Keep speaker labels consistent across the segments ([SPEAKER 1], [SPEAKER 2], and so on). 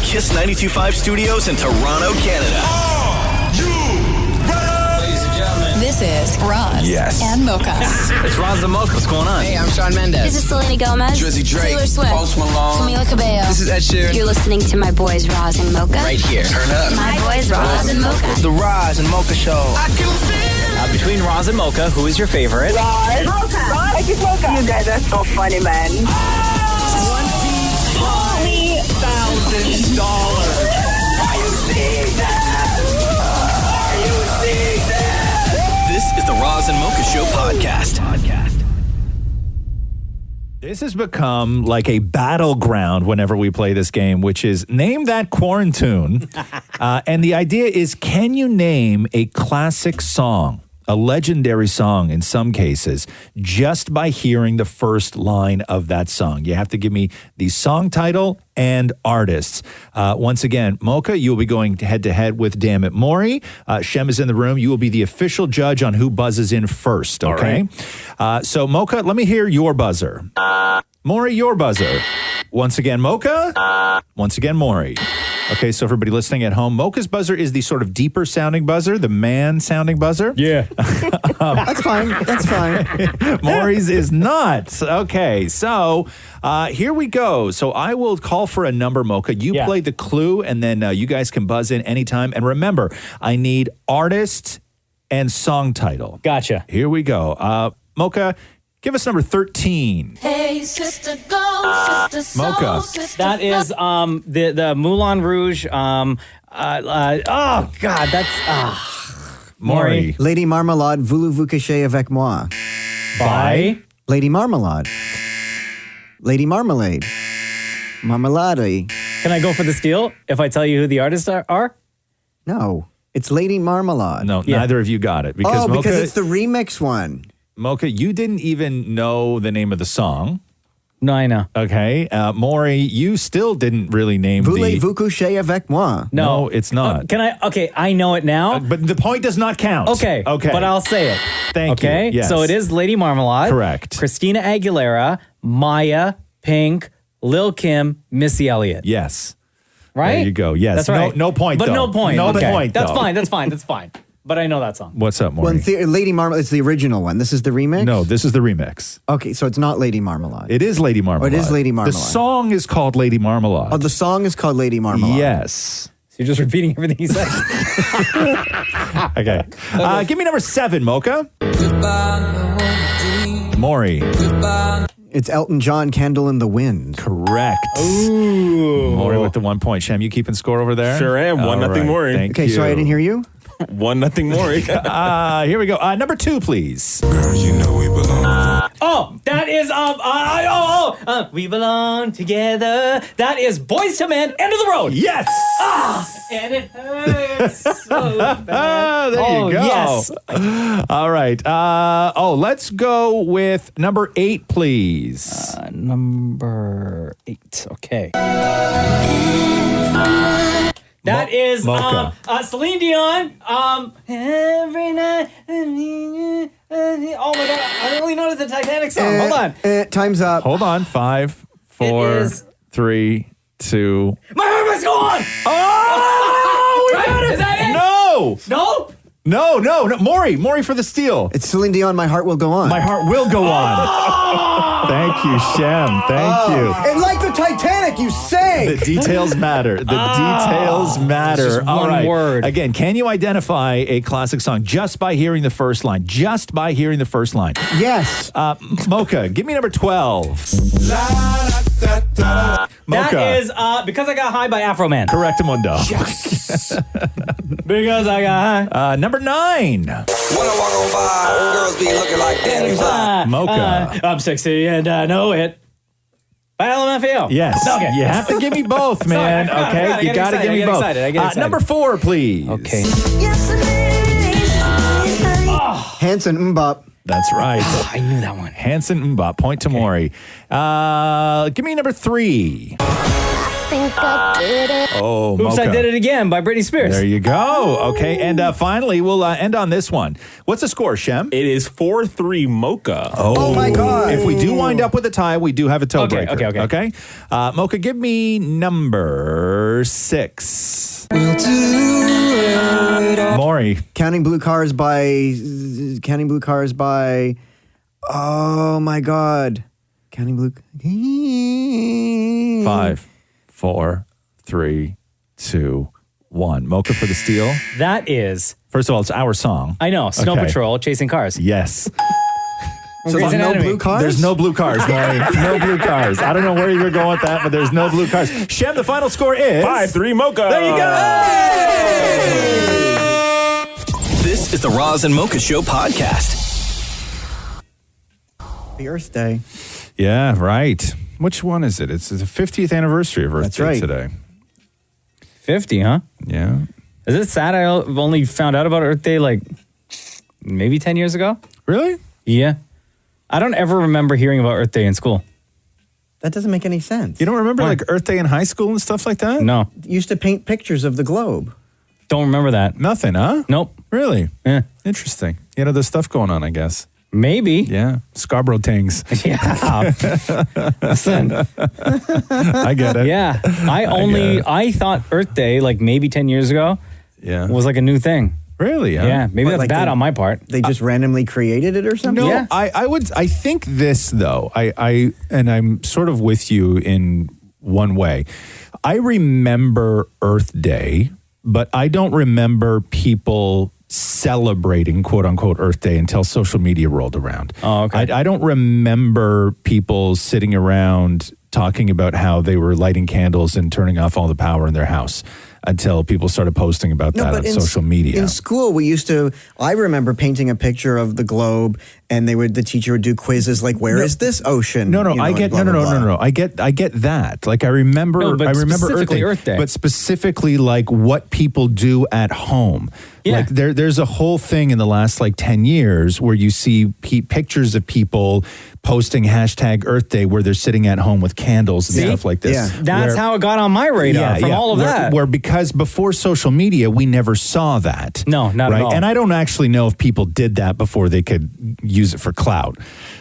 [SPEAKER 1] Kiss 92.5 studios in Toronto, Canada.
[SPEAKER 2] Are you ready?
[SPEAKER 3] Ladies and gentlemen.
[SPEAKER 4] This is Roz and Mocha.
[SPEAKER 3] It's Roz and Mocha. What's going on?
[SPEAKER 5] Hey, I'm Shawn Mendes.
[SPEAKER 6] This is Selena Gomez.
[SPEAKER 5] Drizzy Drake.
[SPEAKER 6] Taylor Swift.
[SPEAKER 5] Post Malone.
[SPEAKER 6] Camila Cabello.
[SPEAKER 5] This is Ed Sheeran.
[SPEAKER 6] You're listening to my boys Roz and Mocha.
[SPEAKER 5] Right here. Turn up.
[SPEAKER 6] My boys Roz and Mocha.
[SPEAKER 5] The Roz and Mocha Show.
[SPEAKER 2] I can feel
[SPEAKER 3] Between Roz and Mocha, who is your favorite?
[SPEAKER 7] Roz. Mocha. I just Mocha. You guys are so funny, man.
[SPEAKER 2] $20,000. Are you seeing that? Are you seeing that?
[SPEAKER 1] This is the Roz and Mocha Show podcast.
[SPEAKER 8] This has become like a battleground whenever we play this game, which is name that Quarantune. And the idea is, can you name a classic song, a legendary song in some cases, just by hearing the first line of that song? You have to give me the song title and artists. Once again, Mocha, you will be going head-to-head with Dammit Maury. Shem is in the room. You will be the official judge on who buzzes in first, okay? So, Mocha, let me hear your buzzer. Maury, your buzzer. Once again, Mocha. Once again, Maury. Okay, so everybody listening at home, Mocha's buzzer is the sort of deeper sounding buzzer, the man sounding buzzer.
[SPEAKER 9] Yeah.
[SPEAKER 10] That's fine. That's fine.
[SPEAKER 8] Maury's is not. Okay, so here we go. So I will call for a number, Mocha. You play the clue, and then you guys can buzz in anytime. And remember, I need artist and song title.
[SPEAKER 9] Gotcha.
[SPEAKER 8] Here we go. Mocha, give us number 13.
[SPEAKER 6] Hey, sister, go, sister,
[SPEAKER 8] Mocha.
[SPEAKER 9] That is the Moulin Rouge. Oh God, that's
[SPEAKER 8] Maury.
[SPEAKER 10] Lady Marmalade, voulez-vous coucher avec moi?
[SPEAKER 9] by
[SPEAKER 10] Lady Marmalade. Lady Marmalade. Marmalade.
[SPEAKER 9] Can I go for the steal if I tell you who the artists are?
[SPEAKER 10] No, it's Lady Marmalade.
[SPEAKER 8] No, neither of you got it. Because Mocha,
[SPEAKER 10] because it's the remix one.
[SPEAKER 8] Mocha, you didn't even know the name of the song.
[SPEAKER 9] No, I know.
[SPEAKER 8] Okay. Maury, you still didn't really name
[SPEAKER 10] Voulez-vous coucher avec moi?
[SPEAKER 8] No, it's not.
[SPEAKER 9] Can I? Okay, I know it now.
[SPEAKER 8] But the point does not count.
[SPEAKER 9] Okay. But I'll say it.
[SPEAKER 8] Thank you.
[SPEAKER 9] Okay.
[SPEAKER 8] Yes.
[SPEAKER 9] So it is Lady Marmalade.
[SPEAKER 8] Correct.
[SPEAKER 9] Christina Aguilera, Maya, Pink, Lil Kim, Missy Elliott.
[SPEAKER 8] Yes.
[SPEAKER 9] Right?
[SPEAKER 8] There you go. Yes.
[SPEAKER 9] That's right.
[SPEAKER 8] No point,
[SPEAKER 9] But
[SPEAKER 8] though.
[SPEAKER 9] no point.
[SPEAKER 8] No
[SPEAKER 9] Okay.
[SPEAKER 8] point,
[SPEAKER 9] That's
[SPEAKER 8] though.
[SPEAKER 9] fine. That's fine. But I know that song.
[SPEAKER 8] What's up, Maury?
[SPEAKER 10] Lady Marmalade, it's the original one. This is the remix?
[SPEAKER 8] No, this is the remix.
[SPEAKER 10] Okay, so it's not Lady Marmalade.
[SPEAKER 8] It is Lady Marmalade.
[SPEAKER 10] Oh, it is Lady Marmalade.
[SPEAKER 8] The song is called Lady Marmalade.
[SPEAKER 10] Oh, the song is called Lady Marmalade.
[SPEAKER 8] Yes.
[SPEAKER 9] So you're just repeating everything he said.
[SPEAKER 8] Okay. Give me number 7, Mocha. Maury.
[SPEAKER 10] It's Elton John, Candle in the Wind.
[SPEAKER 8] Correct.
[SPEAKER 9] Ooh.
[SPEAKER 8] Maury with the 1 point. Shem, you keeping score over there?
[SPEAKER 11] Sure am. 1-0 Maury.
[SPEAKER 8] Thank
[SPEAKER 10] Okay,
[SPEAKER 8] you.
[SPEAKER 10] sorry I didn't hear you.
[SPEAKER 11] 1-0 Maury.
[SPEAKER 8] Here we go. Number 2, please.
[SPEAKER 2] Girl, you know we belong.
[SPEAKER 9] Oh, that is We Belong Together. That is Boyz II Men, End of the Road.
[SPEAKER 8] Yes.
[SPEAKER 9] And it hurts so bad.
[SPEAKER 8] There you go.
[SPEAKER 9] Yes.
[SPEAKER 8] All right. Let's go with number 8, please.
[SPEAKER 9] Number 8. Okay. That is
[SPEAKER 8] Mocha.
[SPEAKER 9] Celine Dion. Every night. Oh my God! I don't really know the Titanic song. Hold on.
[SPEAKER 10] Time's up.
[SPEAKER 8] Hold on. 5, 4,
[SPEAKER 9] is-
[SPEAKER 8] 3, 2.
[SPEAKER 9] My heart must go on.
[SPEAKER 8] Oh, we
[SPEAKER 9] Right?
[SPEAKER 8] got it.
[SPEAKER 9] Is that it?
[SPEAKER 8] No.
[SPEAKER 9] No.
[SPEAKER 8] No. Maury for the steal.
[SPEAKER 10] It's Celine Dion, My Heart Will Go On.
[SPEAKER 8] My heart will go on. Thank you, Shem. Thank you.
[SPEAKER 10] And like the Titanic, you sang.
[SPEAKER 8] The details matter. The details matter.
[SPEAKER 9] It's just
[SPEAKER 8] All
[SPEAKER 9] one
[SPEAKER 8] right.
[SPEAKER 9] word.
[SPEAKER 8] Again, can you identify a classic song just by hearing the first line? Just by hearing the first line.
[SPEAKER 10] Yes.
[SPEAKER 8] Mocha, give me number 12. Mocha.
[SPEAKER 9] That is Because I Got High by Afro Man.
[SPEAKER 8] Correctamundo.
[SPEAKER 9] Because I got high.
[SPEAKER 8] Number 9.
[SPEAKER 5] When I walk on by, girls be looking like Danny Fly.
[SPEAKER 8] Mocha.
[SPEAKER 9] I'm sexy and I know it. By LMFAO.
[SPEAKER 8] Yes.
[SPEAKER 9] Okay.
[SPEAKER 8] You have to give me both, man.
[SPEAKER 9] Sorry, I
[SPEAKER 8] okay.
[SPEAKER 9] forgot.
[SPEAKER 8] You got to give me both.
[SPEAKER 9] I get excited.
[SPEAKER 8] Number 4, please.
[SPEAKER 9] Okay.
[SPEAKER 10] Hanson Mbop.
[SPEAKER 8] That's right.
[SPEAKER 9] I knew that one.
[SPEAKER 8] Hanson Mbop. Point to Maury. Give me number 3.
[SPEAKER 6] think I did it.
[SPEAKER 8] Oh,
[SPEAKER 9] Oops,
[SPEAKER 8] Mocha.
[SPEAKER 9] I Did It Again by Britney Spears.
[SPEAKER 8] There you go. Okay, and finally, we'll end on this one. What's the score, Shem?
[SPEAKER 11] It is 4-3 Mocha.
[SPEAKER 10] Oh my God.
[SPEAKER 8] If we do wind up with a tie, we do have a toe breaker.
[SPEAKER 9] Okay.
[SPEAKER 8] Mocha, give me number 6. Maury.
[SPEAKER 10] Counting Blue Cars by. Oh my God. Counting Blue.
[SPEAKER 8] 5, 4, 3, 2, 1. Mocha for the steal.
[SPEAKER 9] That is.
[SPEAKER 8] First of all, it's our song.
[SPEAKER 9] I know. Snow
[SPEAKER 8] Okay.
[SPEAKER 9] Patrol, Chasing Cars.
[SPEAKER 8] Yes.
[SPEAKER 10] So there's no blue cars?
[SPEAKER 8] There's no blue cars, Maury. No blue cars. I don't know where you're going with that, but there's no blue cars. Shem, the final score is
[SPEAKER 11] 5-3 Mocha.
[SPEAKER 8] There you go.
[SPEAKER 1] This is the Roz and Mocha Show podcast.
[SPEAKER 10] The Earth Day.
[SPEAKER 8] Yeah, right. Which one is it? It's the 50th anniversary of Earth
[SPEAKER 10] That's
[SPEAKER 8] Day
[SPEAKER 10] right.
[SPEAKER 8] today.
[SPEAKER 9] 50, huh?
[SPEAKER 8] Yeah.
[SPEAKER 9] Is it sad I only found out about Earth Day like maybe 10 years ago?
[SPEAKER 8] Really?
[SPEAKER 9] Yeah. I don't ever remember hearing about Earth Day in school.
[SPEAKER 10] That doesn't make any sense.
[SPEAKER 8] You don't remember like Earth Day in high school and stuff like that?
[SPEAKER 9] No.
[SPEAKER 10] Used to paint pictures of the globe.
[SPEAKER 9] Don't remember that.
[SPEAKER 8] Nothing, huh?
[SPEAKER 9] Nope.
[SPEAKER 8] Really?
[SPEAKER 9] Yeah.
[SPEAKER 8] Interesting. You know, there's stuff going on, I guess.
[SPEAKER 9] Maybe.
[SPEAKER 8] Yeah. Scarborough Tings.
[SPEAKER 9] Yeah. Listen.
[SPEAKER 8] I get it.
[SPEAKER 9] Yeah. I thought Earth Day like maybe 10 years ago was like a new thing.
[SPEAKER 8] Really? Huh?
[SPEAKER 9] Yeah. Maybe
[SPEAKER 10] What,
[SPEAKER 9] that's
[SPEAKER 10] like
[SPEAKER 9] bad
[SPEAKER 10] they-
[SPEAKER 9] on my part.
[SPEAKER 10] They just randomly created it or something?
[SPEAKER 8] No,
[SPEAKER 9] Yeah.
[SPEAKER 8] I think this though. And I'm sort of with you in one way. I remember Earth Day, but I don't remember people celebrating quote unquote Earth Day until social media rolled around.
[SPEAKER 9] Oh, okay.
[SPEAKER 8] I don't remember people sitting around talking about how they were lighting candles and turning off all the power in their house until people started posting about that on social media.
[SPEAKER 10] In school, I remember painting a picture of the globe, and the teacher would do quizzes like, "Where is this ocean?"
[SPEAKER 8] No,
[SPEAKER 10] You know,
[SPEAKER 8] I
[SPEAKER 10] and
[SPEAKER 8] get
[SPEAKER 10] blah, blah, blah.
[SPEAKER 8] no. I get that. Like I remember
[SPEAKER 9] specifically Earth Day.
[SPEAKER 8] but specifically like what people do at home.
[SPEAKER 9] Yeah.
[SPEAKER 8] Like there's a whole thing in the last like 10 years where you see pictures of people posting hashtag Earth Day where they're sitting at home with candles and stuff like this.
[SPEAKER 10] Yeah.
[SPEAKER 9] That's how it got on my radar from all of that.
[SPEAKER 8] Where because before social media, we never saw that.
[SPEAKER 9] No, not at all.
[SPEAKER 8] And I don't actually know if people did that before they could use it for clout.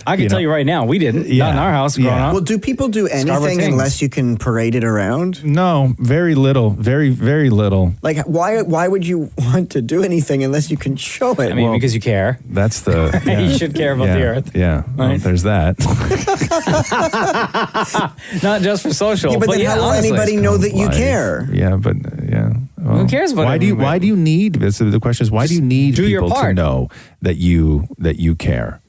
[SPEAKER 9] I can tell you right now, we didn't. Not in our house growing up.
[SPEAKER 10] Well, do people do anything
[SPEAKER 9] Things.
[SPEAKER 10] unless you can parade it around?
[SPEAKER 8] No, very little. Very, very little.
[SPEAKER 10] Like, why would you want to do anything unless you can show it?
[SPEAKER 9] I mean, because you care.
[SPEAKER 8] That's the...
[SPEAKER 9] You should care about the Earth.
[SPEAKER 8] Yeah, well,
[SPEAKER 9] Right.
[SPEAKER 8] there's that.
[SPEAKER 9] Not just for social.
[SPEAKER 10] Yeah, but then how will
[SPEAKER 9] honestly.
[SPEAKER 10] anybody know that you care?
[SPEAKER 8] Yeah, but yeah. Well,
[SPEAKER 9] Who cares about
[SPEAKER 8] why do you need the question is why do you need
[SPEAKER 9] do your
[SPEAKER 8] people to
[SPEAKER 9] part.
[SPEAKER 8] know that you care?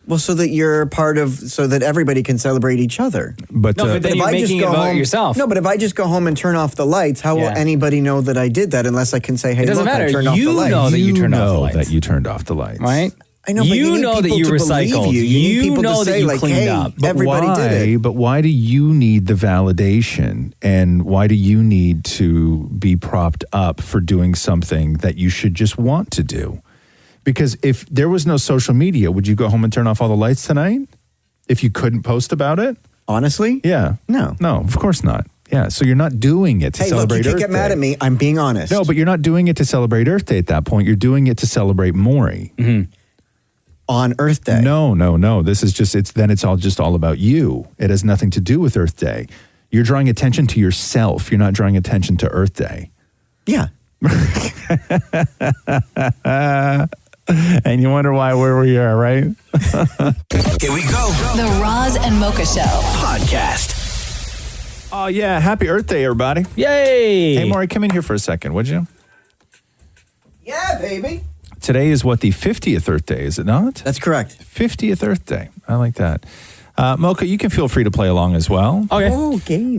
[SPEAKER 10] Well, so that everybody can celebrate each other.
[SPEAKER 8] But
[SPEAKER 9] No, but then
[SPEAKER 10] if
[SPEAKER 9] you're
[SPEAKER 10] I just
[SPEAKER 9] making
[SPEAKER 10] go
[SPEAKER 9] it about
[SPEAKER 10] home,
[SPEAKER 9] yourself.
[SPEAKER 10] No, but if I just go home and turn off the lights, how will
[SPEAKER 9] Yeah.
[SPEAKER 10] anybody know that I did that unless I can say, "Hey,
[SPEAKER 9] It doesn't
[SPEAKER 10] look,
[SPEAKER 9] matter.
[SPEAKER 10] I turned off the
[SPEAKER 9] You
[SPEAKER 10] lights."
[SPEAKER 9] know that you turned off the
[SPEAKER 8] know
[SPEAKER 9] lights.
[SPEAKER 8] that you turned off the lights,
[SPEAKER 9] Right?
[SPEAKER 10] I know, but
[SPEAKER 9] you
[SPEAKER 10] need
[SPEAKER 9] know that
[SPEAKER 10] people
[SPEAKER 9] you
[SPEAKER 10] to believe
[SPEAKER 9] recycled.
[SPEAKER 10] You need people
[SPEAKER 9] know
[SPEAKER 10] to
[SPEAKER 9] that
[SPEAKER 10] say,
[SPEAKER 9] you
[SPEAKER 10] like,
[SPEAKER 9] cleaned
[SPEAKER 10] "Hey,
[SPEAKER 9] up.
[SPEAKER 8] But
[SPEAKER 10] everybody
[SPEAKER 8] why,
[SPEAKER 10] did it."
[SPEAKER 8] But why do you need the validation, and why do you need to be propped up for doing something that you should just want to do? Because if there was no social media, would you go home and turn off all the lights tonight? If you couldn't post about it?
[SPEAKER 10] Honestly?
[SPEAKER 8] Yeah.
[SPEAKER 10] No.
[SPEAKER 8] No, of course not. Yeah, so you're not doing it to
[SPEAKER 10] Hey, look,
[SPEAKER 8] celebrate
[SPEAKER 10] you can't
[SPEAKER 8] Earth
[SPEAKER 10] get mad
[SPEAKER 8] Day.
[SPEAKER 10] at me. I'm being honest.
[SPEAKER 8] No, but you're not doing it to celebrate Earth Day at that point. You're doing it to celebrate Maury.
[SPEAKER 10] On Earth Day.
[SPEAKER 8] No. This is just it's all about you. It has nothing to do with Earth Day. You're drawing attention to yourself. You're not drawing attention to Earth Day.
[SPEAKER 10] Yeah.
[SPEAKER 8] And you wonder where we are, right?
[SPEAKER 1] Here we go.
[SPEAKER 4] The Roz and Mocha Show
[SPEAKER 1] Podcast.
[SPEAKER 8] Oh, yeah. Happy Earth Day, everybody.
[SPEAKER 9] Yay!
[SPEAKER 8] Hey, Maury, come in here for a second, would you?
[SPEAKER 10] Yeah, baby.
[SPEAKER 8] Today is the 50th Earth Day, is it not?
[SPEAKER 10] That's correct.
[SPEAKER 8] 50th Earth Day. I like that. Mocha, you can feel free to play along as well.
[SPEAKER 9] Okay.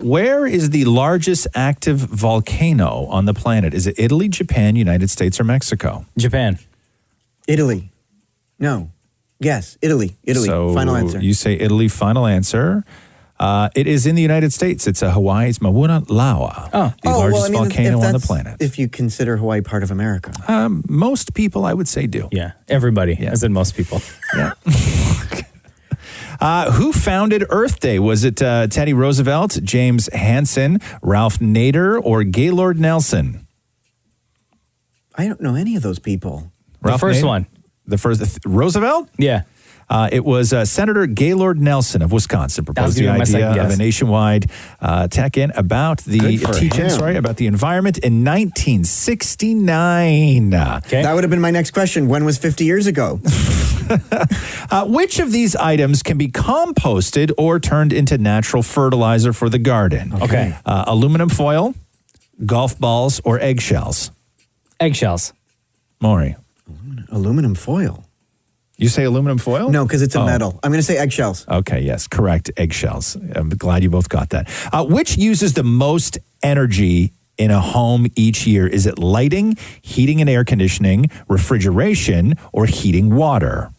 [SPEAKER 8] Where is the largest active volcano on the planet? Is it Italy, Japan, United States, or Mexico?
[SPEAKER 9] Japan.
[SPEAKER 10] Italy. No. Yes, Italy.
[SPEAKER 8] So
[SPEAKER 10] Final answer.
[SPEAKER 8] You say Italy, final answer. It is in the United States. It's Hawaii's Mauna Loa, the largest volcano on the planet.
[SPEAKER 10] If you consider Hawaii part of America.
[SPEAKER 8] Most people, I would say, do.
[SPEAKER 9] Yeah, everybody. As in most people.
[SPEAKER 8] Yeah. Who founded Earth Day? Was it Teddy Roosevelt, James Hansen, Ralph Nader, or Gaylord Nelson?
[SPEAKER 10] I don't know any of those people.
[SPEAKER 8] Ralph
[SPEAKER 3] first
[SPEAKER 8] Nader?
[SPEAKER 3] one.
[SPEAKER 8] The first Roosevelt?
[SPEAKER 3] Yeah.
[SPEAKER 8] It was Senator Gaylord Nelson of Wisconsin proposed the
[SPEAKER 3] gonna be my second
[SPEAKER 8] idea of
[SPEAKER 3] guess.
[SPEAKER 8] a nationwide tech-in about the
[SPEAKER 10] Good for
[SPEAKER 8] teach-in,
[SPEAKER 10] him.
[SPEAKER 8] about the environment in 1969.
[SPEAKER 3] Okay.
[SPEAKER 10] That would have been my next question. When was 50 years ago?
[SPEAKER 8] Which of these items can be composted or turned into natural fertilizer for the garden?
[SPEAKER 3] Okay.
[SPEAKER 8] Aluminum foil, golf balls, or eggshells?
[SPEAKER 3] Eggshells.
[SPEAKER 8] Maury,
[SPEAKER 10] Aluminum foil.
[SPEAKER 8] you say aluminum foil?
[SPEAKER 10] No, because it's a
[SPEAKER 8] Oh.
[SPEAKER 10] metal. I'm going to say eggshells.
[SPEAKER 8] Okay, yes, correct. Eggshells. I'm glad you both got that. Which uses the most energy in a home each year? Is it lighting, heating and air conditioning, refrigeration, or heating water?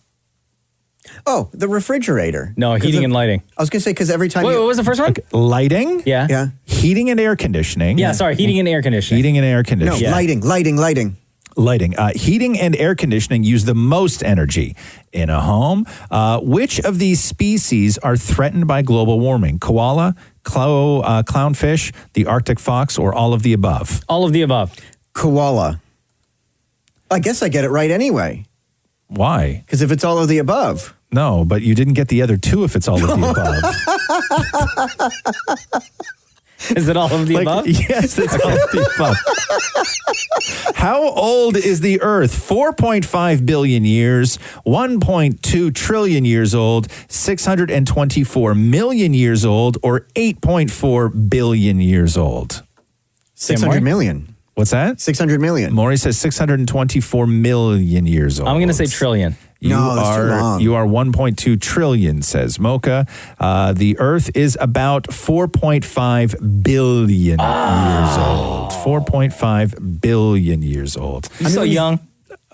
[SPEAKER 10] Oh, the refrigerator.
[SPEAKER 3] No, heating and lighting.
[SPEAKER 10] I was going to say, because every time
[SPEAKER 3] Wait,
[SPEAKER 10] you...
[SPEAKER 3] what was the first one?
[SPEAKER 8] Lighting,
[SPEAKER 3] Yeah.
[SPEAKER 10] Yeah.
[SPEAKER 8] heating and air conditioning.
[SPEAKER 3] Yeah, sorry, heating and air conditioning.
[SPEAKER 8] Heating and air
[SPEAKER 10] No,
[SPEAKER 8] conditioning.
[SPEAKER 10] lighting.
[SPEAKER 8] Lighting. Heating and air conditioning use the most energy in a home. Which of these species are threatened by global warming? Koala, clownfish, the Arctic fox, or all of the above?
[SPEAKER 3] All of the above.
[SPEAKER 10] Koala. I guess I get it right anyway.
[SPEAKER 8] Why?
[SPEAKER 10] Because if it's all of the above.
[SPEAKER 8] No, but you didn't get the other two if it's all of the above.
[SPEAKER 3] Is it all of the above?
[SPEAKER 8] Yes, it's all of the above. How old is the Earth? 4.5 billion years, 1.2 trillion years old, 624 million years old, or 8.4 billion years old?
[SPEAKER 10] 600 million.
[SPEAKER 8] What's that?
[SPEAKER 10] 600 million.
[SPEAKER 8] Maury says 624 million years old.
[SPEAKER 3] I'm going to say trillion.
[SPEAKER 10] No, that's too long.
[SPEAKER 8] You are 1.2 trillion, says Mocha. The Earth is about 4.5 billion years old. 4.5 billion years old.
[SPEAKER 3] You're so young.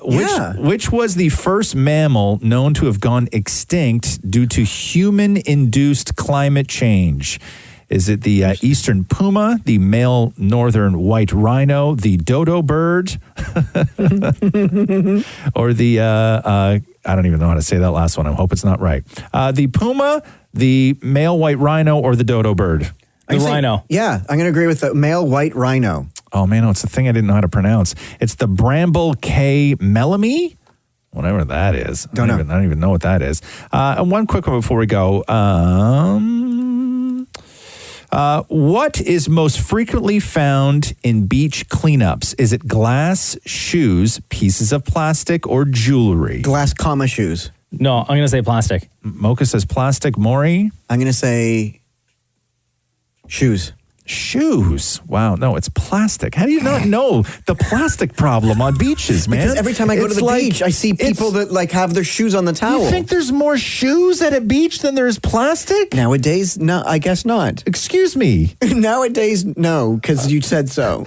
[SPEAKER 8] Which was the first mammal known to have gone extinct due to human-induced climate change? Is it the eastern puma, the male northern white rhino, the dodo bird, or the, I don't even know how to say that last one. I hope it's not right. The puma, the male white rhino, or the dodo bird?
[SPEAKER 3] The rhino.
[SPEAKER 10] Yeah, I'm going to agree with the male white rhino.
[SPEAKER 8] Oh, man, no, it's the thing I didn't know how to pronounce. It's the Bramble K. Melamy? Whatever that is. I don't even know what that is. And one quick one before we go. What is most frequently found in beach cleanups? Is it glass, shoes, pieces of plastic, or jewelry?
[SPEAKER 10] Glass, shoes.
[SPEAKER 3] No, I'm going to say plastic.
[SPEAKER 8] Mocha says plastic. Maury?
[SPEAKER 10] I'm going to say shoes.
[SPEAKER 8] Shoes. Wow. No, it's plastic. How do you not know the plastic problem on beaches, man?
[SPEAKER 10] Because every time I go to the beach, I see people that have their shoes on the towel.
[SPEAKER 8] You think there's more shoes at a beach than there's plastic?
[SPEAKER 10] Nowadays, no, I guess not.
[SPEAKER 8] Excuse me.
[SPEAKER 10] Nowadays, no, because you said so.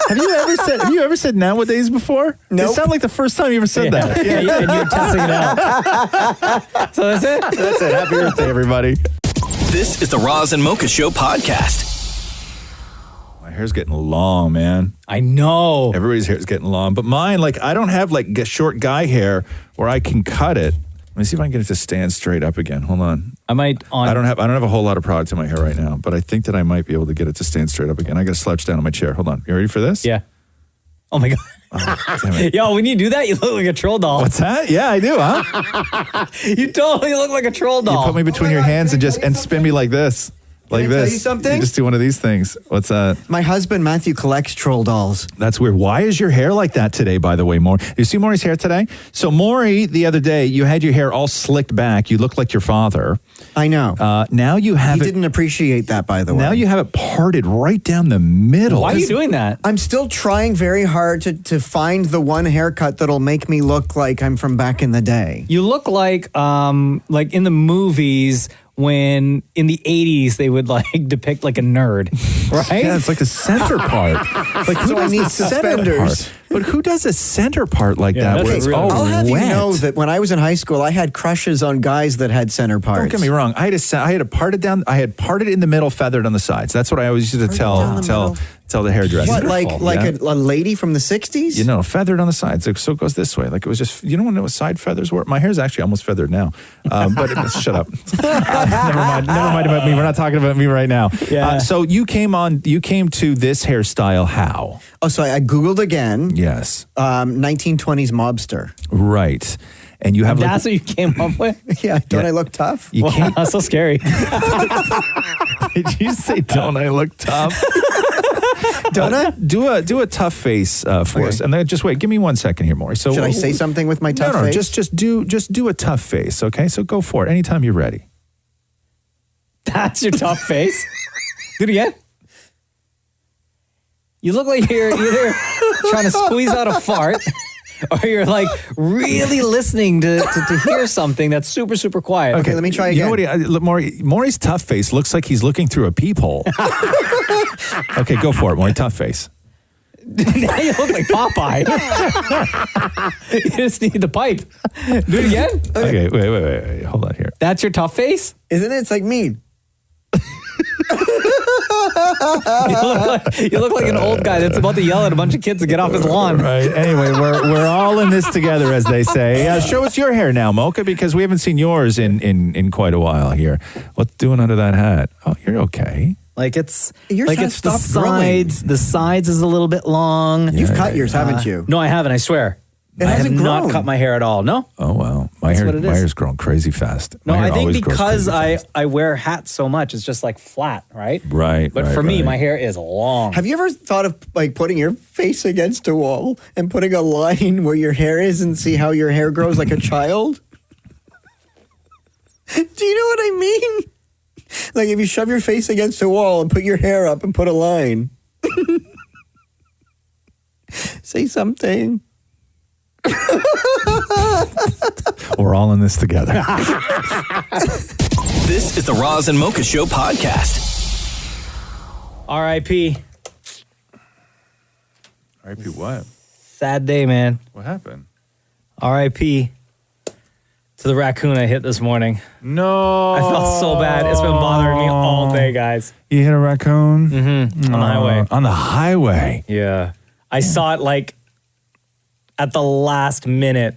[SPEAKER 8] Have you ever said nowadays before?
[SPEAKER 10] Nope.
[SPEAKER 8] It sounded like the first time you ever said that.
[SPEAKER 3] Yeah, and you're testing it out. So that's it?
[SPEAKER 8] That's it. Happy birthday, everybody.
[SPEAKER 1] This is the Roz and Mocha Show podcast.
[SPEAKER 8] My hair's getting long, man.
[SPEAKER 3] I know.
[SPEAKER 8] Everybody's hair is getting long. But mine, I don't have short guy hair where I can cut it. Let me see if I can get it to stand straight up again. Hold on. I don't have a whole lot of product in my hair right now, but I think that I might be able to get it to stand straight up again. I got to slouch down on my chair. Hold on. You ready for this?
[SPEAKER 3] Yeah. Oh my God.
[SPEAKER 8] Oh, damn it.
[SPEAKER 3] Yo, when you do that, you look like a troll doll.
[SPEAKER 8] What's that? Yeah, I do, huh?
[SPEAKER 3] You totally look like a troll doll.
[SPEAKER 8] You put me between your hands and spin me like this. Like
[SPEAKER 10] Can I
[SPEAKER 8] this.
[SPEAKER 10] tell you something?
[SPEAKER 8] You just do one of these things. What's that?
[SPEAKER 10] My husband, Matthew, collects troll dolls.
[SPEAKER 8] That's weird. Why is your hair like that today, by the way, Maury? You see Maury's hair today? So Maury, the other day, you had your hair all slicked back. You looked like your father.
[SPEAKER 10] I know.
[SPEAKER 8] Now you have
[SPEAKER 10] He
[SPEAKER 8] it.
[SPEAKER 10] didn't appreciate that, by the way.
[SPEAKER 8] Now you have it parted right down the middle.
[SPEAKER 3] Why are you doing that?
[SPEAKER 10] I'm still trying very hard to find the one haircut that'll make me look like I'm from back in the day.
[SPEAKER 3] You look like in the movies when in the 80s they would depict like a nerd, right?
[SPEAKER 8] Yeah, it's like the center part. Like who
[SPEAKER 10] So I
[SPEAKER 8] does
[SPEAKER 10] need
[SPEAKER 8] the center
[SPEAKER 10] suspenders.
[SPEAKER 8] part? But who does a center part like that
[SPEAKER 3] that's
[SPEAKER 8] where it's
[SPEAKER 3] really
[SPEAKER 8] all
[SPEAKER 10] I'll have
[SPEAKER 8] wet?
[SPEAKER 10] you know that when I was in high school, I had crushes on guys that had center parts.
[SPEAKER 8] Don't get me wrong. I had it parted down. I had parted in the middle, feathered on the sides. That's what I always used to tell Tell the hairdresser.
[SPEAKER 10] What, like a lady from the 60s?
[SPEAKER 8] You know, feathered on the sides. So it goes this way. Like it was just, you know when side feathers were? My hair's actually almost feathered now. Shut up. Never mind about me. We're not talking about me right now.
[SPEAKER 3] Yeah.
[SPEAKER 8] So you came to this hairstyle how?
[SPEAKER 10] Oh, so I Googled again.
[SPEAKER 8] Yes.
[SPEAKER 10] 1920s mobster.
[SPEAKER 8] Right. And you have
[SPEAKER 3] That's what you came up with?
[SPEAKER 10] Yeah. Don't I look tough?
[SPEAKER 8] You can't.
[SPEAKER 3] That's so scary.
[SPEAKER 8] Did you say, don't I look tough?
[SPEAKER 10] Don't I?
[SPEAKER 8] Do a tough face for us. And then just wait. Give me 1 second here, Maury. So
[SPEAKER 10] should I say something with my tough face?
[SPEAKER 8] Just do a tough face, okay? So go for it. Anytime you're ready.
[SPEAKER 3] That's your tough face? Do it again. You look like you're either trying to squeeze out a fart or you're like really listening to hear something that's super, super quiet.
[SPEAKER 10] Okay, let me try again.
[SPEAKER 8] You know what? Maury's tough face looks like he's looking through a peephole. Okay, go for it, Maury. Tough face.
[SPEAKER 3] Now you look like Popeye. You just need the pipe. Do it again.
[SPEAKER 8] Okay, wait. Hold on here.
[SPEAKER 3] That's your tough face?
[SPEAKER 10] Isn't it? It's like me.
[SPEAKER 3] You look like an old guy that's about to yell at a bunch of kids to get off his lawn.
[SPEAKER 8] Right. Anyway, we're all in this together, as they say. Show us your hair now, Mocha, because we haven't seen yours in quite a while here. What's doing under that hat? Oh, you're okay.
[SPEAKER 3] Like it's
[SPEAKER 10] Yours
[SPEAKER 3] like
[SPEAKER 10] has
[SPEAKER 3] it's the
[SPEAKER 10] stopped growing.
[SPEAKER 3] sides. The sides is a little bit long.
[SPEAKER 10] You've cut yours, haven't you?
[SPEAKER 3] No, I haven't. I swear.
[SPEAKER 10] It
[SPEAKER 3] I have
[SPEAKER 10] hasn't
[SPEAKER 3] not
[SPEAKER 10] grown.
[SPEAKER 3] cut my hair at all. No.
[SPEAKER 8] Oh wow, my
[SPEAKER 3] That's what it is.
[SPEAKER 8] hair's grown crazy fast.
[SPEAKER 3] No,
[SPEAKER 8] My hair
[SPEAKER 3] I think
[SPEAKER 8] always grows
[SPEAKER 3] because
[SPEAKER 8] crazy fast.
[SPEAKER 3] I wear hats so much, it's just like flat, right?
[SPEAKER 8] Right.
[SPEAKER 3] But
[SPEAKER 8] right,
[SPEAKER 3] for me,
[SPEAKER 8] right.
[SPEAKER 3] my hair is long.
[SPEAKER 10] Have you ever thought of like putting your face against a wall and putting a line where your hair is and see how your hair grows like a child? Do you know what I mean? Like if you shove your face against a wall and put your hair up and put a line. Say something.
[SPEAKER 8] We're all in this together.
[SPEAKER 1] This is the Roz and Mocha Show podcast.
[SPEAKER 3] R.I.P.
[SPEAKER 8] R.I.P. What?
[SPEAKER 3] Sad day, man.
[SPEAKER 8] What happened?
[SPEAKER 3] R.I.P. to the raccoon I hit this morning.
[SPEAKER 8] No.
[SPEAKER 3] I felt so bad. It's been bothering me all day, guys.
[SPEAKER 8] You hit a raccoon?
[SPEAKER 3] Mm-hmm. On the highway.
[SPEAKER 8] On the highway?
[SPEAKER 3] Yeah. I saw it like at the last minute.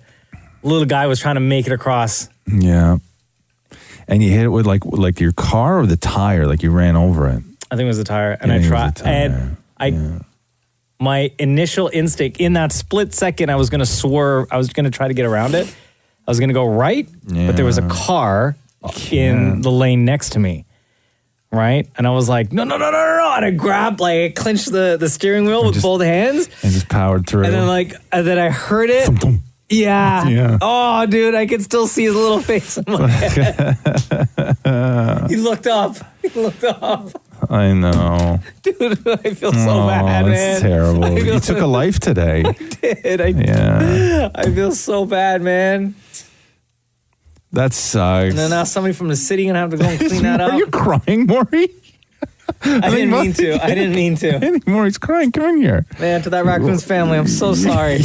[SPEAKER 3] Little guy was trying to make it across.
[SPEAKER 8] Yeah. And you hit it with like your car or the tire? Like you ran over it?
[SPEAKER 3] I think it was the tire. And
[SPEAKER 8] Yeah,
[SPEAKER 3] I
[SPEAKER 8] it was
[SPEAKER 3] tried.
[SPEAKER 8] the tire.
[SPEAKER 3] And my initial instinct in that split second, I was going to swerve. I was going to try to get around it. I was going to go right, but there was a car in the lane next to me. Right? And I was like, no. And I grabbed, I clinched the steering wheel with both hands.
[SPEAKER 8] And just powered through.
[SPEAKER 3] And then I heard it. Yeah.
[SPEAKER 8] Yeah.
[SPEAKER 3] Oh, dude, I could still see his little face in my head. He looked up.
[SPEAKER 8] I know.
[SPEAKER 3] Dude, I feel so bad, man.
[SPEAKER 8] That's terrible. You took a life today.
[SPEAKER 3] I did. I feel so bad, man.
[SPEAKER 8] That sucks.
[SPEAKER 3] And then now somebody from the city gonna have to go and clean that up.
[SPEAKER 8] Are you crying, Maury?
[SPEAKER 3] I didn't mean to.
[SPEAKER 8] Maury's crying. Come in here.
[SPEAKER 3] Man, to that raccoon's family, I'm so sorry.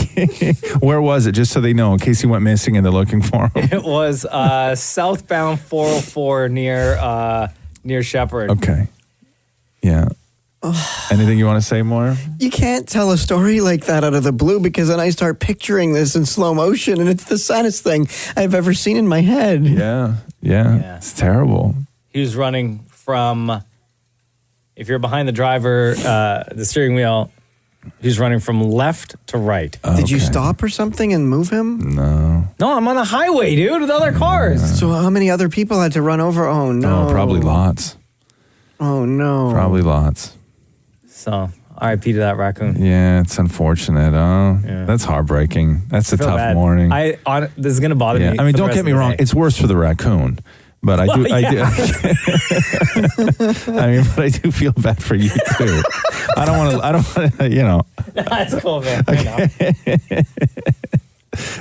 [SPEAKER 8] Where was it? Just so they know, in case he went missing and they're looking for him.
[SPEAKER 3] It was southbound 404 near Shepherd.
[SPEAKER 8] Okay. Yeah. Anything you want to say more?
[SPEAKER 10] You can't tell a story like that out of the blue because then I start picturing this in slow motion and it's the saddest thing I've ever seen in my head.
[SPEAKER 8] Yeah. It's terrible.
[SPEAKER 3] He was running from, if you're behind the driver, the steering wheel, he's running from left to right.
[SPEAKER 10] Did you stop or something and move him?
[SPEAKER 8] No.
[SPEAKER 3] No, I'm on the highway, dude, with other cars.
[SPEAKER 10] So how many other people had to run over? Oh, no.
[SPEAKER 8] Oh, probably lots.
[SPEAKER 10] Oh, no.
[SPEAKER 8] Probably lots.
[SPEAKER 3] So, RIP to that raccoon.
[SPEAKER 8] Yeah, it's unfortunate. Oh,
[SPEAKER 3] Yeah.
[SPEAKER 8] that's heartbreaking. That's a
[SPEAKER 3] I feel
[SPEAKER 8] tough
[SPEAKER 3] bad.
[SPEAKER 8] morning.
[SPEAKER 3] This is going to bother me.
[SPEAKER 8] I mean,
[SPEAKER 3] for the
[SPEAKER 8] don't
[SPEAKER 3] rest
[SPEAKER 8] get
[SPEAKER 3] of
[SPEAKER 8] me
[SPEAKER 3] the
[SPEAKER 8] wrong.
[SPEAKER 3] day.
[SPEAKER 8] It's worse for the raccoon, but I do. But I do feel bad for you too. I don't want to. You know.
[SPEAKER 3] That's cool, man.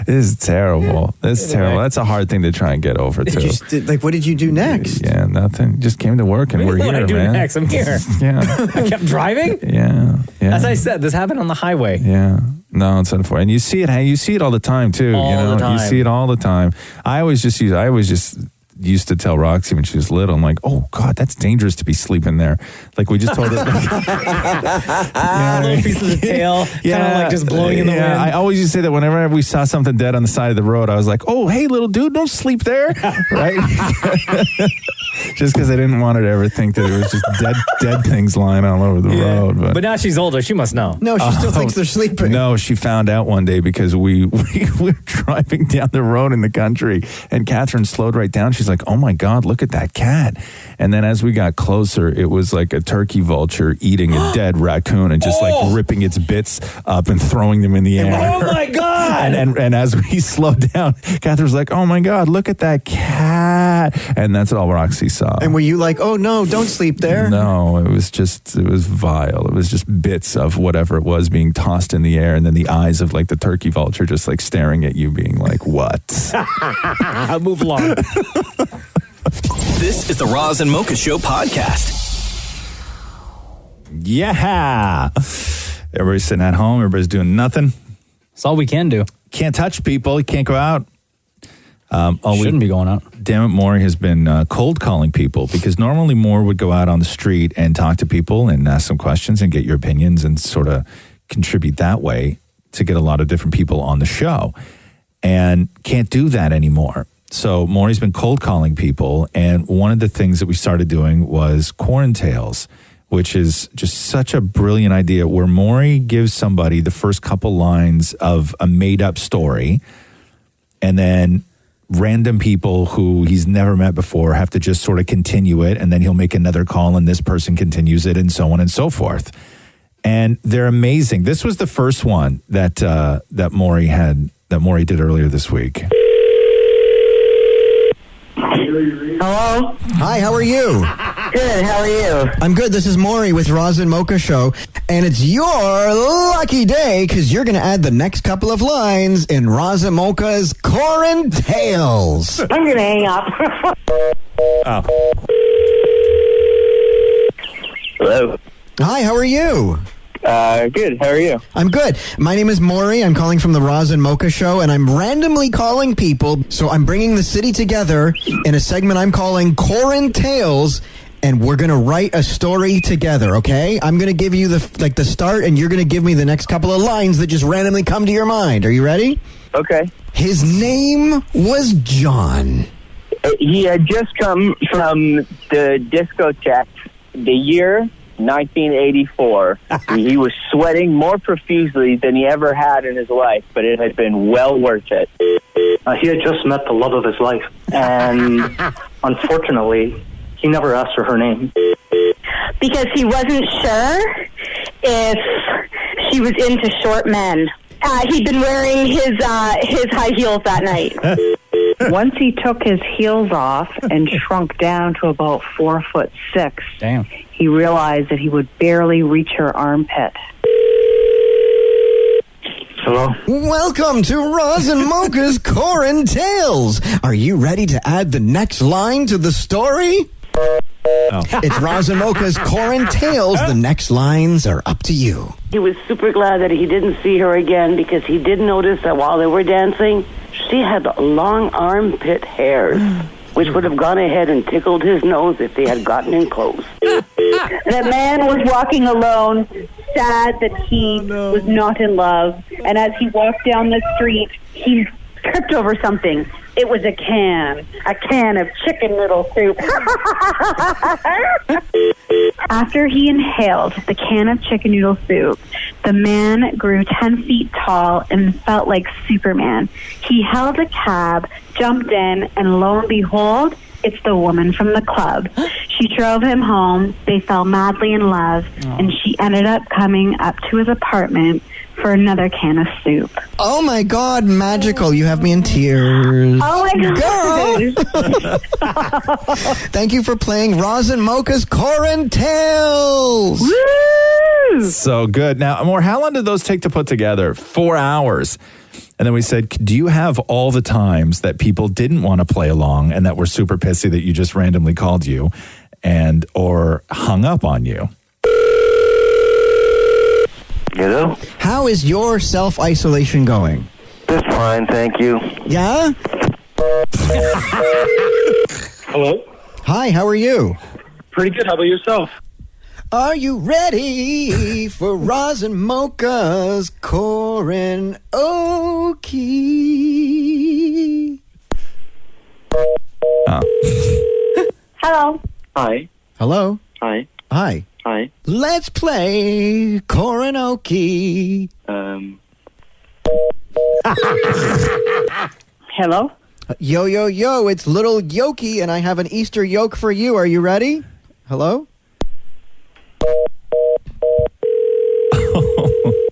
[SPEAKER 8] This is terrible. That's terrible. That's a hard thing to try and get over too.
[SPEAKER 10] What did you do next?
[SPEAKER 8] Yeah, nothing. Just came to work and we're
[SPEAKER 3] What
[SPEAKER 8] here,
[SPEAKER 3] did I do
[SPEAKER 8] man.
[SPEAKER 3] next? I'm here.
[SPEAKER 8] Yeah.
[SPEAKER 3] I kept driving.
[SPEAKER 8] Yeah.
[SPEAKER 3] As I said, this happened on the highway.
[SPEAKER 8] Yeah. No, it's unfortunate. And you see it all the time too.
[SPEAKER 3] All
[SPEAKER 8] you know,
[SPEAKER 3] the time.
[SPEAKER 8] you see it all the time. I always just used to tell Roxy when she was little, I'm like, oh God, that's dangerous to be sleeping there. Like we just told her.
[SPEAKER 3] Little piece of the tail, kind of like just blowing in the wind.
[SPEAKER 8] I always used to say that whenever we saw something dead on the side of the road, I was like, oh, hey, little dude, don't sleep there. Right? Just because I didn't want her to ever think that it was just dead things lying all over the road.
[SPEAKER 3] But now she's older. She must know.
[SPEAKER 10] No, she still thinks they're sleeping.
[SPEAKER 8] No, she found out one day because we were driving down the road in the country and Catherine slowed right down. She's like, oh my God, look at that cat. And then as we got closer, it was like a turkey vulture eating a dead raccoon and just like ripping its bits up and throwing them in the air.
[SPEAKER 3] Oh my God.
[SPEAKER 8] And as we slowed down, Catherine's like, oh my God, look at that cat. And that's all Roxy saw.
[SPEAKER 10] And were you like, oh no, don't sleep there?
[SPEAKER 8] No, it was vile. It was just bits of whatever it was being tossed in the air, and then the eyes of like the turkey vulture just like staring at you being like, what?
[SPEAKER 3] Move along.
[SPEAKER 1] This is the Roz and Mocha Show podcast.
[SPEAKER 8] Yeah. Everybody's sitting at home. Everybody's doing nothing.
[SPEAKER 3] That's all we can do.
[SPEAKER 8] Can't touch people. You can't go out.
[SPEAKER 3] Shouldn't be going out.
[SPEAKER 8] Damn it, Maury has been cold calling people because normally Maury would go out on the street and talk to people and ask some questions and get your opinions and sort of contribute that way to get a lot of different people on the show. And can't do that anymore. So Maury's been cold calling people, and one of the things that we started doing was Quarantales, which is just such a brilliant idea where Maury gives somebody the first couple lines of a made-up story, and then random people who he's never met before have to just sort of continue it, and then he'll make another call, and this person continues it, and so on and so forth. And they're amazing. This was the first one that Maury did earlier this week.
[SPEAKER 7] Hello?
[SPEAKER 10] Hi, how are you?
[SPEAKER 7] Good, how are you?
[SPEAKER 10] I'm good. This is Maury with Roz and Mocha Show, and it's your lucky day because you're going to add the next couple of lines in Roz and Mocha's Quarantales.
[SPEAKER 7] I'm going to hang up. Hello?
[SPEAKER 10] Hi, how are you?
[SPEAKER 7] Good, how are you?
[SPEAKER 10] I'm good. My name is Maury. I'm calling from the Roz and Mocha Show, and I'm randomly calling people. So I'm bringing the city together in a segment I'm calling Quarantales, and we're going to write a story together, okay? I'm going to give you the start, and you're going to give me the next couple of lines that just randomly come to your mind. Are you ready?
[SPEAKER 7] Okay.
[SPEAKER 10] His name was John.
[SPEAKER 7] He had just come from the discotheque, the year 1984. He was sweating more profusely than he ever had in his life, but it had been well worth it.
[SPEAKER 12] He had just met the love of his life, and unfortunately, he never asked her name.
[SPEAKER 13] Because he wasn't sure if she was into short men. He'd been wearing his high heels that night.
[SPEAKER 14] Once he took his heels off and shrunk down to about 4'6".
[SPEAKER 3] Damn.
[SPEAKER 14] He realized that he would barely reach her armpit.
[SPEAKER 12] Hello?
[SPEAKER 10] Welcome to Roz and Mocha's Quarantales. Are you ready to add the next line to the story? Oh. It's Roz and Mocha's Quarantales. The next lines are up to you.
[SPEAKER 15] He was super glad that he didn't see her again because he did notice that while they were dancing, she had long armpit hairs, which would have gone ahead and tickled his nose if they had gotten in close.
[SPEAKER 13] The man was walking alone, sad that he was not in love. And as he walked down the street, he tripped over something. It was a can of chicken noodle soup. After he inhaled the can of chicken noodle soup, the man grew 10 feet tall and felt like Superman. He held a cab, jumped in, and lo and behold, it's the woman from the club. She drove him home. They fell madly in love, and she ended up coming up to his apartment for another can of soup.
[SPEAKER 10] Oh my God, magical. You have me in tears.
[SPEAKER 13] Oh my God.
[SPEAKER 10] Thank you for playing Roz and Mocha's Quarantales.
[SPEAKER 13] Woo!
[SPEAKER 8] So good. Now, Amor, how long did those take to put together? 4 hours. And then we said, do you have all the times that people didn't want to play along and that were super pissy that you just randomly called you and or hung up on you?
[SPEAKER 12] Hello?
[SPEAKER 10] How is your self-isolation going?
[SPEAKER 12] Just fine, thank you.
[SPEAKER 10] Yeah?
[SPEAKER 16] Hello.
[SPEAKER 10] Hi, how are you?
[SPEAKER 16] Pretty good. How about yourself?
[SPEAKER 10] Are you ready for Roz and Mocha's Quarantine?
[SPEAKER 13] Hello.
[SPEAKER 16] Hi.
[SPEAKER 10] Hello?
[SPEAKER 16] Hi.
[SPEAKER 10] Hi.
[SPEAKER 16] Hi.
[SPEAKER 10] Let's play Quarantine.
[SPEAKER 13] Hello.
[SPEAKER 10] Yo, yo, yo, it's Little Yoki, and I have an Easter yolk for you. Are you ready? Hello?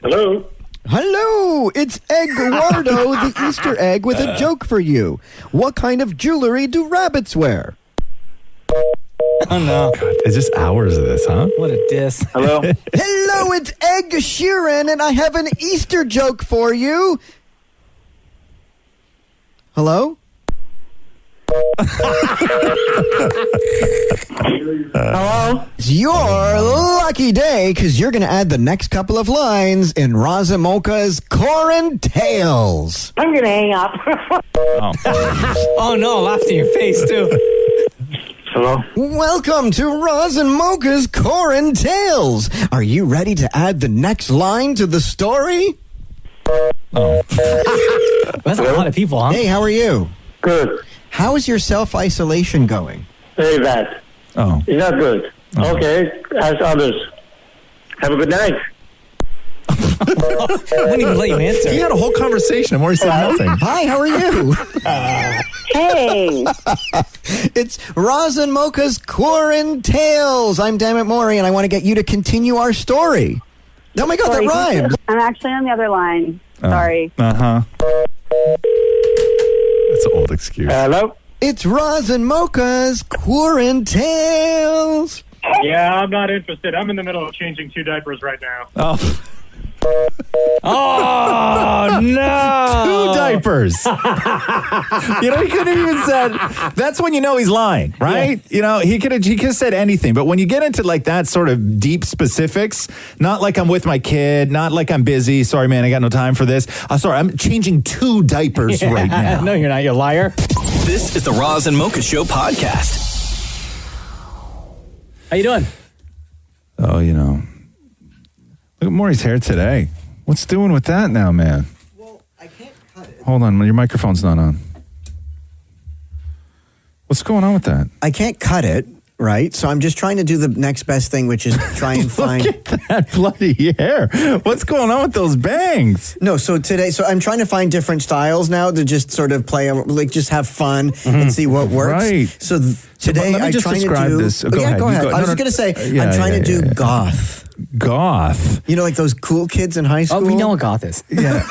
[SPEAKER 16] Hello.
[SPEAKER 10] Hello, it's Eduardo, the Easter egg, with a joke for you. What kind of jewelry do rabbits wear?
[SPEAKER 3] Oh, no.
[SPEAKER 8] God, it's just hours of this, huh?
[SPEAKER 3] What a diss.
[SPEAKER 16] Hello.
[SPEAKER 10] Hello, it's Ed Sheeran, and I have an Easter joke for you. Hello?
[SPEAKER 16] Hello.
[SPEAKER 10] It's your lucky day, because you're going to add the next couple of lines in Roz and Mocha's Quarantales.
[SPEAKER 13] I'm going to hang up.
[SPEAKER 3] Oh, no, laughed in your face, too.
[SPEAKER 16] Hello.
[SPEAKER 10] Welcome to Roz and Mocha's Quarantales. Are you ready to add the next line to the story?
[SPEAKER 8] Oh.
[SPEAKER 3] That's a lot of people, huh?
[SPEAKER 10] Hey, how are you?
[SPEAKER 16] Good.
[SPEAKER 10] How is your self-isolation going?
[SPEAKER 16] Very bad.
[SPEAKER 8] Oh.
[SPEAKER 16] It's not good. Okay. Ask others. Have a good night.
[SPEAKER 3] I wouldn't even let you answer.
[SPEAKER 8] He had a whole conversation and Maury said nothing.
[SPEAKER 10] Hi, how are you?
[SPEAKER 13] Hey.
[SPEAKER 10] It's Roz and Mocha's Quarantales. I'm Dammit Maury, and I want to get you to continue our story. Oh my God, that rhymes.
[SPEAKER 13] I'm actually on the other line. Sorry.
[SPEAKER 8] Uh-huh. That's an old excuse.
[SPEAKER 16] Hello.
[SPEAKER 10] It's Roz and Mocha's Quarantales.
[SPEAKER 17] Yeah, I'm not interested. I'm in the middle of changing 2 diapers right now.
[SPEAKER 8] Oh.
[SPEAKER 3] Oh, no.
[SPEAKER 8] 2 diapers. He could have even said, that's when you know he's lying, right? Yeah. He could have said anything. But when you get into like that sort of deep specifics, not like I'm with my kid, not like I'm busy. Sorry, man, I got no time for this. Sorry, I'm changing 2 diapers right now.
[SPEAKER 3] No, you're not, you liar.
[SPEAKER 1] This is the Roz and Mocha Show podcast.
[SPEAKER 3] How you doing?
[SPEAKER 8] Oh, look at Maury's hair today. What's doing with that now, man?
[SPEAKER 10] Well, I can't cut it.
[SPEAKER 8] Hold on, your microphone's not on. What's going on with that?
[SPEAKER 10] I can't cut it, right? So I'm just trying to do the next best thing, which is try and find...
[SPEAKER 8] Look at that bloody hair. What's going on with those bangs?
[SPEAKER 10] No, so I'm trying to find different styles now to just sort of play, like just have fun and see what works.
[SPEAKER 8] Right.
[SPEAKER 10] So today
[SPEAKER 8] let me
[SPEAKER 10] I'm
[SPEAKER 8] just
[SPEAKER 10] trying
[SPEAKER 8] describe
[SPEAKER 10] to do...
[SPEAKER 8] this.
[SPEAKER 10] Oh,
[SPEAKER 8] Go
[SPEAKER 10] yeah,
[SPEAKER 8] ahead.
[SPEAKER 10] go ahead.
[SPEAKER 8] You go.
[SPEAKER 10] I was just going to say, I'm trying to do goth.
[SPEAKER 8] Goth?
[SPEAKER 10] You know, like those cool kids in high school?
[SPEAKER 3] Oh, we know what goth is.
[SPEAKER 8] Yeah.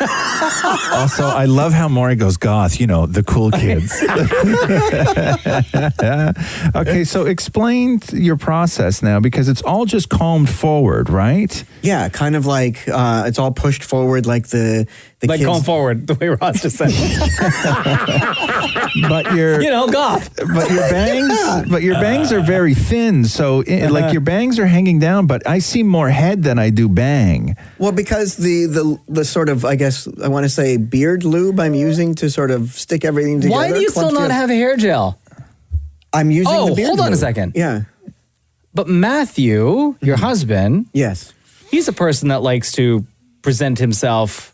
[SPEAKER 8] Also, I love how Maury goes goth, the cool kids. Okay, so explain your process now, because it's all just combed forward, right?
[SPEAKER 10] Yeah, kind of like it's all pushed forward like the
[SPEAKER 3] like
[SPEAKER 10] kids.
[SPEAKER 3] going forward, the way Ross just said.
[SPEAKER 8] But your
[SPEAKER 3] goth.
[SPEAKER 8] But your bangs are very thin, so like your bangs are hanging down, but I see more head than I do bang.
[SPEAKER 10] Well, because the sort of, I guess I want to say beard lube I'm using to sort of stick everything together.
[SPEAKER 3] Why do you still not have hair gel?
[SPEAKER 10] I'm using the beard
[SPEAKER 3] hold on a
[SPEAKER 10] lube.
[SPEAKER 3] second.
[SPEAKER 10] Yeah.
[SPEAKER 3] But Matthew, your husband,
[SPEAKER 10] yes,
[SPEAKER 3] he's a person that likes to present himself.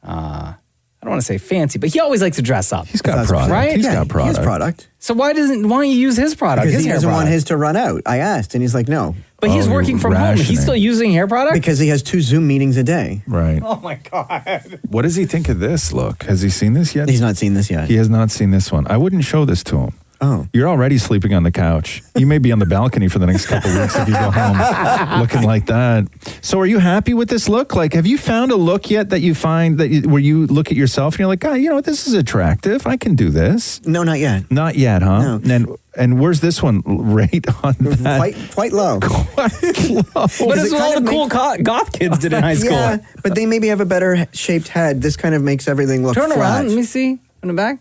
[SPEAKER 3] I don't want to say fancy, but he always likes to dress up.
[SPEAKER 8] He's got product,
[SPEAKER 3] right?
[SPEAKER 8] He's got product.
[SPEAKER 10] He has product.
[SPEAKER 3] So why don't you use his product?
[SPEAKER 10] Because
[SPEAKER 3] his
[SPEAKER 10] he
[SPEAKER 3] hair
[SPEAKER 10] doesn't want
[SPEAKER 3] product?
[SPEAKER 10] his to run out. I asked, and he's like, no.
[SPEAKER 3] But he's working from home. He's still using hair product?
[SPEAKER 10] Because he has 2 Zoom meetings a day.
[SPEAKER 8] Right.
[SPEAKER 3] Oh my God.
[SPEAKER 8] What does he think of this look? Has he seen this yet?
[SPEAKER 10] He's not seen this yet.
[SPEAKER 8] He has not seen this one. I wouldn't show this to him.
[SPEAKER 10] Oh.
[SPEAKER 8] You're already sleeping on the couch. You may be on the balcony for the next couple of weeks if you go home looking like that. So are you happy with this look? Like, have you found a look yet that you find where you look at yourself and you're like, oh, this is attractive. I can do this.
[SPEAKER 10] No, not yet.
[SPEAKER 8] Not yet, huh?
[SPEAKER 10] No.
[SPEAKER 8] And where's this one rate on that?
[SPEAKER 10] Quite low.
[SPEAKER 8] Quite low.
[SPEAKER 3] But it's what all the cool goth kids did in high school.
[SPEAKER 10] Yeah, but they maybe have a better shaped head. This kind of makes everything look
[SPEAKER 3] Turn
[SPEAKER 10] flat.
[SPEAKER 3] around. Let me see. In the back.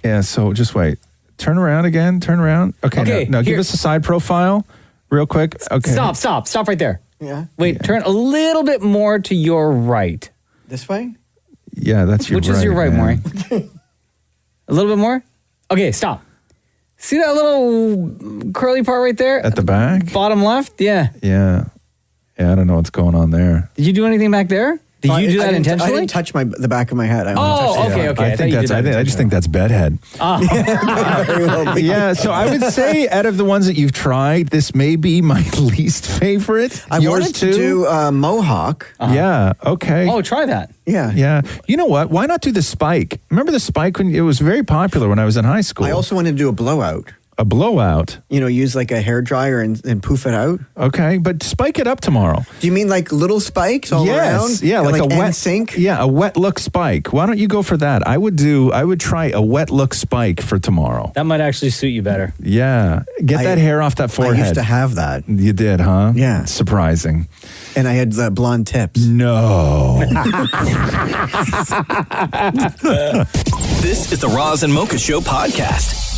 [SPEAKER 8] Yeah, so just wait. Turn around again. Turn around. Okay, now give us a side profile real quick. Okay.
[SPEAKER 3] Stop right there.
[SPEAKER 10] Yeah.
[SPEAKER 3] Wait, turn a little bit more to your right.
[SPEAKER 10] This way?
[SPEAKER 8] Yeah, that's your right.
[SPEAKER 3] Which is your right,
[SPEAKER 8] man.
[SPEAKER 3] Maury? A little bit more? Okay, stop. See that little curly part right there?
[SPEAKER 8] At the back?
[SPEAKER 3] Bottom left? Yeah.
[SPEAKER 8] Yeah. Yeah, I don't know what's going on there.
[SPEAKER 3] Did you do anything back there? Did you do that intentionally?
[SPEAKER 10] I didn't touch the back of my head. I
[SPEAKER 8] I just think that's bedhead. Yeah, so I would say out of the ones that you've tried, this may be my least favorite.
[SPEAKER 10] I
[SPEAKER 8] Yours
[SPEAKER 10] wanted
[SPEAKER 8] too?
[SPEAKER 10] to do Mohawk.
[SPEAKER 8] Yeah, okay.
[SPEAKER 3] Oh, try that.
[SPEAKER 10] Yeah.
[SPEAKER 8] Yeah. You know what? Why not do the spike? Remember the spike when it was very popular when I was in high school?
[SPEAKER 10] I also wanted to do a blowout.
[SPEAKER 8] A blowout?
[SPEAKER 10] Use like a hair dryer and poof it out.
[SPEAKER 8] Okay, but spike it up tomorrow.
[SPEAKER 10] Do you mean like little spikes all around?
[SPEAKER 8] Yeah, like a wet
[SPEAKER 10] sink.
[SPEAKER 8] Yeah, a wet look spike. Why don't you go for that? I would try a wet look spike for tomorrow.
[SPEAKER 3] That might actually suit you better.
[SPEAKER 8] Yeah. Get that hair off that forehead.
[SPEAKER 10] I used to have that.
[SPEAKER 8] You did, huh?
[SPEAKER 10] Yeah.
[SPEAKER 8] Surprising.
[SPEAKER 10] And I had the blonde tips.
[SPEAKER 8] No.
[SPEAKER 1] This is the Roz and Mocha Show podcast.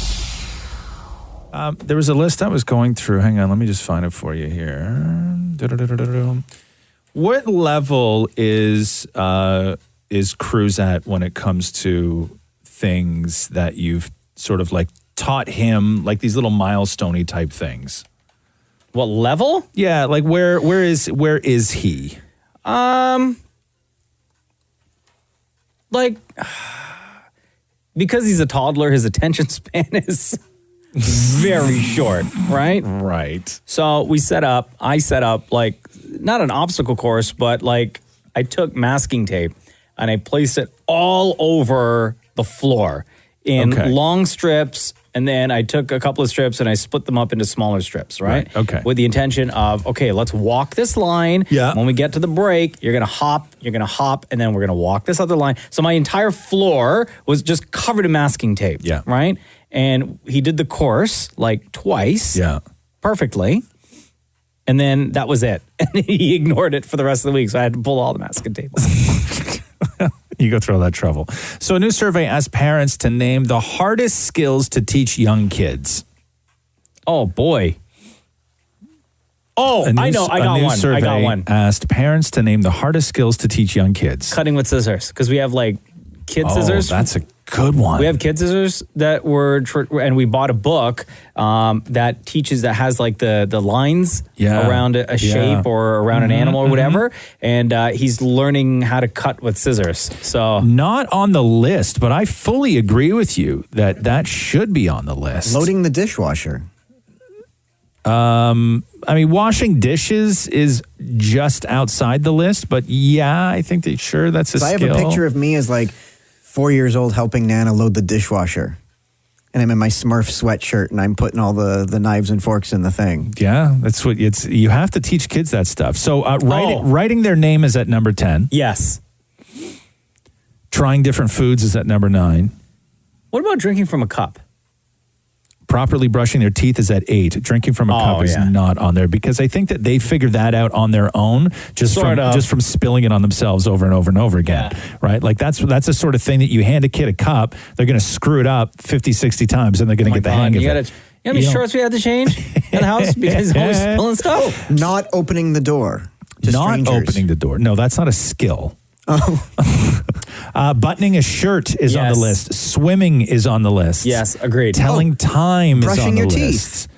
[SPEAKER 8] There was a list I was going through. Hang on, let me just find it for you here. What level is Cruz at when it comes to things that you've sort of like taught him, like these little milestone-y type things?
[SPEAKER 3] What level?
[SPEAKER 8] Yeah, like where is he?
[SPEAKER 3] Like, because he's a toddler, his attention span is very short, right?
[SPEAKER 8] Right.
[SPEAKER 3] So I set up like, not an obstacle course, but like I took masking tape and I placed it all over the floor in long strips. And then I took a couple of strips and I split them up into smaller strips, right?
[SPEAKER 8] Okay.
[SPEAKER 3] With the intention of, let's walk this line.
[SPEAKER 8] Yeah.
[SPEAKER 3] When we get to the break, you're going to hop, and then we're going to walk this other line. So my entire floor was just covered in masking tape.
[SPEAKER 8] Yeah.
[SPEAKER 3] Right? And he did the course like twice.
[SPEAKER 8] Yeah.
[SPEAKER 3] Perfectly. And then that was it. And he ignored it for the rest of the week. So I had to pull all the masking tape off.
[SPEAKER 8] You go through all that trouble. So a new survey asked parents to name the hardest skills to teach young kids.
[SPEAKER 3] Oh, boy. Oh, I know. I got one.
[SPEAKER 8] Asked parents to name the hardest skills to teach young kids.
[SPEAKER 3] Cutting with scissors. Because we have like kid scissors.
[SPEAKER 8] That's a good one.
[SPEAKER 3] We have kid scissors that and we bought a book that has like the lines around a shape or around an animal or whatever. And he's learning how to cut with scissors. So
[SPEAKER 8] not on the list, but I fully agree with you that should be on the list.
[SPEAKER 10] Loading the dishwasher.
[SPEAKER 8] I mean, washing dishes is just outside the list, but yeah, I think that's a skill.
[SPEAKER 10] I have a picture of me as like 4 years old helping Nana load the dishwasher. And I'm in my Smurf sweatshirt and I'm putting all the knives and forks in the thing.
[SPEAKER 8] Yeah, that's what you have to teach kids that stuff. So writing their name is at number 10.
[SPEAKER 3] Yes.
[SPEAKER 8] Trying different foods is at number 9.
[SPEAKER 3] What about drinking from a cup?
[SPEAKER 8] Properly brushing their teeth is at 8. Drinking from a cup is not on there because I think that they figured that out on their own just from spilling it on themselves over and over and over again, right? Like that's the sort of thing that you hand a kid a cup, they're going to screw it up 50, 60 times and they're going to get the hang of it.
[SPEAKER 3] You know how many shorts we had to change in the house because he's always spilling stuff?
[SPEAKER 10] Not opening the door to strangers.
[SPEAKER 8] Opening the door. No, that's not a skill. Buttoning a shirt is on the list. Swimming is on the list.
[SPEAKER 3] Yes, agreed.
[SPEAKER 8] Telling time is on the
[SPEAKER 10] brushing your
[SPEAKER 8] list.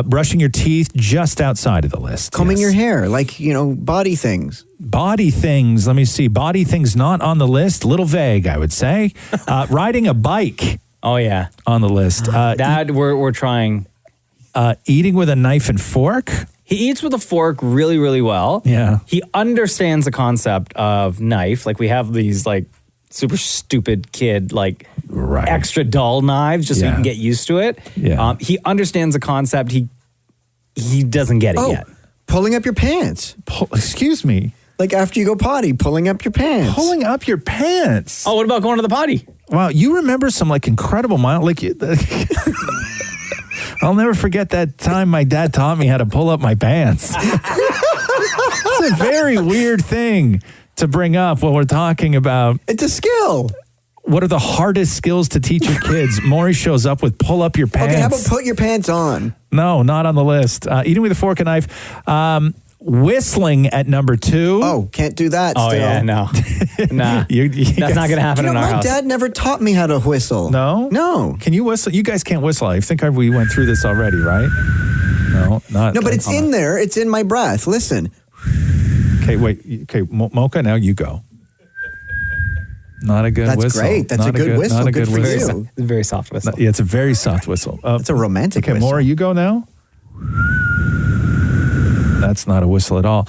[SPEAKER 8] Brushing your teeth just outside of the list.
[SPEAKER 10] Combing your hair, like, body things.
[SPEAKER 8] Body things. Let me see. Body things not on the list. A little vague, I would say. Riding a bike.
[SPEAKER 3] Oh, yeah.
[SPEAKER 8] On the list.
[SPEAKER 3] Dad, we're trying.
[SPEAKER 8] Eating with a knife and fork.
[SPEAKER 3] He eats with a fork really, really well.
[SPEAKER 8] Yeah.
[SPEAKER 3] He understands the concept of knife. Like we have these like super stupid kid, like extra dull knives just so you can get used to it.
[SPEAKER 8] Yeah.
[SPEAKER 3] He understands the concept. He doesn't get it yet.
[SPEAKER 10] Pulling up your pants.
[SPEAKER 8] Excuse me.
[SPEAKER 10] Like after you go potty, pulling up your pants.
[SPEAKER 8] Pulling up your pants.
[SPEAKER 3] Oh, what about going to the potty?
[SPEAKER 8] Wow, you remember some like incredible I'll never forget that time my dad taught me how to pull up my pants. It's a very weird thing to bring up when we're talking about.
[SPEAKER 10] It's a skill.
[SPEAKER 8] What are the hardest skills to teach your kids? Maury shows up with pull up your pants.
[SPEAKER 10] Okay, how about put your pants on?
[SPEAKER 8] No, not on the list. Eating with a fork and knife. whistling at number 2.
[SPEAKER 10] Oh, can't do that.
[SPEAKER 3] Oh
[SPEAKER 10] still.
[SPEAKER 3] yeah, no, nah, that's not gonna happen in our
[SPEAKER 10] my
[SPEAKER 3] house.
[SPEAKER 10] dad never taught me how to whistle.
[SPEAKER 8] No, Can you whistle? You guys can't whistle. I think we went through this already, right? No, not.
[SPEAKER 10] No, but it's in there. It's in my breath. Listen.
[SPEAKER 8] Okay, wait. Okay, Mocha. Now you go. Not a good
[SPEAKER 10] That's
[SPEAKER 8] whistle.
[SPEAKER 10] great. That's
[SPEAKER 8] Not
[SPEAKER 10] a good whistle.
[SPEAKER 8] Not a
[SPEAKER 10] Good for
[SPEAKER 8] whistle.
[SPEAKER 10] you.
[SPEAKER 3] Very soft whistle.
[SPEAKER 8] Yeah, it's a very soft whistle.
[SPEAKER 10] It's a romantic
[SPEAKER 8] okay,
[SPEAKER 10] whistle.
[SPEAKER 8] Maura, you go now. That's not a whistle at all.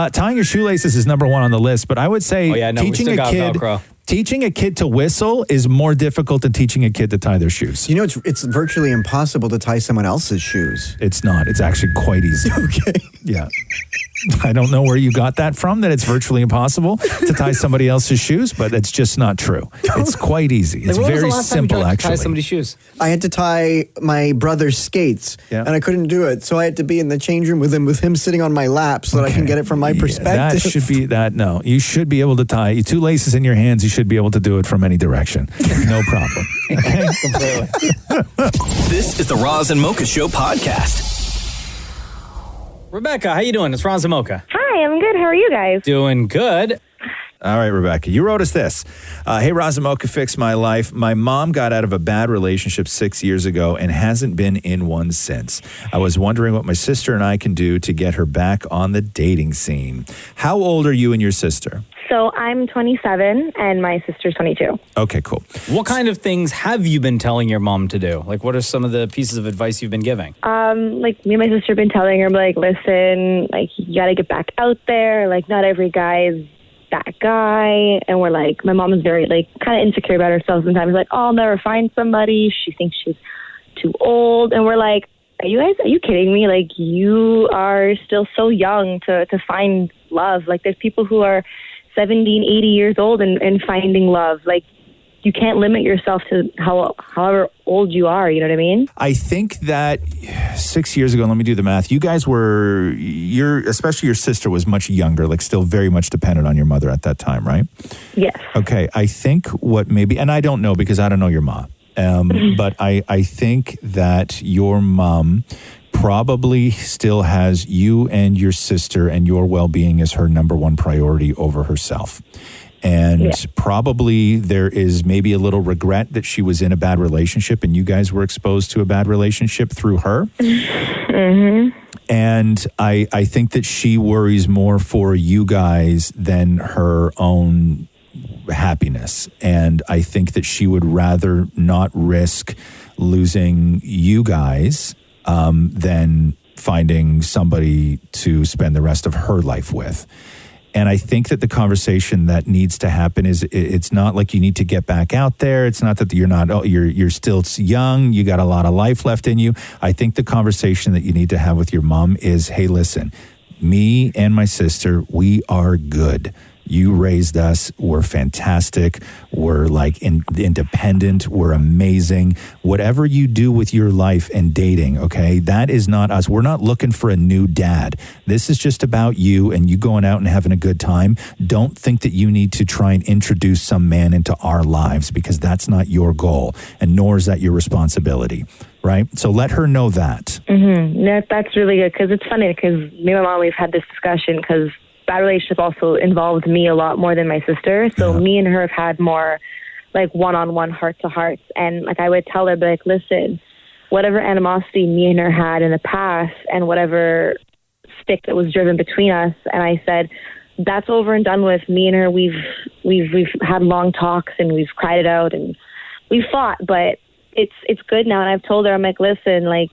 [SPEAKER 8] Tying your shoelaces is number 1 on the list, but I would say teaching a kid to whistle is more difficult than teaching a kid to tie their shoes.
[SPEAKER 10] You know, it's virtually impossible to tie someone else's shoes.
[SPEAKER 8] It's not. It's actually quite easy.
[SPEAKER 10] Okay.
[SPEAKER 8] Yeah. I don't know where you got that from, that it's virtually impossible to tie somebody else's shoes, but it's just not true. It's quite easy. It's very simple, actually.
[SPEAKER 3] Tie somebody's shoes.
[SPEAKER 10] I had to tie my brother's skates, and I couldn't do it, so I had to be in the change room with him sitting on my lap so that I can get it from my perspective.
[SPEAKER 8] That should be that. No, you should be able to tie 2 laces in your hands. You should be able to do it from any direction. No problem. Okay?
[SPEAKER 3] Completely.
[SPEAKER 1] This is the Roz and Mocha Show podcast.
[SPEAKER 3] Rebecca, how you doing? It's Roz and Mocha.
[SPEAKER 18] Hi, I'm good. How are you guys?
[SPEAKER 3] Doing good.
[SPEAKER 8] All right, Rebecca, you wrote us this. Hey, Roz and Mocha, fixed my life. My mom got out of a bad relationship 6 years ago and hasn't been in one since. I was wondering what my sister and I can do to get her back on the dating scene. How old are you and your sister?
[SPEAKER 18] So I'm 27 and my sister's 22.
[SPEAKER 8] Okay, cool.
[SPEAKER 3] What kind of things have you been telling your mom to do? Like, what are some of the pieces of advice you've been giving?
[SPEAKER 18] Like me and my sister have been telling her, like, listen, like, you got to get back out there. Like, not every guy is that guy. And we're like, my mom is very, like, kind of insecure about herself sometimes. Like, oh, I'll never find somebody. She thinks she's too old. And we're like, are you kidding me? Like, you are still so young to find love. Like, there's people who are 17, 80 years old and finding love. Like, you can't limit yourself to however old you are. You know what I mean?
[SPEAKER 8] I think that 6 years ago, let me do the math. You guys were, especially your sister was much younger, like still very much dependent on your mother at that time, right?
[SPEAKER 18] Yes.
[SPEAKER 8] Okay. I think what maybe, and I don't know because I don't know your mom, but I think that your mom probably still has you and your sister and your well-being as her number 1 priority over herself. And probably there is maybe a little regret that she was in a bad relationship and you guys were exposed to a bad relationship through her.
[SPEAKER 18] Mm-hmm.
[SPEAKER 8] And I think that she worries more for you guys than her own happiness. And I think that she would rather not risk losing you guys than finding somebody to spend the rest of her life with. And I think that the conversation that needs to happen is it's not like you need to get back out there. It's not that you're still young. You got a lot of life left in you. I think the conversation that you need to have with your mom is, hey, listen, me and my sister, we are good. You raised us. We're fantastic. We're like independent. We're amazing. Whatever you do with your life and dating, okay, that is not us. We're not looking for a new dad. This is just about you and you going out and having a good time. Don't think that you need to try and introduce some man into our lives because that's not your goal and nor is that your responsibility, right? So let her know that.
[SPEAKER 18] Mm-hmm. That's really good because it's funny because me and my mom, we've had this discussion because that relationship also involved me a lot more than my sister. So me and her have had more like one-on-one heart-to-hearts. And like I would tell her, like, listen, whatever animosity me and her had in the past and whatever stick that was driven between us. And I said, that's over and done with. Me and her, we've had long talks and we've cried it out and we fought, but it's good now. And I've told her, I'm like, listen, like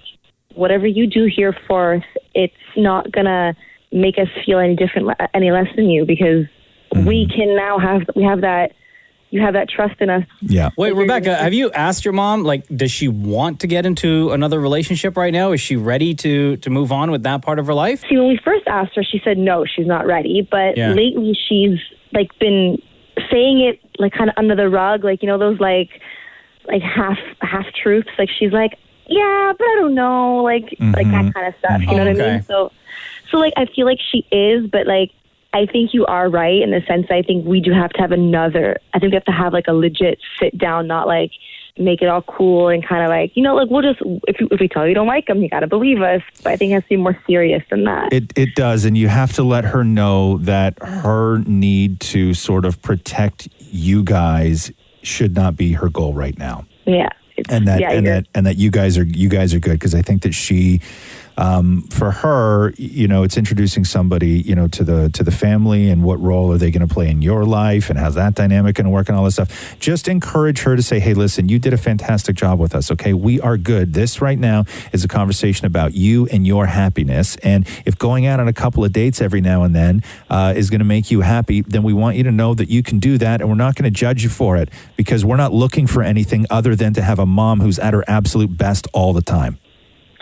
[SPEAKER 18] whatever you do here forth, it's not gonna make us feel any different, any less than you, because we can now you have that trust in us.
[SPEAKER 8] Yeah.
[SPEAKER 3] Wait, Rebecca, have you asked your mom, like, does she want to get into another relationship right now? Is she ready to move on with that part of her life?
[SPEAKER 18] See, when we first asked her, she said no, she's not ready. But lately she's like been saying it like kind of under the rug, like, you know, those like half truths. Like she's like, yeah, but I don't know, like that kind of stuff. You know what I mean? So like I feel like she is, but like I think you are right in the sense I think we do have to have I think we have to have like a legit sit down, not like make it all cool and kind of like, we'll just, if we tell you don't like him, you got to believe us. But I think it has to be more serious than that.
[SPEAKER 8] It does, and you have to let her know that her need to sort of protect you guys should not be her goal right now.
[SPEAKER 18] Yeah.
[SPEAKER 8] And that you guys are good, because I think that she, for her, it's introducing somebody, to the family, and what role are they going to play in your life, and how's that dynamic going to work, and all this stuff. Just encourage her to say, hey, listen, you did a fantastic job with us. Okay, we are good. This right now is a conversation about you and your happiness. And if going out on a couple of dates every now and then is going to make you happy, then we want you to know that you can do that, and we're not going to judge you for it, because we're not looking for anything other than to have a mom who's at her absolute best all the time.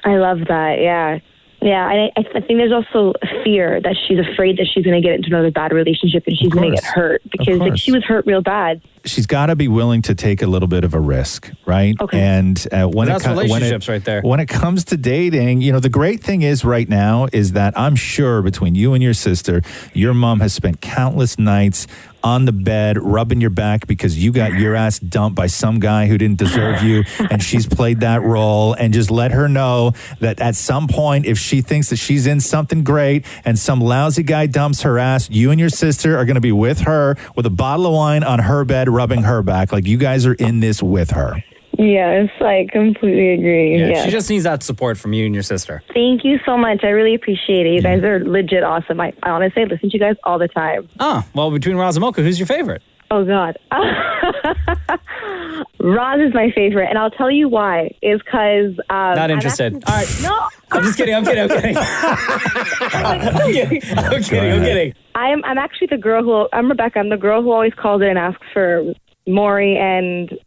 [SPEAKER 18] I love that. Yeah. Yeah. And I think there's also fear that she's afraid that she's going to get into another bad relationship and she's going to get hurt, because she was hurt real bad.
[SPEAKER 8] She's got to be willing to take a little bit of a risk, right?
[SPEAKER 18] Okay.
[SPEAKER 8] And
[SPEAKER 3] That's relationships right there.
[SPEAKER 8] When it comes to dating, the great thing is right now is that I'm sure between you and your sister, your mom has spent countless nights on the bed rubbing your back because you got your ass dumped by some guy who didn't deserve you, and she's played that role. And just let her know that at some point, if she thinks that she's in something great and some lousy guy dumps her ass, you and your sister are going to be with her with a bottle of wine on her bed, rubbing her back. Like, you guys are in this with her.
[SPEAKER 18] Yes, I completely agree.
[SPEAKER 3] Yeah, she just needs that support from you and your sister.
[SPEAKER 18] Thank you so much. I really appreciate it. You guys are legit awesome. I honestly listen to you guys all the time.
[SPEAKER 3] Oh, well, between Roz and Mocha, who's your favorite?
[SPEAKER 18] Oh, God. Roz is my favorite, and I'll tell you why. Is because...
[SPEAKER 3] Not interested. All right.
[SPEAKER 18] No.
[SPEAKER 3] I'm just kidding. I'm kidding. I'm kidding.
[SPEAKER 18] I'm actually the girl who... I'm Rebecca. I'm the girl who always calls in and asks for Maury and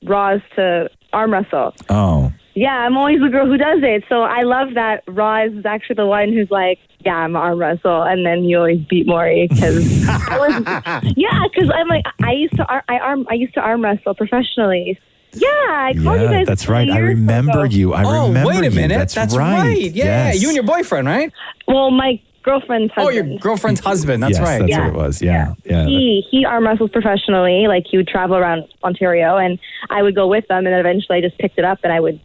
[SPEAKER 18] Roz to arm wrestle.
[SPEAKER 8] Oh.
[SPEAKER 18] Yeah, I'm always the girl who does it. So I love that Roz is actually the one who's like, yeah, I'm arm wrestle, and then you always beat Maury because because I'm like, I used to arm wrestle professionally. Yeah, I called you guys.
[SPEAKER 8] That's right. I remember you. I remember
[SPEAKER 3] wait a minute.
[SPEAKER 8] you. That's
[SPEAKER 3] right. Yeah,
[SPEAKER 8] Yes.
[SPEAKER 3] you and your boyfriend, right?
[SPEAKER 18] Well, my girlfriend's husband.
[SPEAKER 3] Oh, your girlfriend's husband. That's
[SPEAKER 8] yes,
[SPEAKER 3] right.
[SPEAKER 8] That's what it was. Yeah.
[SPEAKER 18] He arm wrestles professionally. Like, he would travel around Ontario, and I would go with them, and then eventually I just picked it up, and I would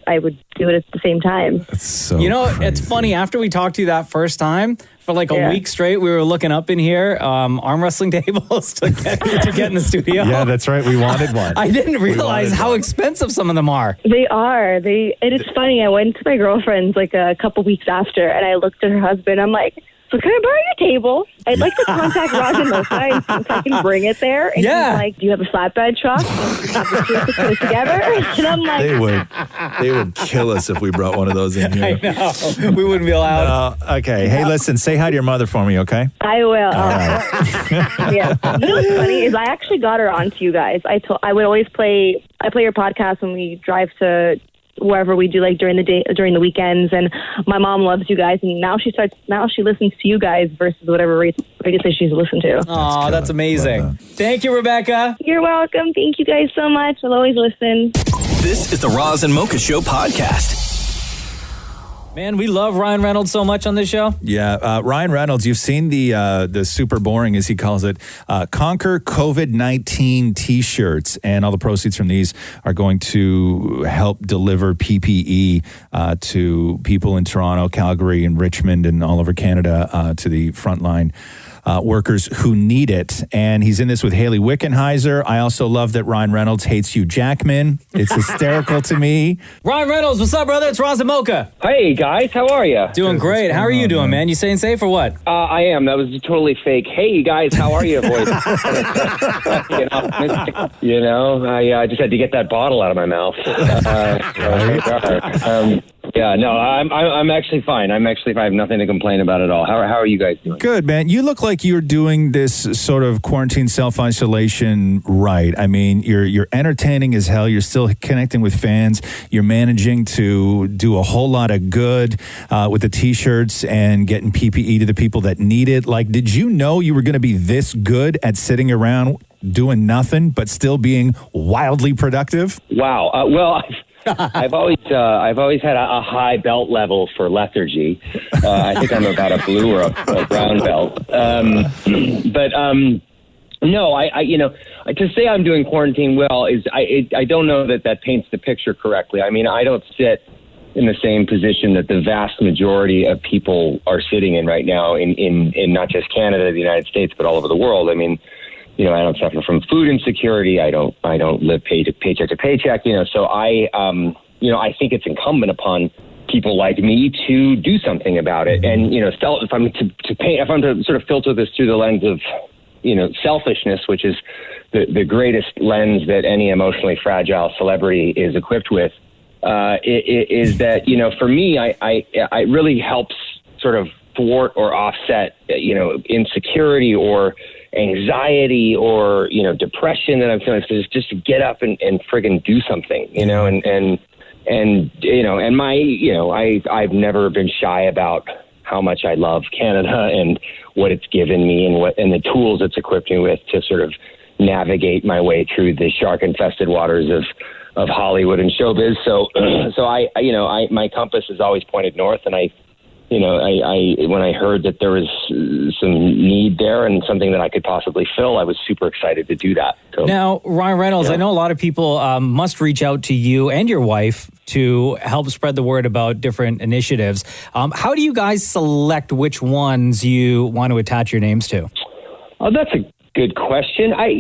[SPEAKER 18] do it at the same time.
[SPEAKER 8] That's so
[SPEAKER 3] it's funny. After we talked to you that first time, for like a week straight, we were looking up in here arm wrestling tables to get in the studio.
[SPEAKER 8] Yeah, that's right. We wanted one.
[SPEAKER 3] I didn't realize how expensive some of them are.
[SPEAKER 18] They are. And it's funny. I went to my girlfriend's like a couple weeks after, and I looked at her husband. I'm like, so can I borrow your table? I'd like to contact Roz and Mocha and see if I can bring it there. And he's like, do you have a flatbed truck? Put it together? And I'm like...
[SPEAKER 8] They would kill us if we brought one of those in here.
[SPEAKER 3] I know. We wouldn't be allowed.
[SPEAKER 8] Okay. Hey, listen, say hi to your mother for me, okay?
[SPEAKER 18] I will.
[SPEAKER 8] All right.
[SPEAKER 18] Yeah. You know what's funny is I actually got her onto you guys. I would always play your podcast when we drive to wherever we do, like during the weekends, and my mom loves you guys, and now she listens to you guys versus whatever radio station she's listened to.
[SPEAKER 3] Oh, that's amazing. Thank you, Rebecca.
[SPEAKER 18] You're welcome. Thank you guys so much. I'll always listen.
[SPEAKER 1] This is the Roz and Mocha Show podcast.
[SPEAKER 3] Man, we love Ryan Reynolds so much on this show.
[SPEAKER 8] Yeah, Ryan Reynolds, you've seen the super boring, as he calls it, Conquer COVID-19 t-shirts, and all the proceeds from these are going to help deliver PPE to people in Toronto, Calgary, and Richmond, and all over Canada, to the frontline workers who need it. And he's in this with Haley Wickenheiser. I also love that Ryan Reynolds hates Hugh Jackman. It's hysterical to me.
[SPEAKER 3] Ryan Reynolds, what's up, brother? It's Roz and Mocha.
[SPEAKER 19] Hey, guys. How are you?
[SPEAKER 3] Doing great. How are you doing, man? You staying safe or what?
[SPEAKER 19] I am. That was totally fake. Hey, guys. How are you, boys? I just had to get that bottle out of my mouth. Yeah, no, I'm actually fine. I have nothing to complain about at all. How are you guys doing?
[SPEAKER 8] Good, man. You look like you're doing this sort of quarantine self-isolation right. I mean, you're entertaining as hell. You're still connecting with fans. You're managing to do a whole lot of good with the T-shirts and getting PPE to the people that need it. Like, did you know you were going to be this good at sitting around doing nothing but still being wildly productive?
[SPEAKER 19] Wow. Well, I've always had a high belt level for lethargy. I think I'm about a blue or a brown belt. No, I to say I'm doing quarantine well is I don't know that paints the picture correctly. I mean, I don't sit in the same position that the vast majority of people are sitting in right now in not just Canada, the United States, but all over the world. I mean, I don't suffer from food insecurity. I don't live paycheck to paycheck. So I think it's incumbent upon people like me to do something about it. And if I'm to sort of filter this through the lens of selfishness, which is the greatest lens that any emotionally fragile celebrity is equipped with, is that, for me, it really helps sort of thwart or offset, insecurity or anxiety or, depression that I'm feeling. So just to get up and friggin' do something, I've never been shy about how much I love Canada and what it's given me and the tools it's equipped me with to sort of navigate my way through the shark-infested waters of Hollywood and showbiz. So my compass is always pointed north, and when I heard that there was some need there and something that I could possibly fill, I was super excited to do that. So,
[SPEAKER 3] now, Ryan Reynolds, I know a lot of people must reach out to you and your wife to help spread the word about different initiatives. How do you guys select which ones you want to attach your names to?
[SPEAKER 19] Oh, that's a good question. I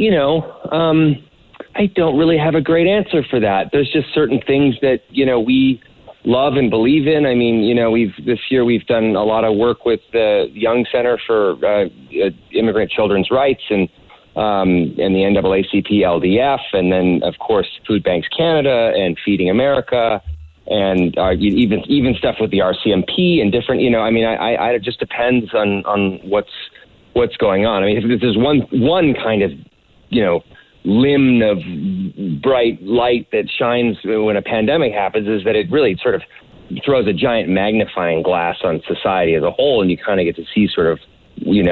[SPEAKER 19] don't really have a great answer for that. There's just certain things that, we love and believe in. I mean, this year we've done a lot of work with the Young Center for Immigrant Children's Rights and the NAACP LDF, and then of course Food Banks Canada and Feeding America, and even stuff with the RCMP and different. It just depends on what's going on. I mean, if there's one kind of limb of bright light that shines when a pandemic happens, is that it really sort of throws a giant magnifying glass on society as a whole, and you kind of get to see sort of where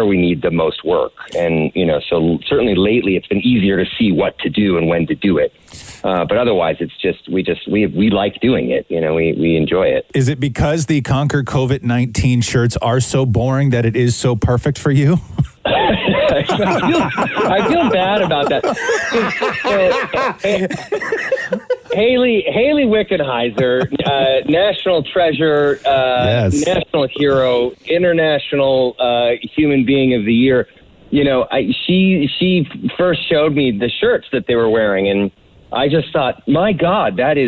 [SPEAKER 19] we need the most work. And so certainly lately it's been easier to see what to do and when to do it, but otherwise it's just we like doing it. We enjoy it.
[SPEAKER 8] Is it because the Conquer COVID-19 shirts are so boring that it is so perfect for you?
[SPEAKER 19] I feel bad about that. Haley Wickenheiser, national treasure, national hero, international human being of the year. She first showed me the shirts that they were wearing, and I just thought, my God, I'm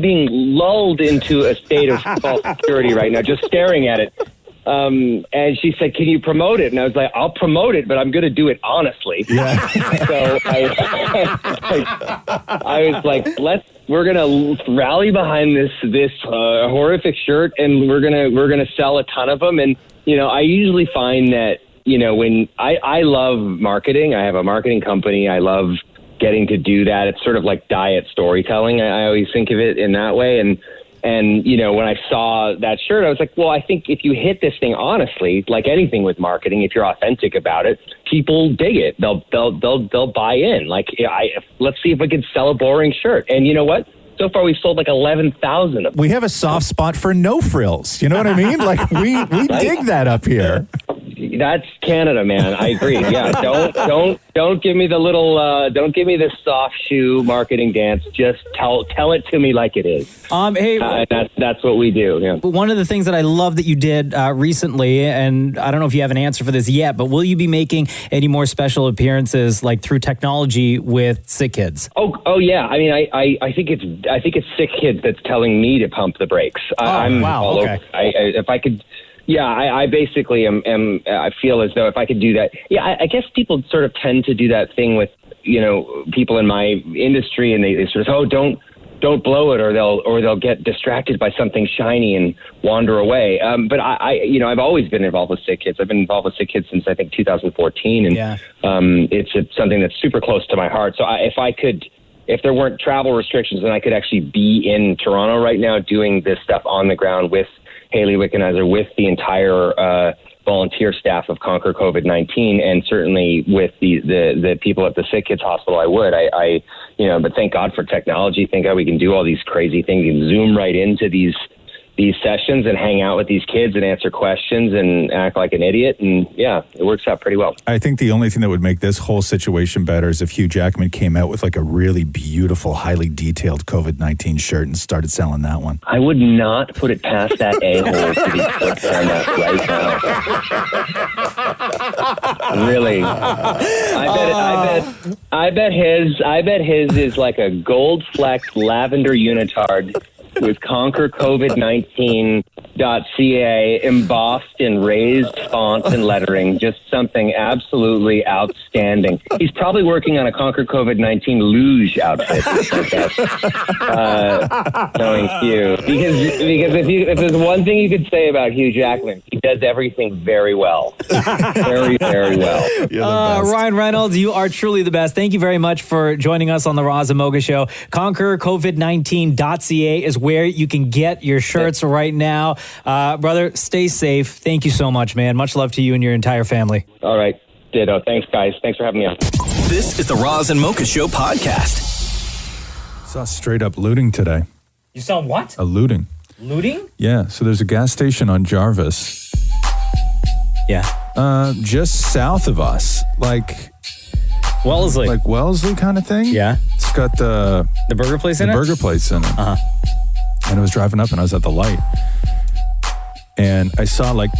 [SPEAKER 19] being lulled into a state of false security right now, just staring at it. And she said, "Can you promote it?" And I was like, "I'll promote it, but I'm going to do it honestly." Yeah. So I was like, we're going to rally behind this horrific shirt, and we're going to sell a ton of them. And I usually find that when I love marketing, I have a marketing company. I love getting to do that. It's sort of like diet storytelling. I always think of it in that way. And when I saw that shirt, I was like, well, I think if you hit this thing honestly, like anything with marketing, if you're authentic about it, people dig it. They'll buy in. Like, let's see if we can sell a boring shirt. And you know what? So far, we've sold like 11,000 of them.
[SPEAKER 8] We have a soft spot for no frills. You know what I mean? Like we dig that up here.
[SPEAKER 19] That's Canada, man. I agree. Yeah. Don't give me the little, don't give me this soft shoe marketing dance. Just tell it to me like it is.
[SPEAKER 3] Hey,
[SPEAKER 19] that's what we do. Yeah.
[SPEAKER 3] One of the things that I love that you did recently, and I don't know if you have an answer for this yet, but will you be making any more special appearances, like through technology, with Sick Kids?
[SPEAKER 19] Oh yeah. I mean, I think it's Sick Kids that's telling me to pump the brakes.
[SPEAKER 3] Wow. Okay.
[SPEAKER 19] If I could. Yeah, I basically I feel as though if I could do that. Yeah, I guess people sort of tend to do that thing with, people in my industry, and they sort of, don't blow it, or they'll get distracted by something shiny and wander away. But I've always been involved with Sick Kids. I've been involved with Sick Kids since I think 2014, and it's something that's super close to my heart. So if there weren't travel restrictions, then I could actually be in Toronto right now doing this stuff on the ground with Haley Wickenheiser, with the entire volunteer staff of Conquer COVID-19, and certainly with the people at the Sick Kids Hospital. I would. But thank God for technology. Thank God we can do all these crazy things. You can zoom right into these these sessions and hang out with these kids and answer questions and act like an idiot. And yeah, it works out pretty well.
[SPEAKER 8] I think the only thing that would make this whole situation better is if Hugh Jackman came out with like a really beautiful, highly detailed COVID-19 shirt and started selling that one.
[SPEAKER 19] I would not put it past that a-hole to be clicking on that right now. Really. I bet his is like a gold-flecked lavender unitard with ConquerCovid19.ca embossed in raised font and lettering. Just something absolutely outstanding. He's probably working on a ConquerCovid19 luge outfit. Knowing Hugh. Because if there's one thing you could say about Hugh Jackman, he does everything very well. Very, very well.
[SPEAKER 3] Ryan Reynolds, you are truly the best. Thank you very much for joining us on the Roz and Mocha Show. ConquerCovid19.ca is where you can get your shirts right now. Brother, stay safe. Thank you so much, man. Much love to you and your entire family.
[SPEAKER 19] All right. Ditto. Thanks, guys. Thanks for having me on.
[SPEAKER 1] This is the Roz and Mocha Show podcast.
[SPEAKER 8] Saw straight up looting today.
[SPEAKER 3] You saw what?
[SPEAKER 8] A looting.
[SPEAKER 3] Looting?
[SPEAKER 8] Yeah. So there's a gas station on Jarvis.
[SPEAKER 3] Yeah.
[SPEAKER 8] Just south of us. Like
[SPEAKER 3] Wellesley.
[SPEAKER 8] Like Wellesley kind of thing?
[SPEAKER 3] Yeah.
[SPEAKER 8] It's got the
[SPEAKER 3] burger place in it?
[SPEAKER 8] The burger place in it.
[SPEAKER 3] Uh-huh.
[SPEAKER 8] And I was driving up and I was at the light. And I saw like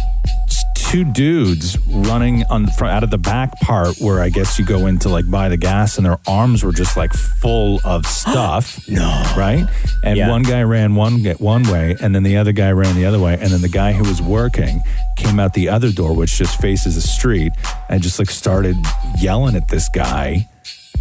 [SPEAKER 8] two dudes running out of the back part where I guess you go in to like buy the gas, and their arms were just like full of stuff.
[SPEAKER 3] No.
[SPEAKER 8] Right? And one guy ran one way, and then the other guy ran the other way, and then the guy who was working came out the other door, which just faces the street, and just like started yelling at this guy,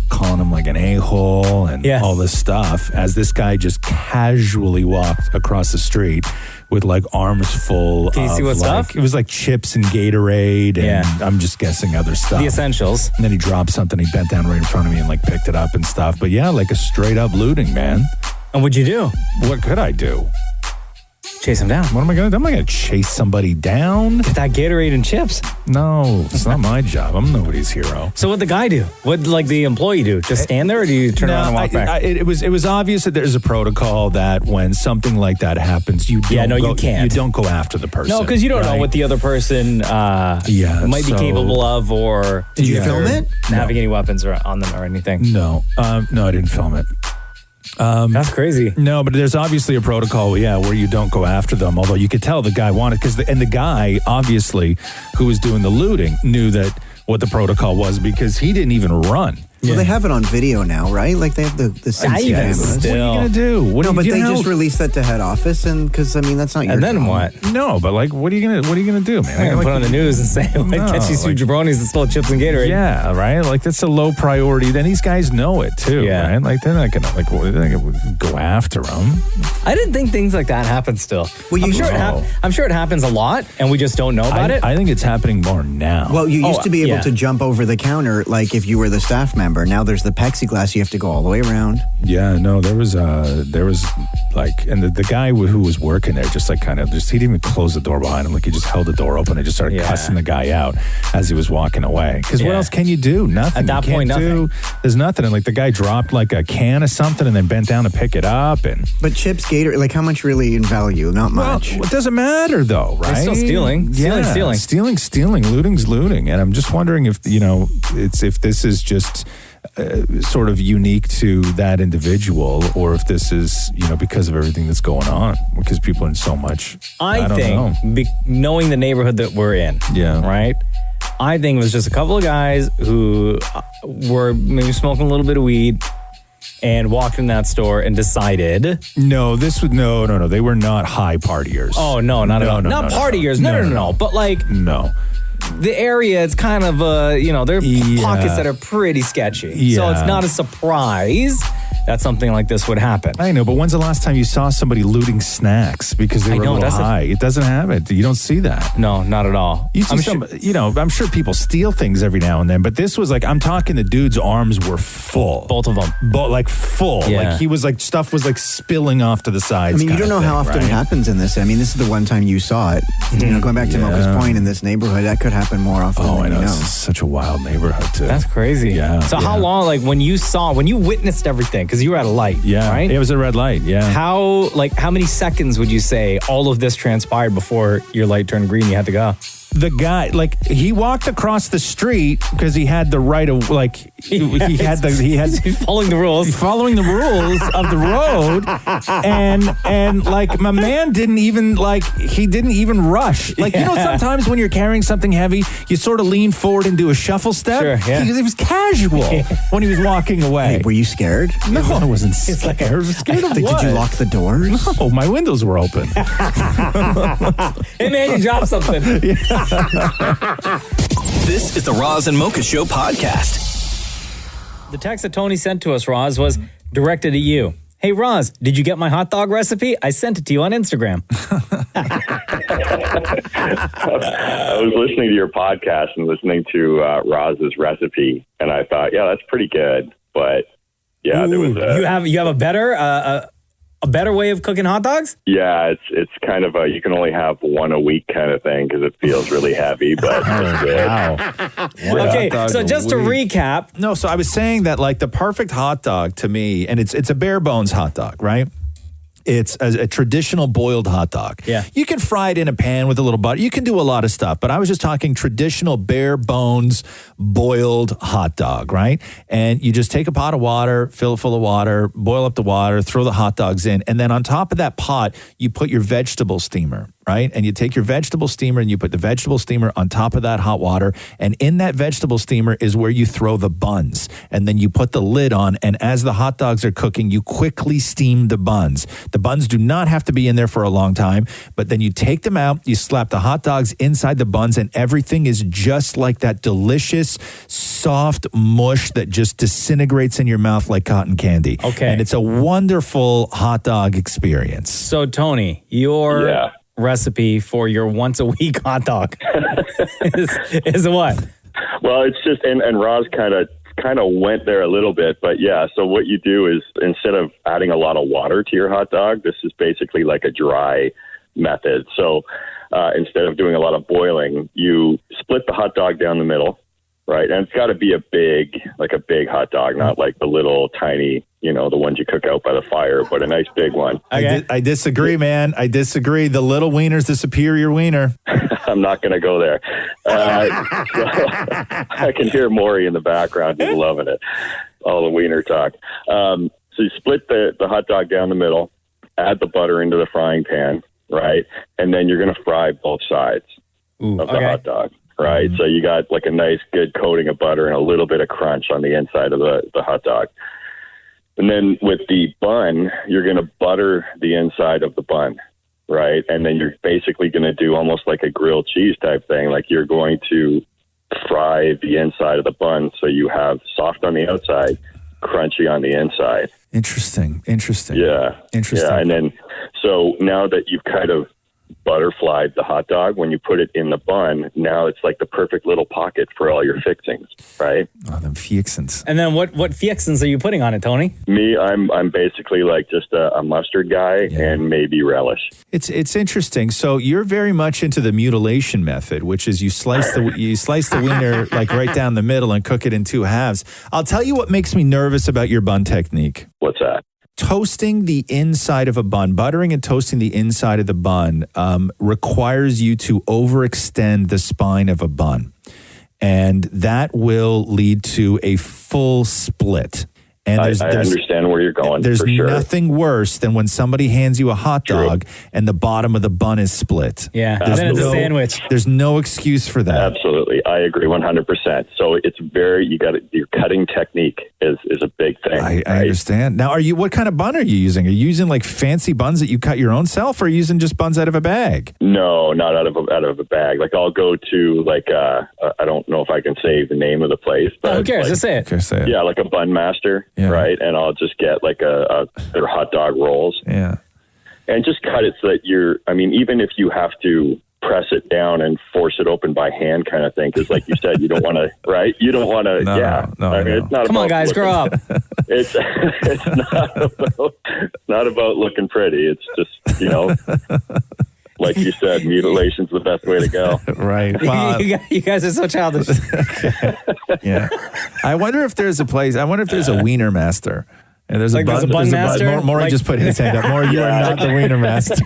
[SPEAKER 8] calling him like an a-hole and all this stuff, as this guy just casually walked across the street with like arms full.
[SPEAKER 3] Can you see what stuff?
[SPEAKER 8] It was like chips and Gatorade and I'm just guessing other stuff.
[SPEAKER 3] The essentials.
[SPEAKER 8] And then he dropped something. He bent down right in front of me and like picked it up and stuff. But yeah, like a straight up looting, man.
[SPEAKER 3] And what'd you do?
[SPEAKER 8] What could I do?
[SPEAKER 3] Chase him down.
[SPEAKER 8] What am I going to do? I'm not going to chase somebody down.
[SPEAKER 3] Get that Gatorade and chips.
[SPEAKER 8] No, it's not my job. I'm nobody's hero.
[SPEAKER 3] So what'd the guy do? What'd like the employee do? Just stand there, or do you turn around and walk back?
[SPEAKER 8] It was obvious that there's a protocol that when something like that happens, you can't. You don't go after the person.
[SPEAKER 3] No, because you don't know what the other person might be capable of, or
[SPEAKER 10] did you film it?
[SPEAKER 3] Having any weapons on them or anything?
[SPEAKER 8] No, no, I didn't film it.
[SPEAKER 3] That's crazy.
[SPEAKER 8] No, but there's obviously a protocol, where you don't go after them. Although you could tell the guy wanted, and the guy obviously who was doing the looting knew that what the protocol was, because he didn't even run.
[SPEAKER 10] Well, they have it on video now, right? Like they have the CC cameras.
[SPEAKER 8] What are you gonna do?
[SPEAKER 10] But they just released that to head office, and because that's not your.
[SPEAKER 3] And then
[SPEAKER 10] job.
[SPEAKER 3] what?
[SPEAKER 8] No, but like, what are you gonna do, man?
[SPEAKER 3] I'm gonna put on the news and say, catch these two jabronis that stole chips and Gatorade.
[SPEAKER 8] Yeah, right. Like that's a low priority. Then these guys know it too, right? Like they're not gonna go after them.
[SPEAKER 3] I didn't think things like that happen still.
[SPEAKER 10] Well,
[SPEAKER 3] I'm sure it happens a lot, and we just don't know about it.
[SPEAKER 8] I think it's happening more now.
[SPEAKER 10] Well, you used to be able to jump over the counter, like if you were the staff member. Now there's the plexiglass, you have to go all the way around.
[SPEAKER 8] Yeah, no, there was like, and the guy who was working there just like kind of he didn't even close the door behind him. Like he just held the door open and just started cussing the guy out as he was walking away. Because what else can you do? Nothing.
[SPEAKER 3] At that point, nothing.
[SPEAKER 8] There's nothing. And like the guy dropped like a can of something and then bent down to pick it up.
[SPEAKER 10] But chips, Gatorade, like how much really in value? Not much.
[SPEAKER 8] Well, it doesn't matter though, right?
[SPEAKER 3] They're still stealing.
[SPEAKER 8] Stealing. Looting's looting. And I'm just wondering if if this is just sort of unique to that individual, or if this is because of everything that's going on, because people are in so much. I think
[SPEAKER 3] knowing the neighborhood that we're in, right, I think it was just a couple of guys who were maybe smoking a little bit of weed and walked in that store and decided
[SPEAKER 8] no, they were not high partiers.
[SPEAKER 3] Oh no, not at all. Not partiers. No, but like
[SPEAKER 8] no.
[SPEAKER 3] The area, it's kind of there are pockets that are pretty sketchy. So it's not a surprise that something like this would happen.
[SPEAKER 8] I know, but when's the last time you saw somebody looting snacks because they were a little high? It doesn't happen. You don't see that.
[SPEAKER 3] No, not at all.
[SPEAKER 8] You see I'm sure people steal things every now and then, but this was like, I'm talking the dude's arms were full.
[SPEAKER 3] Both of them.
[SPEAKER 8] Like full.
[SPEAKER 3] Yeah.
[SPEAKER 8] Like he was like, stuff was like spilling off to the sides.
[SPEAKER 10] I mean, you don't know how often it happens in this. I mean, this is the one time you saw it. Going back to Mocha's point, in this neighborhood, that could happen more often than
[SPEAKER 8] I know.
[SPEAKER 10] you
[SPEAKER 8] It's such a wild neighborhood too.
[SPEAKER 3] That's crazy.
[SPEAKER 8] Yeah.
[SPEAKER 3] So how long, like when you witnessed everything, because because you were at a light, right?
[SPEAKER 8] It was a red light, yeah.
[SPEAKER 3] How many seconds would you say all of this transpired before your light turned green? You had to go.
[SPEAKER 8] The guy, he walked across the street because he had the right of, he had
[SPEAKER 3] following the rules
[SPEAKER 8] of the road, and my man didn't even he didn't even rush. Sometimes when you're carrying something heavy, you sort of lean forward and do a shuffle step.
[SPEAKER 3] Sure, yeah.
[SPEAKER 8] He was casual when he was walking away.
[SPEAKER 10] Hey, were you scared?
[SPEAKER 8] No, I wasn't scared. I was scared of what?
[SPEAKER 10] Did you lock the doors?
[SPEAKER 8] No, my windows were open.
[SPEAKER 3] Hey man, you dropped something.
[SPEAKER 1] This is the Roz and Mocha Show podcast.
[SPEAKER 3] The text that Tony sent to us, Roz, was directed at you. Hey, Roz, did you get my hot dog recipe? I sent it to you on Instagram.
[SPEAKER 20] I was listening to your podcast and listening to Roz's recipe, and I thought, yeah, that's pretty good. But yeah, there was
[SPEAKER 3] you have a better way of cooking hot dogs?
[SPEAKER 20] Yeah, it's kind of you can only have one a week kind of thing because it feels really heavy, but it's good.
[SPEAKER 8] Wow.
[SPEAKER 3] Okay, so just to recap.
[SPEAKER 8] No, so I was saying that the perfect hot dog to me, and it's a bare bones hot dog, right? It's a traditional boiled hot dog.
[SPEAKER 3] Yeah.
[SPEAKER 8] You can fry it in a pan with a little butter. You can do a lot of stuff, but I was just talking traditional bare bones boiled hot dog, right? And you just take a pot of water, fill it full of water, boil up the water, throw the hot dogs in, and then on top of that pot, you put your vegetable steamer, right? And you take your vegetable steamer and you put the vegetable steamer on top of that hot water, and in that vegetable steamer is where you throw the buns. And then you put the lid on, and as the hot dogs are cooking, you quickly steam the buns. The buns do not have to be in there for a long time, but then you take them out, you slap the hot dogs inside the buns, and everything is just like that delicious, soft mush that just disintegrates in your mouth like cotton candy.
[SPEAKER 3] Okay.
[SPEAKER 8] And it's a wonderful hot dog experience.
[SPEAKER 3] So, Tony, your recipe for your once-a-week hot dog is what?
[SPEAKER 20] Well, it's just, and Roz kind of went there a little bit, but yeah, so what you do is instead of adding a lot of water to your hot dog, this is basically like a dry method. So instead of doing a lot of boiling, you split the hot dog down the middle, right? And it's got to be a big hot dog, not like the little tiny, the ones you cook out by the fire, but a nice big one.
[SPEAKER 8] I disagree, man. I disagree. The little wiener's the superior wiener.
[SPEAKER 20] I'm not going to go there. So I can hear Maury in the background. He's loving it. All the wiener talk. So you split the hot dog down the middle, add the butter into the frying pan, right? And then you're going to fry both sides of the hot dog, right? So you got like a nice good coating of butter and a little bit of crunch on the inside of the hot dog. And then with the bun, you're going to butter the inside of the bun, right? And then you're basically going to do almost like a grilled cheese type thing. Like you're going to fry the inside of the bun so you have soft on the outside, crunchy on the inside.
[SPEAKER 8] Interesting.
[SPEAKER 20] Yeah.
[SPEAKER 8] Interesting.
[SPEAKER 20] Yeah. And then, so now that you've kind of butterflied the hot dog, when you put it in the bun, now it's like the perfect little pocket for all your fixings, right?
[SPEAKER 8] Oh, them fixins.
[SPEAKER 3] And then what fixins are you putting on it, Tony?
[SPEAKER 20] Me, I'm basically like just a mustard guy and maybe relish.
[SPEAKER 8] It's interesting. So you're very much into the mutilation method, which is you slice the wiener like right down the middle and cook it in two halves. I'll tell you what makes me nervous about your bun technique.
[SPEAKER 20] What's that?
[SPEAKER 8] Toasting the inside of a bun, buttering and toasting the inside of the bun requires you to overextend the spine of a bun. And that will lead to a full split. And
[SPEAKER 20] I understand where you're going.
[SPEAKER 8] There's
[SPEAKER 20] for sure.
[SPEAKER 8] nothing worse than when somebody hands you a hot dog and the bottom of the bun is split.
[SPEAKER 3] Yeah, then it's a sandwich.
[SPEAKER 8] There's no excuse for that.
[SPEAKER 20] Absolutely, I agree 100%. So it's your cutting technique is a big thing.
[SPEAKER 8] I understand. Now, what kind of bun are you using? Are you using like fancy buns that you cut your own self, or are you using just buns out of a bag?
[SPEAKER 20] No, not out of a bag. Like I'll go to I don't know if I can say the name of the place, but
[SPEAKER 3] who cares? Just say it.
[SPEAKER 8] Okay, say it.
[SPEAKER 20] Yeah, like a Bun Master. Yeah. Right, and I'll just get like their hot dog rolls.
[SPEAKER 8] Yeah,
[SPEAKER 20] and just cut it so that even if you have to press it down and force it open by hand, kind of thing, because like you said, you don't want to, right? You don't want to.
[SPEAKER 8] No.
[SPEAKER 20] It's not.
[SPEAKER 3] Come on, guys, grow up.
[SPEAKER 20] It's not about looking pretty. It's just like you said, mutilation's the best way to go.
[SPEAKER 8] Right.
[SPEAKER 3] You guys are so childish.
[SPEAKER 8] Yeah. I wonder if there's a place. I wonder if there's a Wiener Master. And there's
[SPEAKER 3] Like
[SPEAKER 8] a
[SPEAKER 3] there's
[SPEAKER 8] bun,
[SPEAKER 3] a bun master?
[SPEAKER 8] Maury
[SPEAKER 3] Like-
[SPEAKER 8] just put his hand up. Maury, you are not the wiener master.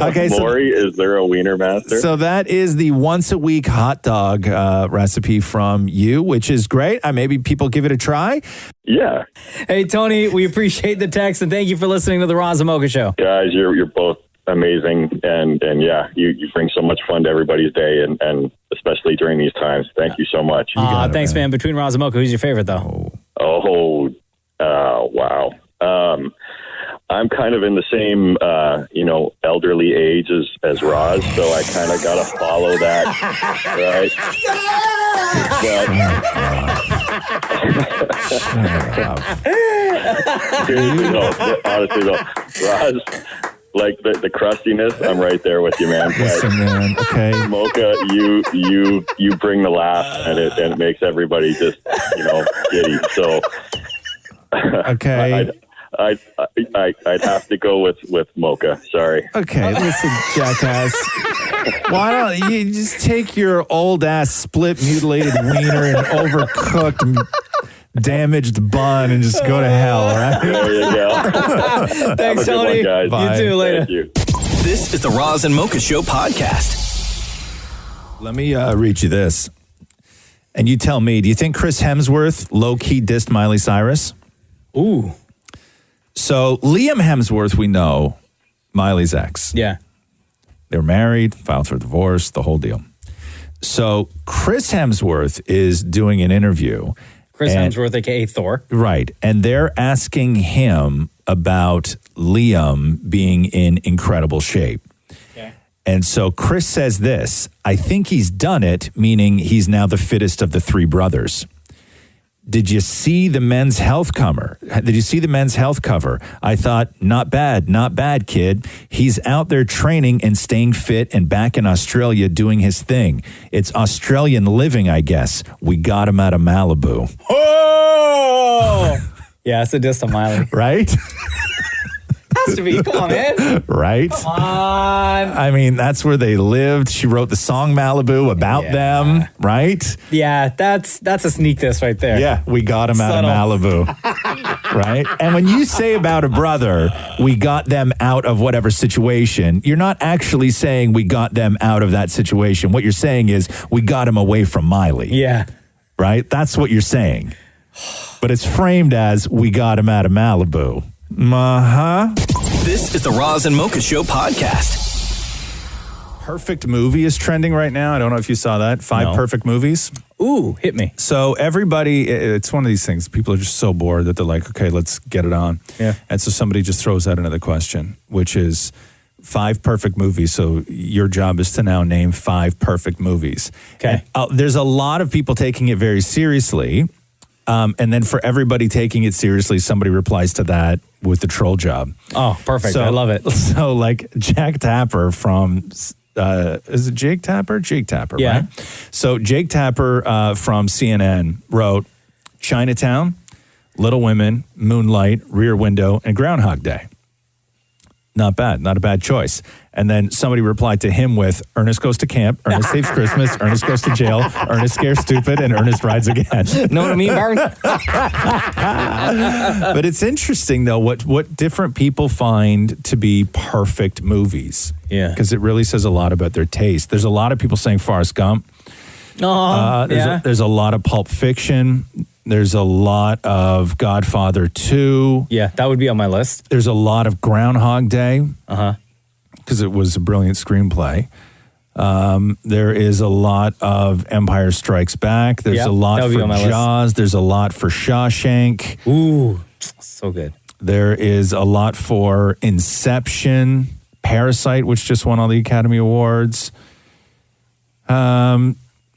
[SPEAKER 8] Okay, so
[SPEAKER 20] Maury, is there a wiener master?
[SPEAKER 8] So that is the once a week hot dog recipe from you, which is great. Maybe people give it a try.
[SPEAKER 20] Yeah.
[SPEAKER 3] Hey, Tony, we appreciate the text and thank you for listening to the Roz and Mocha Show.
[SPEAKER 20] Guys, you're both amazing, and yeah, you bring so much fun to everybody's day, and especially during these times. Thank you so much.
[SPEAKER 3] Thanks, man. Between Roz and Mocha, who's your favorite, though?
[SPEAKER 20] Wow. I'm kind of in the same, elderly age as Roz, so I kind of got to follow that, right? Honestly, though, Roz, like the crustiness, I'm right there with you, man.
[SPEAKER 8] Listen, man, okay.
[SPEAKER 20] Mocha, you bring the laugh, and it makes everybody just, giddy. So,
[SPEAKER 8] okay.
[SPEAKER 20] I'd have to go with Mocha. Sorry.
[SPEAKER 8] Okay, listen, jackass. Why don't you just take your old ass split mutilated wiener and overcooked damaged bun and just go to hell, all right?
[SPEAKER 20] There you go.
[SPEAKER 3] Thanks,
[SPEAKER 20] Have a good
[SPEAKER 3] Tony.
[SPEAKER 20] one, guys.
[SPEAKER 8] Bye.
[SPEAKER 3] You too, later.
[SPEAKER 20] Thank you.
[SPEAKER 1] This is the Roz and Mocha Show podcast.
[SPEAKER 8] Let me read you this. And you tell me, do you think Chris Hemsworth low-key dissed Miley Cyrus?
[SPEAKER 3] Ooh.
[SPEAKER 8] So Liam Hemsworth, we know, Miley's ex.
[SPEAKER 3] Yeah.
[SPEAKER 8] They were married, filed for divorce, the whole deal. So Chris Hemsworth is doing an interview.
[SPEAKER 3] Chris Hemsworth, a.k.a. Thor.
[SPEAKER 8] Right. And they're asking him about Liam being in incredible shape.
[SPEAKER 3] Okay.
[SPEAKER 8] And so Chris says this, I think he's done it, meaning he's now the fittest of the three brothers. Did you see the Men's Health cover? Did you see the Men's Health cover? I thought, not bad, kid. He's out there training and staying fit and back in Australia doing his thing. It's Australian living, I guess. We got him out of Malibu.
[SPEAKER 3] Oh! Yeah, it's a diss to Miley.
[SPEAKER 8] Right?
[SPEAKER 3] Has to be. Come on, man.
[SPEAKER 8] Right?
[SPEAKER 3] Come on.
[SPEAKER 8] I mean, that's where they lived. She wrote the song Malibu about them, right?
[SPEAKER 3] Yeah, that's a sneak diss right there.
[SPEAKER 8] Yeah, we got him out of Malibu. Right? And when you say about a brother, we got them out of whatever situation, you're not actually saying we got them out of that situation. What you're saying is we got him away from Miley.
[SPEAKER 3] Yeah.
[SPEAKER 8] Right? That's what you're saying. But it's framed as we got him out of Malibu. Uh-huh.
[SPEAKER 1] This is the Roz and Mocha Show podcast.
[SPEAKER 8] Perfect movie is trending right now. I don't know if you saw that. 5 perfect movies.
[SPEAKER 3] Ooh, hit me.
[SPEAKER 8] So everybody, it's one of these things. People are just so bored that they're like, okay, let's get it on.
[SPEAKER 3] Yeah.
[SPEAKER 8] And so somebody just throws out another question, which is 5 perfect movies. So your job is to now name 5 perfect movies.
[SPEAKER 3] Okay.
[SPEAKER 8] And, there's a lot of people taking it very seriously. And then for everybody taking it seriously, somebody replies to that with the troll job.
[SPEAKER 3] Oh, perfect. I love it.
[SPEAKER 8] So like Jack Tapper from, is it Jake Tapper? Jake Tapper,
[SPEAKER 3] Yeah.
[SPEAKER 8] right? So Jake Tapper from CNN wrote Chinatown, Little Women, Moonlight, Rear Window, and Groundhog Day. Not bad. Not a bad choice. And then somebody replied to him with Ernest Goes to Camp, Ernest Saves Christmas, Ernest Goes to Jail, Ernest Scares Stupid, and Ernest Rides Again.
[SPEAKER 3] Know what I mean, Barn?
[SPEAKER 8] But it's interesting, though, what different people find to be perfect movies.
[SPEAKER 3] Yeah.
[SPEAKER 8] Because it really says a lot about their taste. There's a lot of people saying Forrest Gump. There's a lot of Pulp Fiction. There's a lot of Godfather 2.
[SPEAKER 3] Yeah, that would be on my list.
[SPEAKER 8] There's a lot of Groundhog Day.
[SPEAKER 3] Uh-huh.
[SPEAKER 8] Because it was a brilliant screenplay. There is a lot of Empire Strikes Back. There's a lot for Jaws. There's a lot for Shawshank.
[SPEAKER 3] Ooh, so good.
[SPEAKER 8] There is a lot for Inception, Parasite, which just won all the Academy Awards.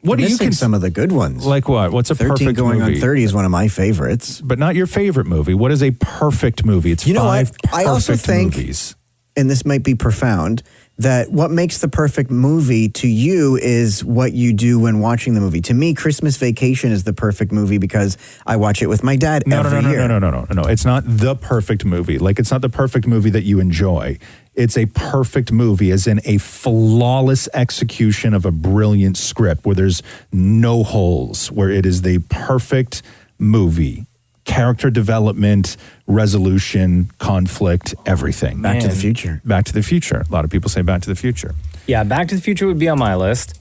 [SPEAKER 8] What do you
[SPEAKER 10] missing some of the good ones?
[SPEAKER 8] Like what? What's a
[SPEAKER 10] 13
[SPEAKER 8] perfect
[SPEAKER 10] going
[SPEAKER 8] movie?
[SPEAKER 10] on 30 is one of my favorites.
[SPEAKER 8] But not your favorite movie. What is a perfect movie? It's 5
[SPEAKER 10] I also
[SPEAKER 8] perfect
[SPEAKER 10] think,
[SPEAKER 8] movies.
[SPEAKER 10] and this might be profound, that what makes the perfect movie to you is what you do when watching the movie. To me, Christmas Vacation is the perfect movie because I watch it with my dad every year.
[SPEAKER 8] No. It's not the perfect movie. Like, it's not the perfect movie that you enjoy. It's a perfect movie, as in a flawless execution of a brilliant script where there's no holes, where it is the perfect movie character development, resolution, conflict, everything.
[SPEAKER 10] Back to the Future.
[SPEAKER 8] Back to the Future. A lot of people say Back to the Future.
[SPEAKER 3] Yeah, Back to the Future would be on my list.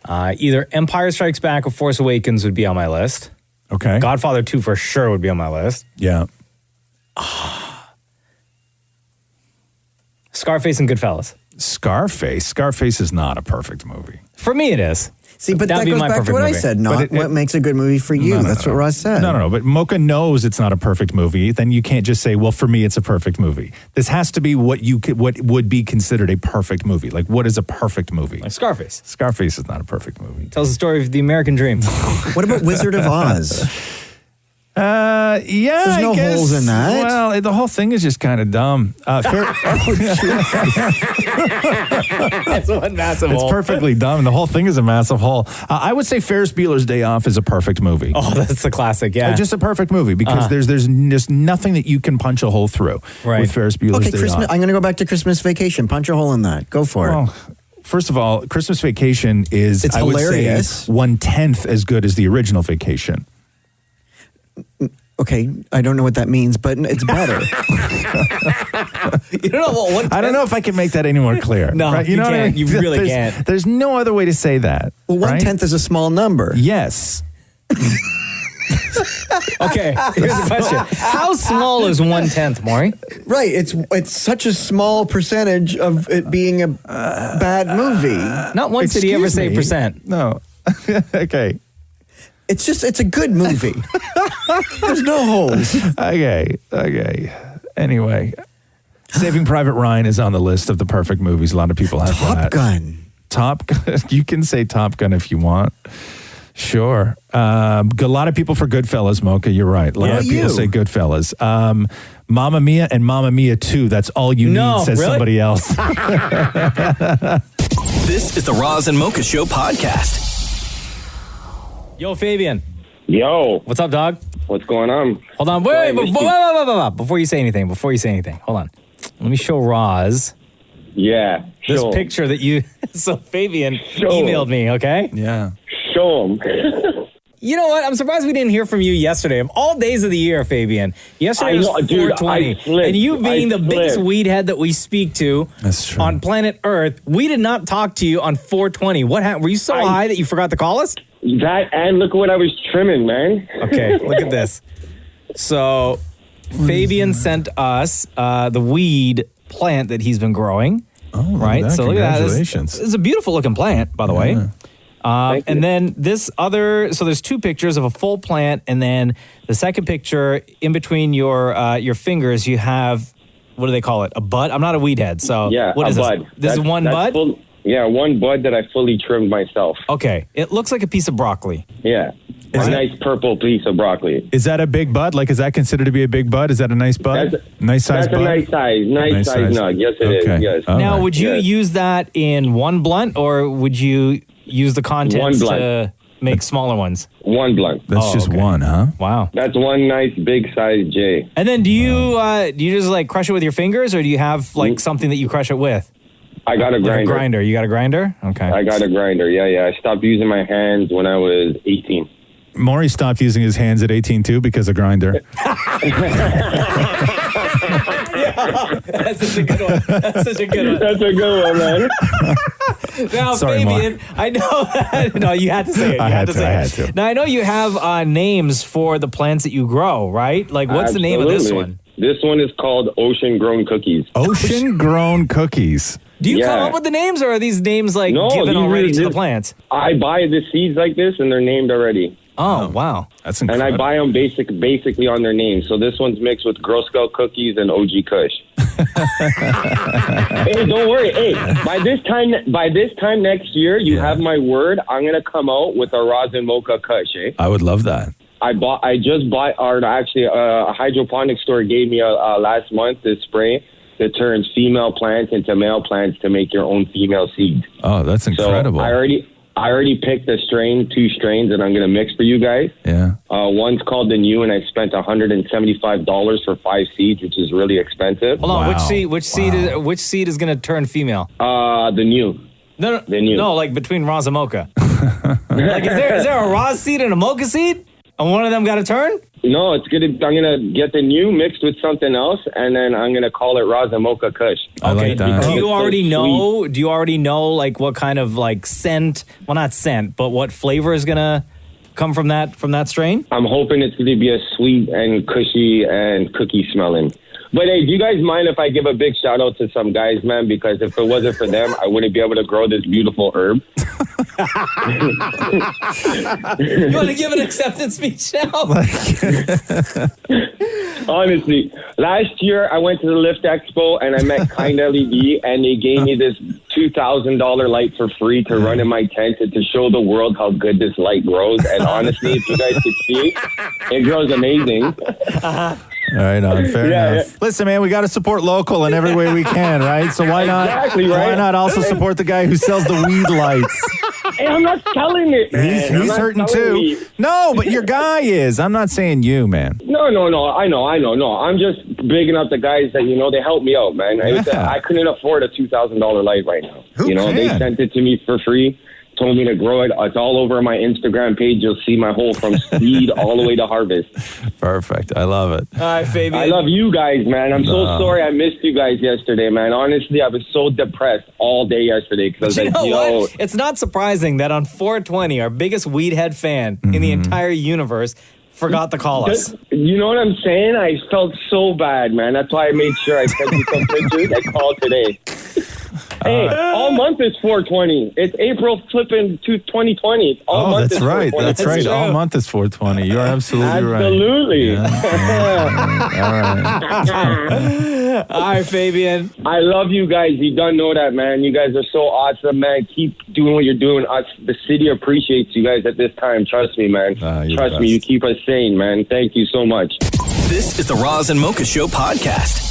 [SPEAKER 3] Either Empire Strikes Back or Force Awakens would be on my list.
[SPEAKER 8] Okay.
[SPEAKER 3] Godfather 2 for sure would be on my list.
[SPEAKER 8] Yeah.
[SPEAKER 3] Scarface and Goodfellas.
[SPEAKER 8] Scarface is not a perfect movie.
[SPEAKER 3] For me, it is.
[SPEAKER 10] See, but
[SPEAKER 3] That'd
[SPEAKER 10] that
[SPEAKER 3] be
[SPEAKER 10] goes
[SPEAKER 3] my
[SPEAKER 10] back to
[SPEAKER 3] perfect
[SPEAKER 10] what I
[SPEAKER 3] movie.
[SPEAKER 10] said.
[SPEAKER 3] But
[SPEAKER 10] Not
[SPEAKER 3] it-
[SPEAKER 10] what makes a good movie for you. That's what Roz said.
[SPEAKER 8] No. But Mocha knows it's not a perfect movie. Then you can't just say, well, for me, it's a perfect movie. This has to be what would be considered a perfect movie. Like, what is a perfect movie?
[SPEAKER 3] Like Scarface.
[SPEAKER 8] Scarface is not a perfect movie.
[SPEAKER 3] Tells the story of the American dream.
[SPEAKER 10] What about Wizard of Oz?
[SPEAKER 8] Yeah,
[SPEAKER 10] There's no holes in that.
[SPEAKER 8] Well, the whole thing is just kind of dumb.
[SPEAKER 3] That's one massive
[SPEAKER 8] It's
[SPEAKER 3] hole.
[SPEAKER 8] perfectly dumb. The whole thing is a massive hole. I would say Ferris Bueller's Day Off is a perfect movie.
[SPEAKER 3] Oh, that's a classic, yeah.
[SPEAKER 8] Just a perfect movie because there's just nothing that you can punch a hole through with Ferris Bueller's
[SPEAKER 10] Okay,
[SPEAKER 8] Day
[SPEAKER 10] Christmas.
[SPEAKER 8] Off.
[SPEAKER 10] I'm going to go back to Christmas Vacation. Punch a hole in that. Go for it.
[SPEAKER 8] Well, first of all, Christmas Vacation is,
[SPEAKER 10] It's
[SPEAKER 8] I would
[SPEAKER 10] hilarious.
[SPEAKER 8] say, 1/10 as good as the original Vacation.
[SPEAKER 10] Okay, I don't know what that means, but it's better.
[SPEAKER 3] You don't know what
[SPEAKER 8] I don't know if I can make that any more clear.
[SPEAKER 3] No,
[SPEAKER 8] right?
[SPEAKER 3] you
[SPEAKER 8] know what I
[SPEAKER 3] can't.
[SPEAKER 8] mean?
[SPEAKER 3] You really
[SPEAKER 8] There's-
[SPEAKER 3] can't.
[SPEAKER 8] There's no other way to say that.
[SPEAKER 10] Well, 1/10 is a small number.
[SPEAKER 8] Yes.
[SPEAKER 3] Okay, here's the question. How small is 1/10, Maury?
[SPEAKER 10] Right, it's such a small percentage of it being a bad movie.
[SPEAKER 3] Not once did he ever say
[SPEAKER 8] me.
[SPEAKER 3] percent.
[SPEAKER 8] No. Okay.
[SPEAKER 10] It's a good movie. There's no holes.
[SPEAKER 8] Okay. Anyway, Saving Private Ryan is on the list of the perfect movies. A lot of people have that.
[SPEAKER 10] Top Gun.
[SPEAKER 8] Top Gun. You can say Top Gun if you want. Sure. A lot of people for Goodfellas, Mocha. You're right. A lot of people say Goodfellas. Mamma Mia and Mamma Mia 2. That's all you need, says somebody else.
[SPEAKER 1] This is the Roz and Mocha Show podcast.
[SPEAKER 3] Yo, Fabian.
[SPEAKER 19] Yo.
[SPEAKER 3] What's up, dog?
[SPEAKER 19] What's going on?
[SPEAKER 3] Hold on. Wait. Before you say anything. Hold on. Let me show Roz
[SPEAKER 19] Yeah.
[SPEAKER 3] this
[SPEAKER 19] Show 'em.
[SPEAKER 3] picture that you... So Fabian
[SPEAKER 19] Show 'em.
[SPEAKER 3] emailed me, okay?
[SPEAKER 8] Yeah.
[SPEAKER 19] Show them.
[SPEAKER 3] You know what? I'm surprised we didn't hear from you yesterday. Of all days of the year, Fabian. Yesterday was 420. And you being the biggest weed head that we speak to on planet Earth, we did not talk to you on 420. What happened? Were you so high that you forgot to call us?
[SPEAKER 19] That and look at what I was trimming, man.
[SPEAKER 3] Okay, look at this. So Fabian sent us the weed plant that he's been growing.
[SPEAKER 8] Oh,
[SPEAKER 3] right?
[SPEAKER 8] that.
[SPEAKER 3] So look at that.
[SPEAKER 8] Congratulations.
[SPEAKER 3] It's a beautiful looking plant, by the way. And then this other, so there's two pictures of a full plant, and then the second picture in between your fingers, you have, what do they call it? A bud? I'm not a weed head, so
[SPEAKER 19] Yeah,
[SPEAKER 3] what is
[SPEAKER 19] a
[SPEAKER 3] this?
[SPEAKER 19] bud.
[SPEAKER 3] This is one bud?
[SPEAKER 19] Yeah, one bud that I fully trimmed myself.
[SPEAKER 3] Okay, it looks like a piece of broccoli.
[SPEAKER 19] Yeah, a nice purple piece of broccoli.
[SPEAKER 8] Is that a big bud? Like, is that considered to be a big bud? Is that a nice bud? Nice size
[SPEAKER 19] That's
[SPEAKER 8] bud?
[SPEAKER 19] a nice size. Nice size nug. Yes, it is.
[SPEAKER 8] Okay.
[SPEAKER 19] Yes.
[SPEAKER 8] All
[SPEAKER 3] Now,
[SPEAKER 8] right.
[SPEAKER 3] would you use that in one blunt, or would you use the contents
[SPEAKER 19] One blunt.
[SPEAKER 3] to make smaller ones?
[SPEAKER 19] One blunt.
[SPEAKER 8] That's just one, huh?
[SPEAKER 3] Wow.
[SPEAKER 19] That's one nice big size J.
[SPEAKER 3] And then do you just like crush it with your fingers, or do you have like something that you crush it with?
[SPEAKER 19] I got a
[SPEAKER 3] Like
[SPEAKER 19] grinder.
[SPEAKER 3] a grinder. You got a grinder? Okay.
[SPEAKER 19] I got a grinder. Yeah. I stopped using my hands when I was 18.
[SPEAKER 8] Maury stopped using his hands at 18 too because of Grindr.
[SPEAKER 3] That's such a good one. That's such a good one.
[SPEAKER 19] That's a good one, man.
[SPEAKER 3] Now,
[SPEAKER 8] Sorry,
[SPEAKER 3] Fabian, I know. No, you had to say it.
[SPEAKER 8] I had to.
[SPEAKER 3] Now, I know you have names for the plants that you grow, right? Like, what's the name of this
[SPEAKER 19] Absolutely.
[SPEAKER 3] one?
[SPEAKER 19] This one is called Ocean Grown Cookies.
[SPEAKER 8] Ocean grown cookies.
[SPEAKER 3] Do you come
[SPEAKER 19] Yeah.
[SPEAKER 3] up with the names, or are these names like
[SPEAKER 19] No,
[SPEAKER 3] given
[SPEAKER 19] these
[SPEAKER 3] already
[SPEAKER 19] are
[SPEAKER 3] to the
[SPEAKER 19] just-
[SPEAKER 3] plants?
[SPEAKER 19] I buy the seeds like this, and they're named already.
[SPEAKER 3] Oh, wow.
[SPEAKER 8] That's
[SPEAKER 19] And
[SPEAKER 8] incredible.
[SPEAKER 19] I buy them basically on their names. So this one's mixed with Girl Scout cookies and OG Kush. Hey, don't worry. Hey, by this time next year, you have my word. I'm gonna come out with a rosin mocha Kush. Eh?
[SPEAKER 8] I would love that.
[SPEAKER 19] A hydroponic store gave me last month this spray that turns female plants into male plants to make your own female seeds.
[SPEAKER 8] Oh, that's incredible.
[SPEAKER 19] So I already picked a strain, 2 strains that I'm going to mix for you guys.
[SPEAKER 8] Yeah.
[SPEAKER 19] One's called the New, and I spent $175 for 5 seeds, which is really expensive.
[SPEAKER 3] Hold on. Which seed is going to turn female?
[SPEAKER 19] The New.
[SPEAKER 3] No,
[SPEAKER 19] The New.
[SPEAKER 3] no, like between Roz and Mocha. Like, is there a Roz seed and a Mocha seed? And one of them got a turn?
[SPEAKER 19] No, I'm gonna get the new mixed with something else, and then I'm gonna call it Roz and Mocha Kush.
[SPEAKER 8] I like that.
[SPEAKER 3] Do you already know? Do you already know like what kind of like scent? Well, not scent, but what flavor is gonna come from that strain?
[SPEAKER 19] I'm hoping it's gonna be a sweet and cushy and cookie smelling. But hey, do you guys mind if I give a big shout out to some guys, man? Because if it wasn't for them, I wouldn't be able to grow this beautiful herb.
[SPEAKER 3] You want to give an acceptance speech now?
[SPEAKER 19] Honestly, last year I went to the Lift Expo and I met Kind LED, and they gave me this $2,000 light for free to run in my tent and to show the world how good this light grows. And honestly, if you guys could see, it grows amazing.
[SPEAKER 8] All right, fair enough.
[SPEAKER 19] Yeah.
[SPEAKER 8] Listen, man, we got to support local in every way we can, right? So why not?
[SPEAKER 19] Exactly, right?
[SPEAKER 8] Why not also support the guy who sells the weed lights?
[SPEAKER 19] Hey, I'm not selling it, man.
[SPEAKER 8] He's hurting too. No, but your guy is. I'm not saying you, man.
[SPEAKER 19] No. I know. No, I'm just bigging up the guys that, they helped me out, man. I couldn't afford a $2,000 light right now. They sent it to me for free. Told me to grow it. It's all over my Instagram page. You'll see my whole from seed all the way to harvest.
[SPEAKER 8] Perfect. I love it.
[SPEAKER 3] All right, Fabian.
[SPEAKER 19] I love you guys, man. I'm so sorry I missed you guys yesterday, man. Honestly, I was so depressed all day yesterday because I was like,
[SPEAKER 3] What? It's not surprising that on 420, our biggest weed head fan in the entire universe forgot to call us.
[SPEAKER 19] You know what I'm saying? I felt so bad, man. That's why I made sure I sent you some pictures. I called today. Hey, all month is 420. It's April flipping to 2020. All month
[SPEAKER 8] that's
[SPEAKER 19] is
[SPEAKER 8] right.
[SPEAKER 19] 420.
[SPEAKER 8] That's right. All month is 420. You're absolutely right.
[SPEAKER 19] Absolutely.
[SPEAKER 8] All right.
[SPEAKER 3] All right, Fabian.
[SPEAKER 19] I love you guys. You don't know that, man. You guys are so awesome, man. Keep doing what you're doing. The city appreciates you guys at this time. Trust me, man. Trust me. You keep us sane, man. Thank you so much.
[SPEAKER 1] This is the Roz and Mocha Show podcast.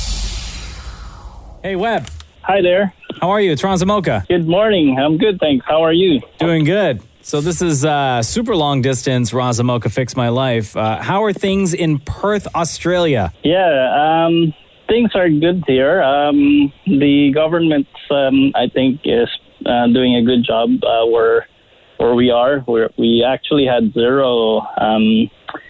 [SPEAKER 3] Hey, Webb.
[SPEAKER 21] Hi there.
[SPEAKER 3] How are you? It's Roz and Mocha.
[SPEAKER 21] Good morning. I'm good, thanks. How are you?
[SPEAKER 3] Doing good. So this is super long distance Roz and Mocha Fix My Life. How are things in Perth, Australia?
[SPEAKER 21] Yeah, things are good here. The government, I think, is doing a good job where we are. We actually had 0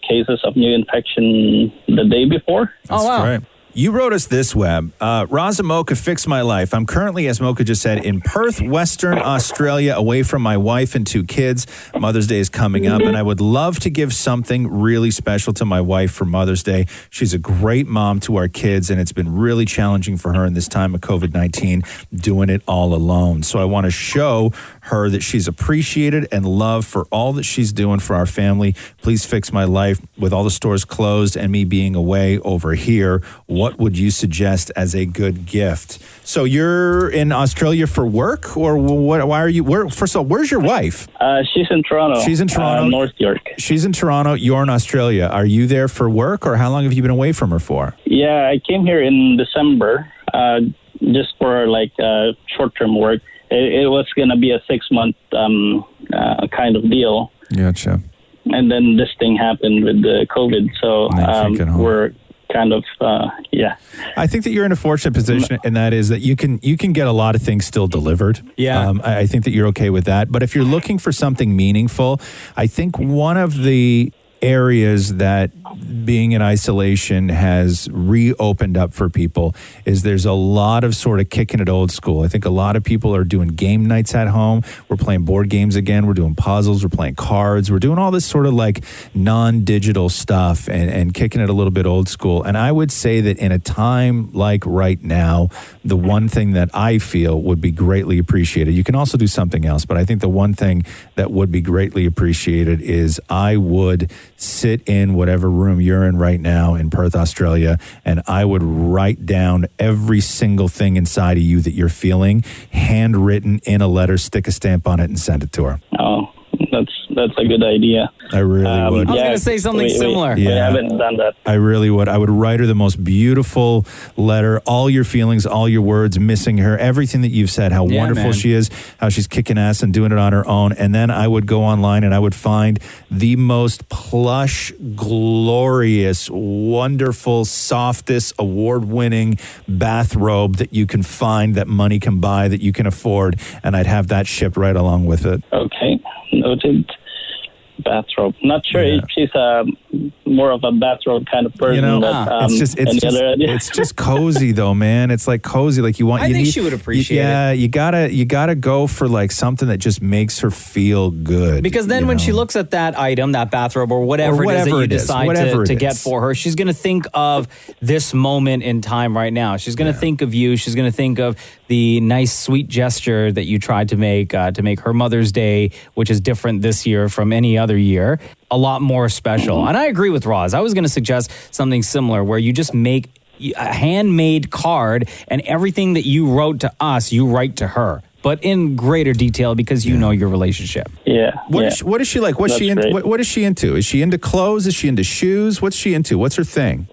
[SPEAKER 21] cases of new infection the day before.
[SPEAKER 8] That's great. You wrote us this, Web. Roz and Mocha Fix My Life. I'm currently, as Mocha just said, in Perth, Western Australia, away from my wife and 2 kids. Mother's Day is coming up, and I would love to give something really special to my wife for Mother's Day. She's a great mom to our kids, and it's been really challenging for her in this time of COVID-19, doing it all alone. So I want to show her that she's appreciated and loved for all that she's doing for our family. Please fix my life. With all the stores closed and me being away over here, what would you suggest as a good gift? So you're in Australia for work, or what? Why are you? First of all, where's your wife?
[SPEAKER 21] She's in Toronto.
[SPEAKER 8] She's in Toronto,
[SPEAKER 21] North York.
[SPEAKER 8] She's in Toronto. You're in Australia. Are you there for work, or how long have you been away from her for?
[SPEAKER 21] Yeah, I came here in December just for short-term work. It was going to be a 6-month kind of deal.
[SPEAKER 8] Gotcha.
[SPEAKER 21] And then this thing happened with the COVID, so we're kind of,
[SPEAKER 8] I think that you're in a fortunate position, and that is that you can get a lot of things still delivered.
[SPEAKER 3] Yeah.
[SPEAKER 8] I think that you're okay with that. But if you're looking for something meaningful, I think one of the areas that being in isolation has reopened up for people is there's a lot of sort of kicking it old school. I think a lot of people are doing game nights at home. We're playing board games again. We're doing puzzles. We're playing cards. We're doing all this sort of like non-digital stuff and kicking it a little bit old school. And I would say that in a time like right now, the one thing that I feel would be greatly appreciated, you can also do something else, but I think the one thing that would be greatly appreciated is I would sit in whatever room you're in right now in Perth, Australia, and I would write down every single thing inside of you that you're feeling, handwritten in a letter, stick a stamp on it, and send it to her.
[SPEAKER 21] Oh, that's a good idea.
[SPEAKER 8] I really would.
[SPEAKER 3] I was going to say something similar.
[SPEAKER 21] We haven't done that.
[SPEAKER 8] I really would. I would write her the most beautiful letter, all your feelings, all your words, missing her, everything that you've said, how wonderful she is, how she's kicking ass and doing it on her own. And then I would go online and I would find the most plush, glorious, wonderful, softest, award-winning bathrobe that you can find, that money can buy, that you can afford. And I'd have that shipped right along with it.
[SPEAKER 21] Okay, noted. bathrobe. Not sure if she's more of a bathrobe kind of person.
[SPEAKER 8] You know,
[SPEAKER 21] but,
[SPEAKER 8] it's just cozy though, man. It's like cozy. Like
[SPEAKER 3] I think she would appreciate it.
[SPEAKER 8] Yeah, you gotta go for like something that just makes her feel good.
[SPEAKER 3] Because then when she looks at that item, that bathrobe or whatever it is that you decide to get for her, she's going to think of this moment in time right now. She's going to think of you. She's going to think of the nice, sweet gesture that you tried to make her Mother's Day, which is different this year from any other year, a lot more special. And I agree with Roz. I was going to suggest something similar where you just make a handmade card and everything that you wrote to us, you write to her, but in greater detail because you know your relationship.
[SPEAKER 21] Yeah.
[SPEAKER 8] What is she like? What is she into? Is she into clothes? Is she into shoes? What's she into? What's her thing?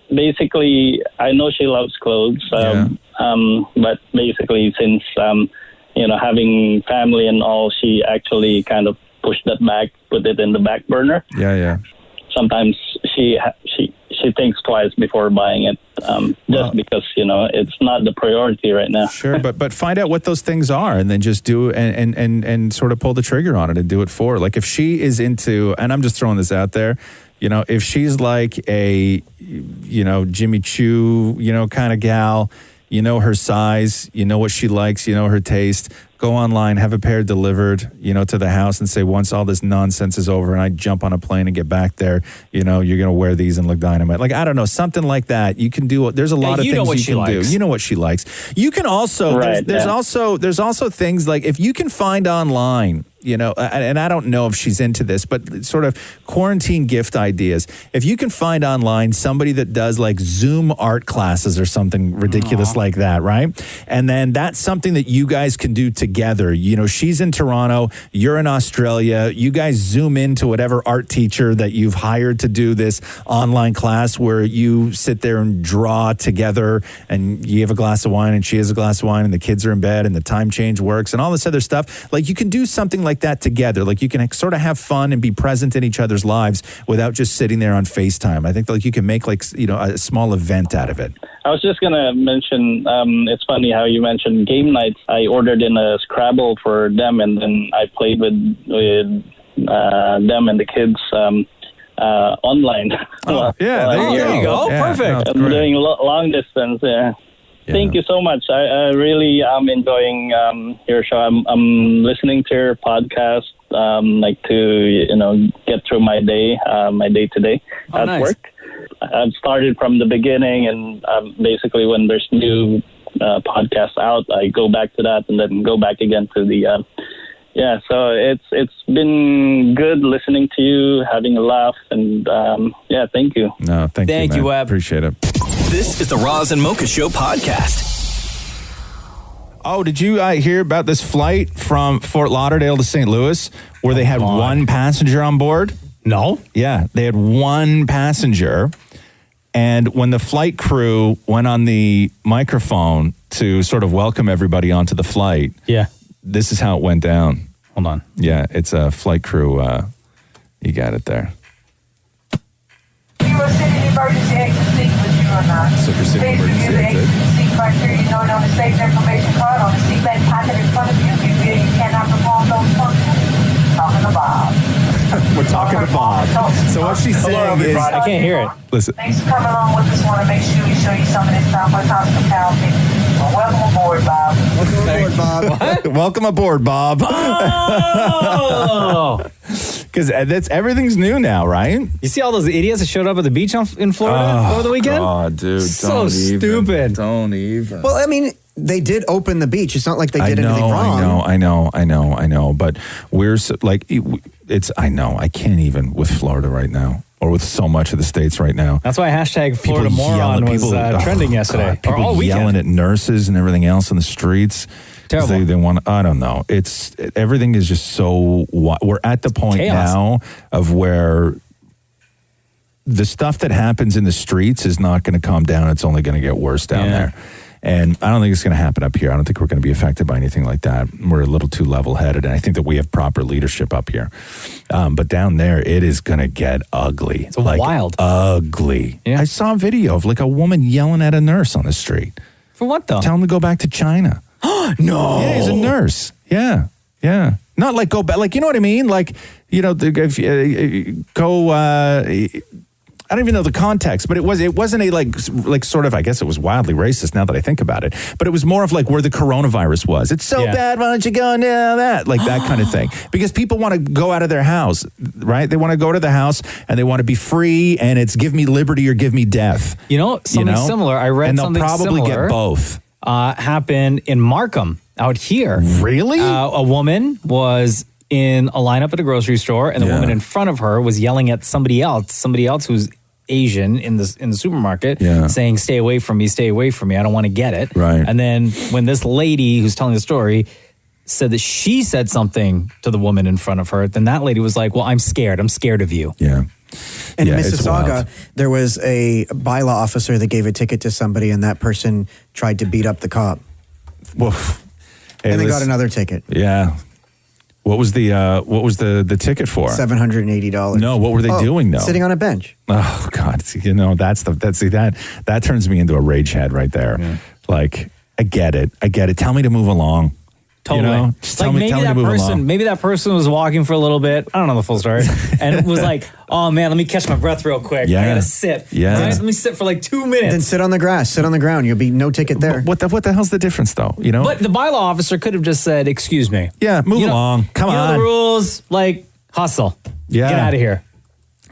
[SPEAKER 21] Basically, I know she loves clothes. But basically, since having family and all, she actually kind of pushed that back, put it in the back burner.
[SPEAKER 8] Yeah.
[SPEAKER 21] Sometimes she thinks twice before buying it, just because it's not the priority right now.
[SPEAKER 8] Sure, but find out what those things are, and then just do and sort of pull the trigger on it and do it for her. Like if she is into, and I'm just throwing this out there, if she's like a Jimmy Choo kind of gal, her size, what she likes, her taste. Go online, have a pair delivered, to the house and say, once all this nonsense is over and I jump on a plane and get back there, you're going to wear these and look dynamite. Like, I don't know, something like that. You can do, there's a lot of things you can do. You know what she likes. You can also, there's also things like if you can find online, and I don't know if she's into this, but sort of quarantine gift ideas. If you can find online somebody that does like Zoom art classes or something ridiculous like that, right? And then that's something that you guys can do together. She's in Toronto, you're in Australia. You guys Zoom into whatever art teacher that you've hired to do this online class where you sit there and draw together and you have a glass of wine and she has a glass of wine and the kids are in bed and the time change works and all this other stuff. Like you can do something like that together. Like you can sort of have fun and be present in each other's lives without just sitting there on FaceTime. I think like you can make a small event out of it.
[SPEAKER 21] I was just going to mention, it's funny how you mentioned game nights. I ordered in a Scrabble for them and then I played with them and the kids online.
[SPEAKER 8] There you go.
[SPEAKER 21] Yeah,
[SPEAKER 8] Perfect.
[SPEAKER 21] I'm doing long distance. Yeah. Thank you so much. I really am enjoying your show. I'm listening to your podcast, to get through my day today at work. I've started from the beginning, and basically when there's new podcasts out, I go back to that and then go back again to the. So it's been good listening to you, having a laugh, and thank you.
[SPEAKER 8] No, thank you,
[SPEAKER 1] Webb.
[SPEAKER 8] Appreciate it.
[SPEAKER 1] This is the Roz and Mocha Show podcast.
[SPEAKER 8] Oh, did you hear about this flight from Fort Lauderdale to St. Louis where they had one passenger on board?
[SPEAKER 3] No.
[SPEAKER 8] Yeah, they had one passenger. And when the flight crew went on the microphone to sort of welcome everybody onto the flight, this is how it went down.
[SPEAKER 3] Hold on.
[SPEAKER 8] Yeah, it's a flight crew. You got it there.
[SPEAKER 2] Emergency exit seat with you or not.
[SPEAKER 8] So for sitting emergency exit.
[SPEAKER 2] Seat criteria noted on the stage information card on the seat back pocket in front of you. If you feel you cannot perform those functions, talking to Bob.
[SPEAKER 8] We're talking to Bob. So what she's saying is,
[SPEAKER 3] I can't hear it.
[SPEAKER 8] Listen.
[SPEAKER 2] Thanks for coming along with us. Want to make sure we show you some of this Southwest hospitality. Well, welcome aboard, Bob.
[SPEAKER 10] Welcome aboard, Bob.
[SPEAKER 8] Welcome aboard, Bob. Because everything's new now, right?
[SPEAKER 3] You see all those idiots that showed up at the beach in Florida over the weekend?
[SPEAKER 8] Oh, dude.
[SPEAKER 3] So stupid.
[SPEAKER 8] Don't even.
[SPEAKER 10] Well, I mean, they did open the beach. It's not like they did anything wrong.
[SPEAKER 8] I know. But we're I can't even with Florida right now. Or with so much of the states right now.
[SPEAKER 3] That's why hashtag Florida Moron was trending yesterday.
[SPEAKER 8] God, people
[SPEAKER 3] or all weekend.
[SPEAKER 8] yelling at nurses and everything else in the streets.
[SPEAKER 3] Terrible.
[SPEAKER 8] They want, I don't know. Everything is just so, we're at the point now of where the stuff that happens in the streets is not going to calm down. It's only going to get worse down there. And I don't think it's going to happen up here. I don't think we're going to be affected by anything like that. We're a little too level-headed, and I think that we have proper leadership up here. But down there, it is going to get ugly.
[SPEAKER 3] It's wild.
[SPEAKER 8] Ugly.
[SPEAKER 3] Yeah.
[SPEAKER 8] I saw a video of like a woman yelling at a nurse on the street.
[SPEAKER 3] For what, though?
[SPEAKER 8] Tell him to go back to China.
[SPEAKER 3] No.
[SPEAKER 8] Yeah, he's a nurse. Yeah. Not like go back, like, you know what I mean? Like, you know, if go, I don't even know the context, but it wasn't a like sort of, I guess it was wildly racist now that I think about it, but it was more of like where the coronavirus was. It's so bad, why don't you go and do that? Like that kind of thing. Because people want to go out of their house, right? They want to go to the house and they want to be free, and it's give me liberty or give me death.
[SPEAKER 3] You know, something similar. I read something similar.
[SPEAKER 8] And they'll probably get both.
[SPEAKER 3] Happened in Markham out here.
[SPEAKER 8] Really?
[SPEAKER 3] A woman was in a lineup at a grocery store, and the woman in front of her was yelling at somebody else who's Asian in the supermarket, saying, stay away from me, I don't want to get it.
[SPEAKER 8] Right.
[SPEAKER 3] And then when this lady who's telling the story said that she said something to the woman in front of her, then that lady was like, well, I'm scared of you.
[SPEAKER 8] Yeah.
[SPEAKER 10] In Mississauga, there was a bylaw officer that gave a ticket to somebody, and that person tried to beat up the cop.
[SPEAKER 8] Woof. Hey,
[SPEAKER 10] and they got another ticket.
[SPEAKER 8] Yeah. What was the ticket for?
[SPEAKER 10] $780.
[SPEAKER 8] No, what were they doing though?
[SPEAKER 10] Sitting on a bench.
[SPEAKER 8] Oh God, you know, that turns me into a rage head right there. Yeah. Like, I get it. Tell me to move along.
[SPEAKER 3] Totally.
[SPEAKER 8] You know? Just tell me to move along.
[SPEAKER 3] Maybe that person was walking for a little bit. I don't know the full story. And it was like, oh man, let me catch my breath real quick.
[SPEAKER 8] Yeah.
[SPEAKER 3] I gotta sit.
[SPEAKER 8] Yeah.
[SPEAKER 3] Right? Let me sit for like 2 minutes.
[SPEAKER 10] Then sit on the grass. Sit on the ground. You'll be no ticket there.
[SPEAKER 8] What the hell's the difference though? You know?
[SPEAKER 3] But the bylaw officer could have just said, excuse me.
[SPEAKER 8] Yeah, move along. Come on.
[SPEAKER 3] You know the rules, like, hustle.
[SPEAKER 8] Yeah.
[SPEAKER 3] Get out of here.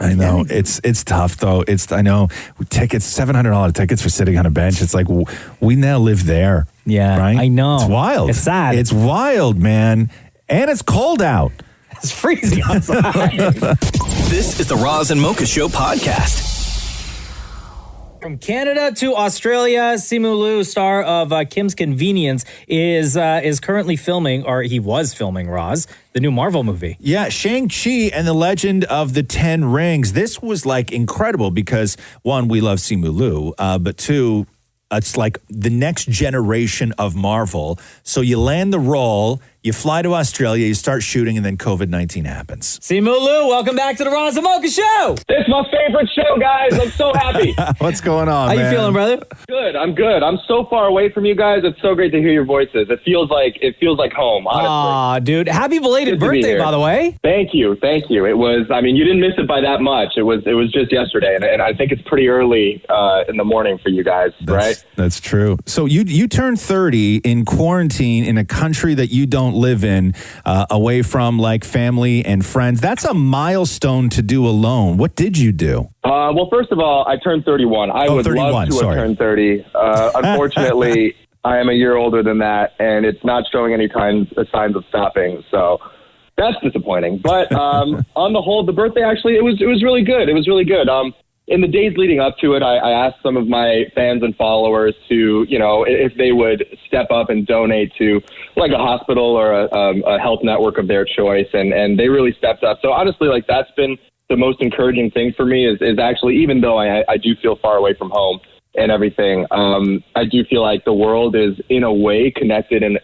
[SPEAKER 8] I know. It's tough though. I know tickets, $700 tickets for sitting on a bench. It's like we now live there.
[SPEAKER 3] Yeah.
[SPEAKER 8] Right?
[SPEAKER 3] I know.
[SPEAKER 8] It's wild.
[SPEAKER 3] It's sad.
[SPEAKER 8] It's wild, man. And it's cold out.
[SPEAKER 3] It's freezing outside.
[SPEAKER 1] This is the Roz and Mocha Show podcast.
[SPEAKER 3] From Canada to Australia, Simu Liu, star of Kim's Convenience, is currently filming, or he was filming, Roz, the new Marvel movie.
[SPEAKER 8] Yeah, Shang-Chi and the Legend of the Ten Rings. This was like incredible because one, we love Simu Liu, but two, it's like the next generation of Marvel. So you land the role, you fly to Australia, you start shooting, and then COVID-19 happens.
[SPEAKER 3] Simu Liu, welcome back to the Roz and Mocha Show.
[SPEAKER 19] It's my favorite show, guys. I'm so happy.
[SPEAKER 8] What's going on,
[SPEAKER 3] How
[SPEAKER 8] man?
[SPEAKER 3] you feeling, brother?
[SPEAKER 19] Good. I'm good. I'm so far away from you guys. It's so great to hear your voices. It feels like home, honestly.
[SPEAKER 3] Aw, dude. Happy belated birthday, by the way.
[SPEAKER 19] Thank you. It was, I mean, you didn't miss it by that much. It was just yesterday, and I think it's pretty early in the morning for you guys, right?
[SPEAKER 8] That's true. So you turned 30 in quarantine in a country that you don't live in, away from like family and friends. That's a milestone to do alone. What did you do?
[SPEAKER 19] Well, first of all, I turned 31. I would
[SPEAKER 8] 31,
[SPEAKER 19] love to
[SPEAKER 8] sorry.
[SPEAKER 19] have turned 30. Unfortunately, I am a year older than that, and it's not showing any signs of stopping. So that's disappointing. But on the whole, the birthday actually it was really good. It was really good. In the days leading up to it, I asked some of my fans and followers to, you know, if they would step up and donate to like a hospital or a health network of their choice, and they really stepped up. So honestly, like that's been the most encouraging thing for me is actually, even though I do feel far away from home and everything, I do feel like the world is in a way connected in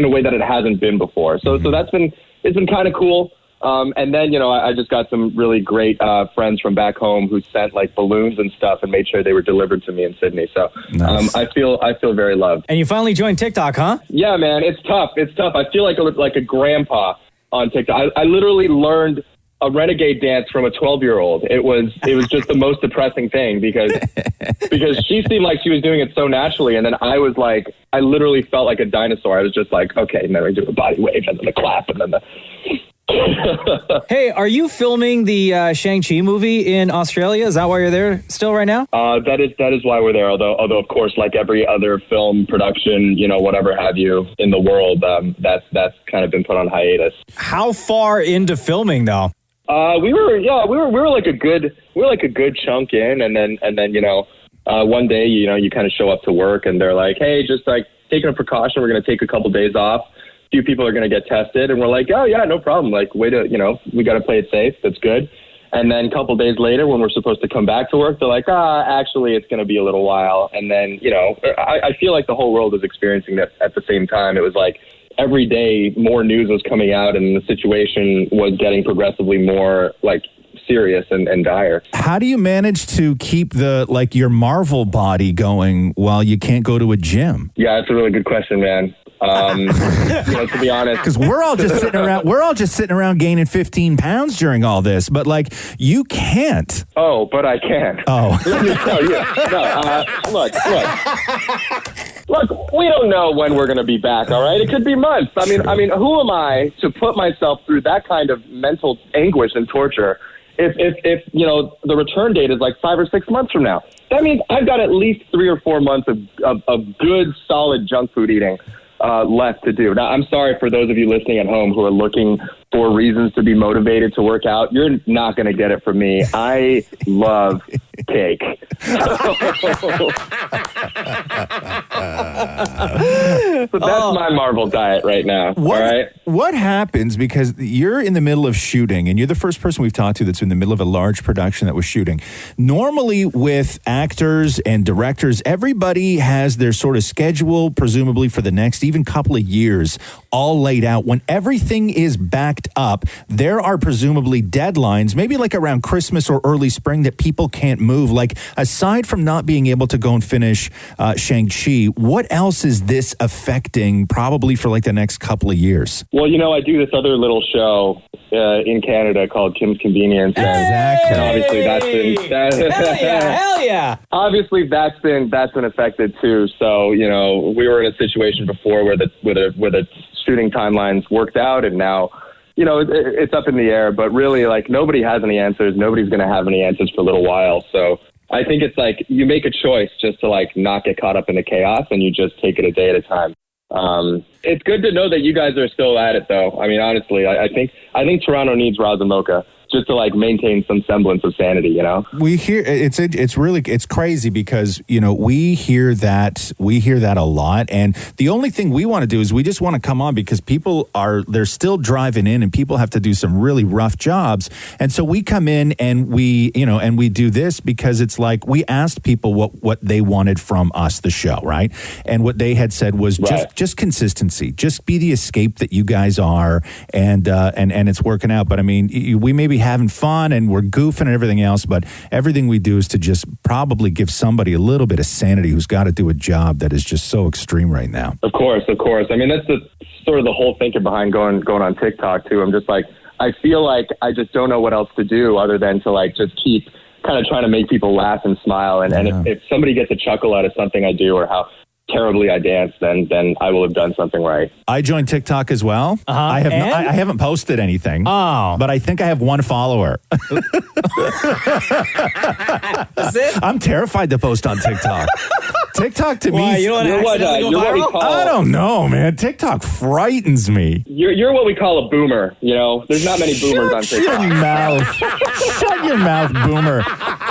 [SPEAKER 19] a way that it hasn't been before. So it's been kind of cool. And then, you know, I just got some really great friends from back home who sent like balloons and stuff and made sure they were delivered to me in Sydney. So
[SPEAKER 8] nice.
[SPEAKER 19] I feel very loved.
[SPEAKER 3] And you finally joined TikTok, huh?
[SPEAKER 19] Yeah, man, it's tough. I feel like a grandpa on TikTok. I literally learned a renegade dance from a 12-year-old. It was just the most depressing thing because she seemed like she was doing it so naturally, and then I was like, I literally felt like a dinosaur. I was just like, okay, and then I do a body wave and then the clap and then the.
[SPEAKER 3] Hey, are you filming the Shang-Chi movie in Australia? Is that why you're there still right now?
[SPEAKER 19] That is why we're there. Although of course, like every other film production, you know, whatever have you in the world, that's kind of been put on hiatus.
[SPEAKER 3] How far into filming though?
[SPEAKER 19] We were like a good chunk in, and then you know, one day, you know, you kind of show up to work and they're like, hey, just like taking a precaution, we're going to take a couple days off. Few people are going to get tested, and we're like, oh yeah, no problem. Like, way to, you know, we got to play it safe. That's good. And then a couple days later, when we're supposed to come back to work, they're like, actually, it's going to be a little while. And then, you know, I feel like the whole world is experiencing that at the same time. It was like every day more news was coming out, and the situation was getting progressively more like serious and dire.
[SPEAKER 8] How do you manage to keep your Marvel body going while you can't go to a gym?
[SPEAKER 19] Yeah, that's a really good question, man. To be honest,
[SPEAKER 8] because we're all just sitting around gaining 15 pounds during all this, but like you can't.
[SPEAKER 19] Oh, but I can.
[SPEAKER 8] Oh,
[SPEAKER 19] let me tell you. No, look. We don't know when we're going to be back. All right, it could be months. I mean, who am I to put myself through that kind of mental anguish and torture? If the return date is like 5 or 6 months from now, that means I've got at least 3 or 4 months of good, solid junk food eating left to do. Now, I'm sorry for those of you listening at home who are looking for reasons to be motivated to work out. You're not going to get it from me. I love cake. So that's my Marvel diet right now. All right.
[SPEAKER 8] What happens, because you're in the middle of shooting and you're the first person we've talked to that's in the middle of a large production that was shooting. Normally with actors and directors, everybody has their sort of schedule, presumably for the next even couple of years, all laid out. When everything is backed up, there are presumably deadlines, maybe like around Christmas or early spring, that people can't move. Like, aside from not being able to go and finish Shang-Chi, what else is this affecting probably for like the next couple of years?
[SPEAKER 19] Well, I do this other little show in Canada called Kim's Convenience.
[SPEAKER 8] Exactly.
[SPEAKER 19] And obviously
[SPEAKER 9] Hell yeah.
[SPEAKER 19] Obviously that's been affected too. So, we were in a situation before where the shooting timelines worked out, and now, it's up in the air, but really, like, nobody has any answers. Nobody's going to have any answers for a little while. So I think it's like you make a choice just to like not get caught up in the chaos, and you just take it a day at a time. It's good to know that you guys are still at it, though. I mean, honestly, I think Toronto needs Roz and Mocha just to like maintain some semblance of sanity,
[SPEAKER 8] We hear it's crazy because we hear that a lot, and the only thing we want to do is we just want to come on because they're still driving in and people have to do some really rough jobs, and so we come in and we do this because it's like we asked people what they wanted from us, the show, right? And what they had said was just consistency, just be the escape that you guys are, and it's working out. But I mean, we may be having fun and we're goofing and everything else, but everything we do is to just probably give somebody a little bit of sanity who's got to do a job that is just so extreme right now.
[SPEAKER 19] Of course. I mean, that's the sort of the whole thinking behind going on TikTok too. I'm just like, I feel like I just don't know what else to do other than to like just keep kind of trying to make people laugh and smile. And if somebody gets a chuckle out of something I do or how terribly I dance, then I will have done something right.
[SPEAKER 8] I joined TikTok as well. I haven't posted anything. Oh, but I think I have one follower.
[SPEAKER 9] That's it?
[SPEAKER 8] I'm terrified to post on TikTok. TikTok to me,
[SPEAKER 19] you're what we call,
[SPEAKER 8] I don't know, man. TikTok frightens me.
[SPEAKER 19] You're what we call a boomer. There's not many boomers on TikTok.
[SPEAKER 8] Shut your mouth. Shut your mouth, boomer.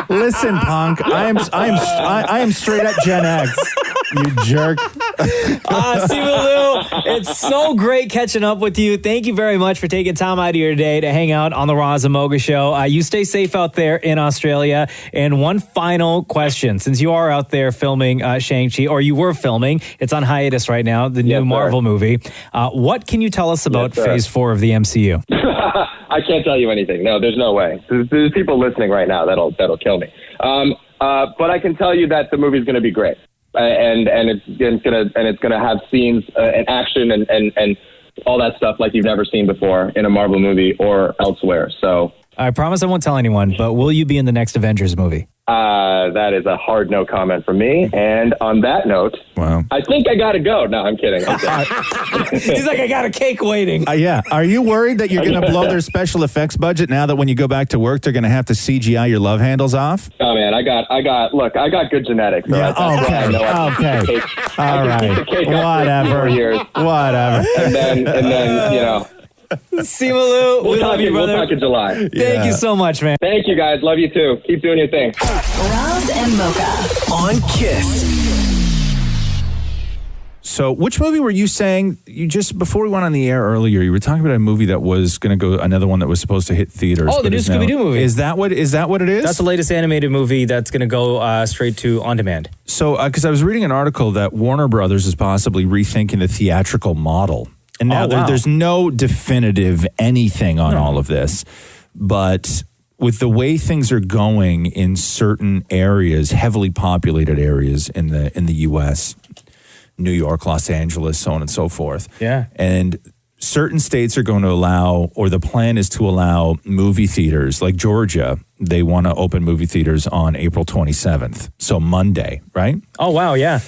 [SPEAKER 8] Listen, punk. I am straight up Gen X. You jerk.
[SPEAKER 9] Simu Liu, it's so great catching up with you. Thank you very much for taking time out of your day to hang out on the Roz and Mocha Show. You stay safe out there in Australia. And one final question. Since you are out there filming Shang-Chi, or you were filming, it's on hiatus right now, the new Marvel movie. What can you tell us about Phase 4 of the MCU?
[SPEAKER 19] I can't tell you anything. No, there's no way. There's people listening right now that'll kill me. But I can tell you that the movie's going to be great. And it's gonna have scenes and action and all that stuff like you've never seen before in a Marvel movie or elsewhere. So
[SPEAKER 3] I promise I won't tell anyone, but will you be in the next Avengers movie?
[SPEAKER 19] That is a hard no comment from me. And on that note, I think I gotta go. No, I'm kidding.
[SPEAKER 9] He's like, I got a cake waiting.
[SPEAKER 8] Yeah. Are you worried that you're going to blow their special effects budget now that when you go back to work, they're going to have to CGI your love handles off?
[SPEAKER 19] Oh man, I got good genetics. So
[SPEAKER 8] Okay. All right. Whatever. Whatever.
[SPEAKER 19] And then
[SPEAKER 9] Simu Liu, we love you, brother.
[SPEAKER 19] We'll talk in July.
[SPEAKER 9] Thank you so much, man.
[SPEAKER 19] Thank you, guys. Love you too. Keep doing your thing.
[SPEAKER 4] Roz and Mocha
[SPEAKER 1] on Kiss.
[SPEAKER 8] So which movie were you saying, before we went on the air earlier, you were talking about a movie that was going to go, another one that was supposed to hit theaters.
[SPEAKER 3] Oh, the new Scooby-Doo movie.
[SPEAKER 8] Is that what it is?
[SPEAKER 3] That's the latest animated movie that's going to go straight to on demand.
[SPEAKER 8] So, because I was reading an article that Warner Brothers is possibly rethinking the theatrical model. And now there's no definitive anything on all of this, but with the way things are going in certain areas, heavily populated areas in the U.S., New York, Los Angeles, so on and so forth.
[SPEAKER 3] Yeah.
[SPEAKER 8] And certain states are going to allow, or the plan is to allow movie theaters, like Georgia, they want to open movie theaters on April 27th. So Monday, right?
[SPEAKER 3] Oh, wow, yeah.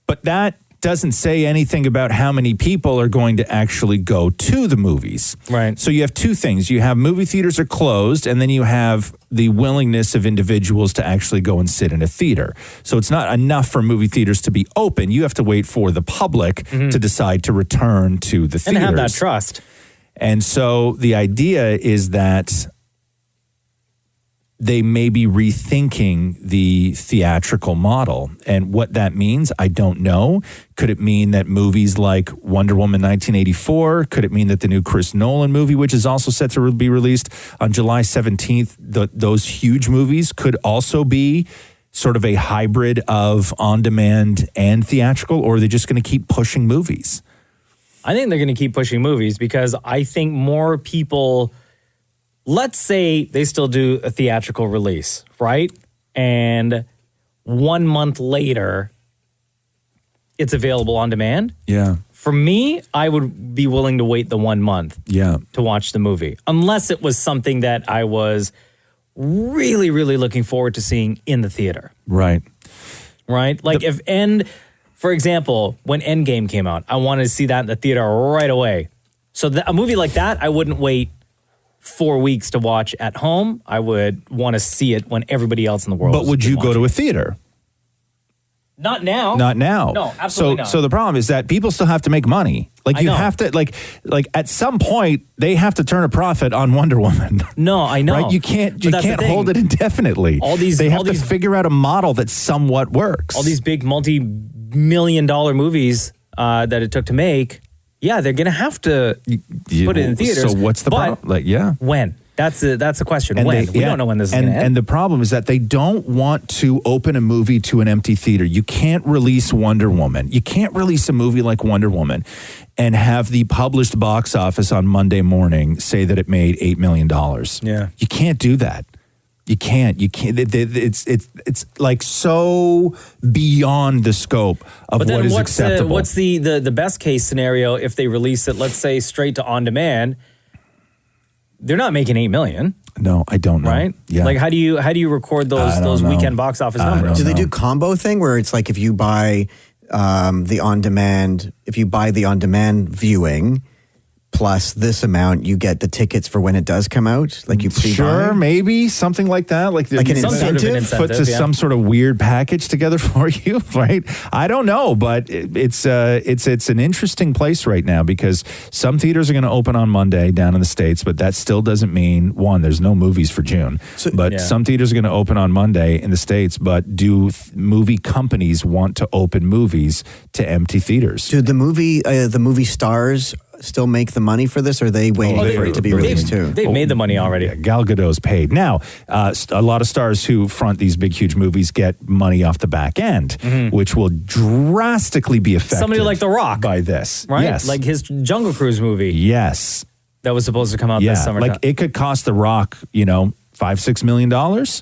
[SPEAKER 8] But that doesn't say anything about how many people are going to actually go to the movies.
[SPEAKER 3] Right.
[SPEAKER 8] So you have two things. You have movie theaters are closed, and then you have the willingness of individuals to actually go and sit in a theater. So it's not enough for movie theaters to be open. You have to wait for the public to decide to return to the theaters.
[SPEAKER 3] And have that trust.
[SPEAKER 8] And so the idea is that they may be rethinking the theatrical model. And what that means, I don't know. Could it mean that movies like Wonder Woman 1984, could it mean that the new Chris Nolan movie, which is also set to be released on July 17th, those huge movies could also be sort of a hybrid of on-demand and theatrical, or are they just going to keep pushing movies?
[SPEAKER 3] I think they're going to keep pushing movies because I think more people... Let's say they still do a theatrical release, right? And 1 month later, it's available on demand.
[SPEAKER 8] Yeah.
[SPEAKER 3] For me, I would be willing to wait the 1 month to watch the movie. Unless it was something that I was really, really looking forward to seeing in the theater.
[SPEAKER 8] Right.
[SPEAKER 3] Right? Like for example, when Endgame came out, I wanted to see that in the theater right away. So a movie like that, I wouldn't wait 4 weeks to watch at home. I would want to see it when everybody else in the world.
[SPEAKER 8] But would you go to a theater?
[SPEAKER 3] Not now.
[SPEAKER 8] Not now.
[SPEAKER 3] No, absolutely not.
[SPEAKER 8] So the problem is that people still have to make money. Like you have to like at some point they have to turn a profit on Wonder Woman.
[SPEAKER 3] No, I know.
[SPEAKER 8] Right? You can't hold it indefinitely. They have to figure out a model that somewhat works.
[SPEAKER 3] All these big multi-million-dollar movies that it took to make. Yeah, they're going to have to put it in theaters.
[SPEAKER 8] So what's the problem?
[SPEAKER 3] When? That's a question.
[SPEAKER 8] And
[SPEAKER 3] when? We don't know when this is going to end.
[SPEAKER 8] And the problem is that they don't want to open a movie to an empty theater. You can't release Wonder Woman. You can't release a movie like Wonder Woman and have the published box office on Monday morning say that it made $8 million.
[SPEAKER 3] Yeah.
[SPEAKER 8] You can't do that. You can't. It's like so beyond the scope of what is acceptable.
[SPEAKER 3] What's the best case scenario if they release it, let's say, straight to on demand? They're not making $8 million.
[SPEAKER 8] No, I don't know.
[SPEAKER 3] Right?
[SPEAKER 8] Yeah.
[SPEAKER 3] Like how do you record those weekend box office numbers?
[SPEAKER 10] Do they do combo thing where it's like if you buy the on demand viewing plus this amount, you get the tickets for when it does come out? Like you pre-buy?
[SPEAKER 8] Sure, maybe something like that. Like
[SPEAKER 10] an incentive?
[SPEAKER 8] Put some sort of weird package together for you, right? I don't know, but it's an interesting place right now because some theaters are going to open on Monday down in the States, but that still doesn't mean, one, there's no movies for June. Some theaters are going to open on Monday in the States, but do movie companies want to open movies to empty theaters?
[SPEAKER 10] Do the movie stars still make the money for this, or are they waiting for it to be released too?
[SPEAKER 3] They've made the money already.
[SPEAKER 8] Yeah, Gal Gadot's paid. Now, a lot of stars who front these big, huge movies get money off the back end, which will drastically be affected.
[SPEAKER 3] Somebody like The Rock.
[SPEAKER 8] By this.
[SPEAKER 3] Right?
[SPEAKER 8] Yes.
[SPEAKER 3] Like his Jungle Cruise movie.
[SPEAKER 8] Yes.
[SPEAKER 3] That was supposed to come out this summer.
[SPEAKER 8] Like it could cost The Rock, $5-6 million.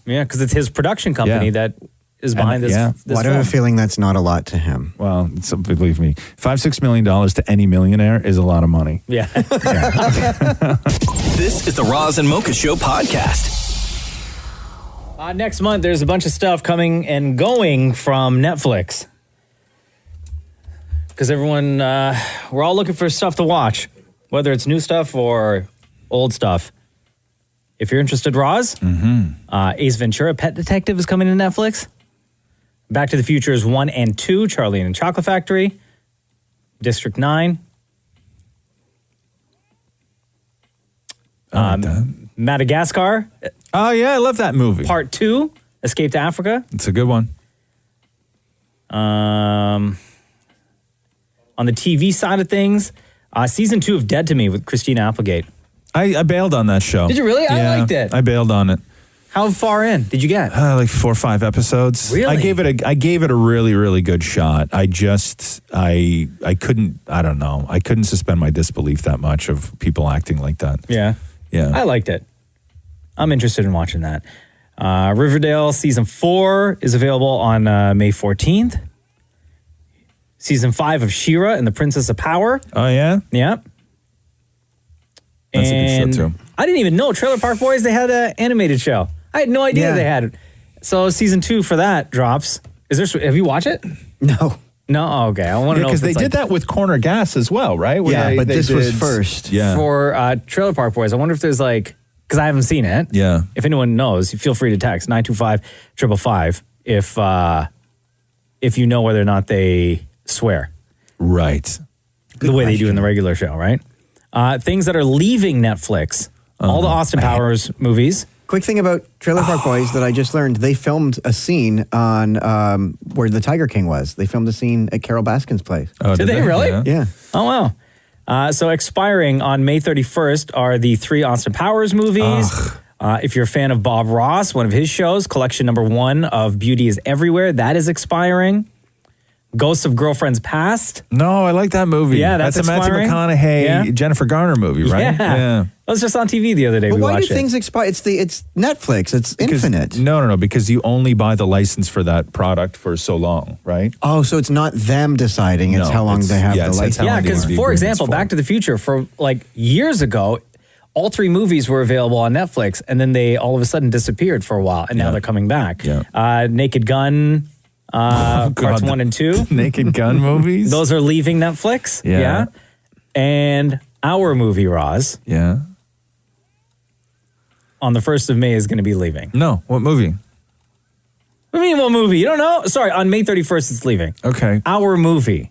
[SPEAKER 3] Yeah, because it's his production company that is behind this.
[SPEAKER 10] Well, I have a feeling that's not a lot to him.
[SPEAKER 8] Well, believe me, $5-6 million to any millionaire is a lot of money.
[SPEAKER 3] Yeah.
[SPEAKER 1] This is the Roz and Mocha Show podcast.
[SPEAKER 3] Next month, there's a bunch of stuff coming and going from Netflix. Because everyone, we're all looking for stuff to watch, whether it's new stuff or old stuff. If you're interested, Roz, Ace Ventura, Pet Detective is coming to Netflix. Back to the Futures 1 and 2, Charlie and the Chocolate Factory, District 9. Madagascar.
[SPEAKER 8] Oh, yeah, I love that movie.
[SPEAKER 3] Part 2, Escape to Africa.
[SPEAKER 8] It's a good one.
[SPEAKER 3] On the TV side of things, Season 2 of Dead to Me with Christina Applegate.
[SPEAKER 8] I bailed on that show.
[SPEAKER 3] Did you really? I liked it.
[SPEAKER 8] I bailed on it.
[SPEAKER 3] How far in did you get?
[SPEAKER 8] Like 4 or 5 episodes.
[SPEAKER 3] Really?
[SPEAKER 8] I gave it a really, really good shot. I couldn't, I don't know. I couldn't suspend my disbelief that much of people acting like that.
[SPEAKER 3] Yeah.
[SPEAKER 8] Yeah.
[SPEAKER 3] I liked it. I'm interested in watching that. Riverdale Season 4 is available on May 14th. season 5 of She-Ra and the Princess of Power.
[SPEAKER 8] Oh, yeah?
[SPEAKER 3] Yeah.
[SPEAKER 8] That's a good show, too.
[SPEAKER 3] I didn't even know Trailer Park Boys, they had an animated show. I had no idea they had it. So season 2 for that drops. Have you watched it?
[SPEAKER 10] No.
[SPEAKER 3] No? Oh, okay. I want to know
[SPEAKER 8] because they did that with Corner Gas as well, right? Where
[SPEAKER 10] but this was first.
[SPEAKER 8] Yeah.
[SPEAKER 3] For Trailer Park Boys, I wonder if there's because I haven't seen it.
[SPEAKER 8] Yeah.
[SPEAKER 3] If anyone knows, feel free to text 925-555 if you know whether or not they swear.
[SPEAKER 8] Right.
[SPEAKER 3] The way they do in the regular show, right? Things that are leaving Netflix. All the Austin Powers movies.
[SPEAKER 10] Quick thing about Trailer Park Boys that I just learned. They filmed a scene on where the Tiger King was. They filmed a scene at Carol Baskin's place.
[SPEAKER 3] Oh, did they really?
[SPEAKER 10] Yeah.
[SPEAKER 3] Oh, wow. So expiring on May 31st are the 3 Austin Powers movies. If you're a fan of Bob Ross, one of his shows, collection number 1 of Beauty is Everywhere, that is expiring. Ghosts of Girlfriends Past.
[SPEAKER 8] No, I like that movie.
[SPEAKER 3] Yeah, that's
[SPEAKER 8] a Matthew
[SPEAKER 3] expiring.
[SPEAKER 8] McConaughey, Jennifer Garner movie, right?
[SPEAKER 3] Yeah. It was just on TV the other day.
[SPEAKER 10] But
[SPEAKER 3] we
[SPEAKER 10] why do
[SPEAKER 3] watched
[SPEAKER 10] things expire? It's Netflix. It's infinite.
[SPEAKER 8] No, because you only buy the license for that product for so long, right?
[SPEAKER 10] Oh, so it's not them deciding. It's how long they have the license.
[SPEAKER 3] Yeah, because for example, Back to the Future, for years ago, all 3 movies were available on Netflix, and then they all of a sudden disappeared for a while, and now they're coming back.
[SPEAKER 8] Yeah.
[SPEAKER 3] Naked Gun, parts 1 and 2.
[SPEAKER 8] Naked Gun movies?
[SPEAKER 3] Those are leaving Netflix.
[SPEAKER 8] Yeah.
[SPEAKER 3] And our movie, Roz.
[SPEAKER 8] Yeah.
[SPEAKER 3] On the 1st of May is going to be leaving.
[SPEAKER 8] No, what movie?
[SPEAKER 3] What do you mean, what movie? You don't know? Sorry, on May 31st it's leaving.
[SPEAKER 8] Okay.
[SPEAKER 3] Our movie.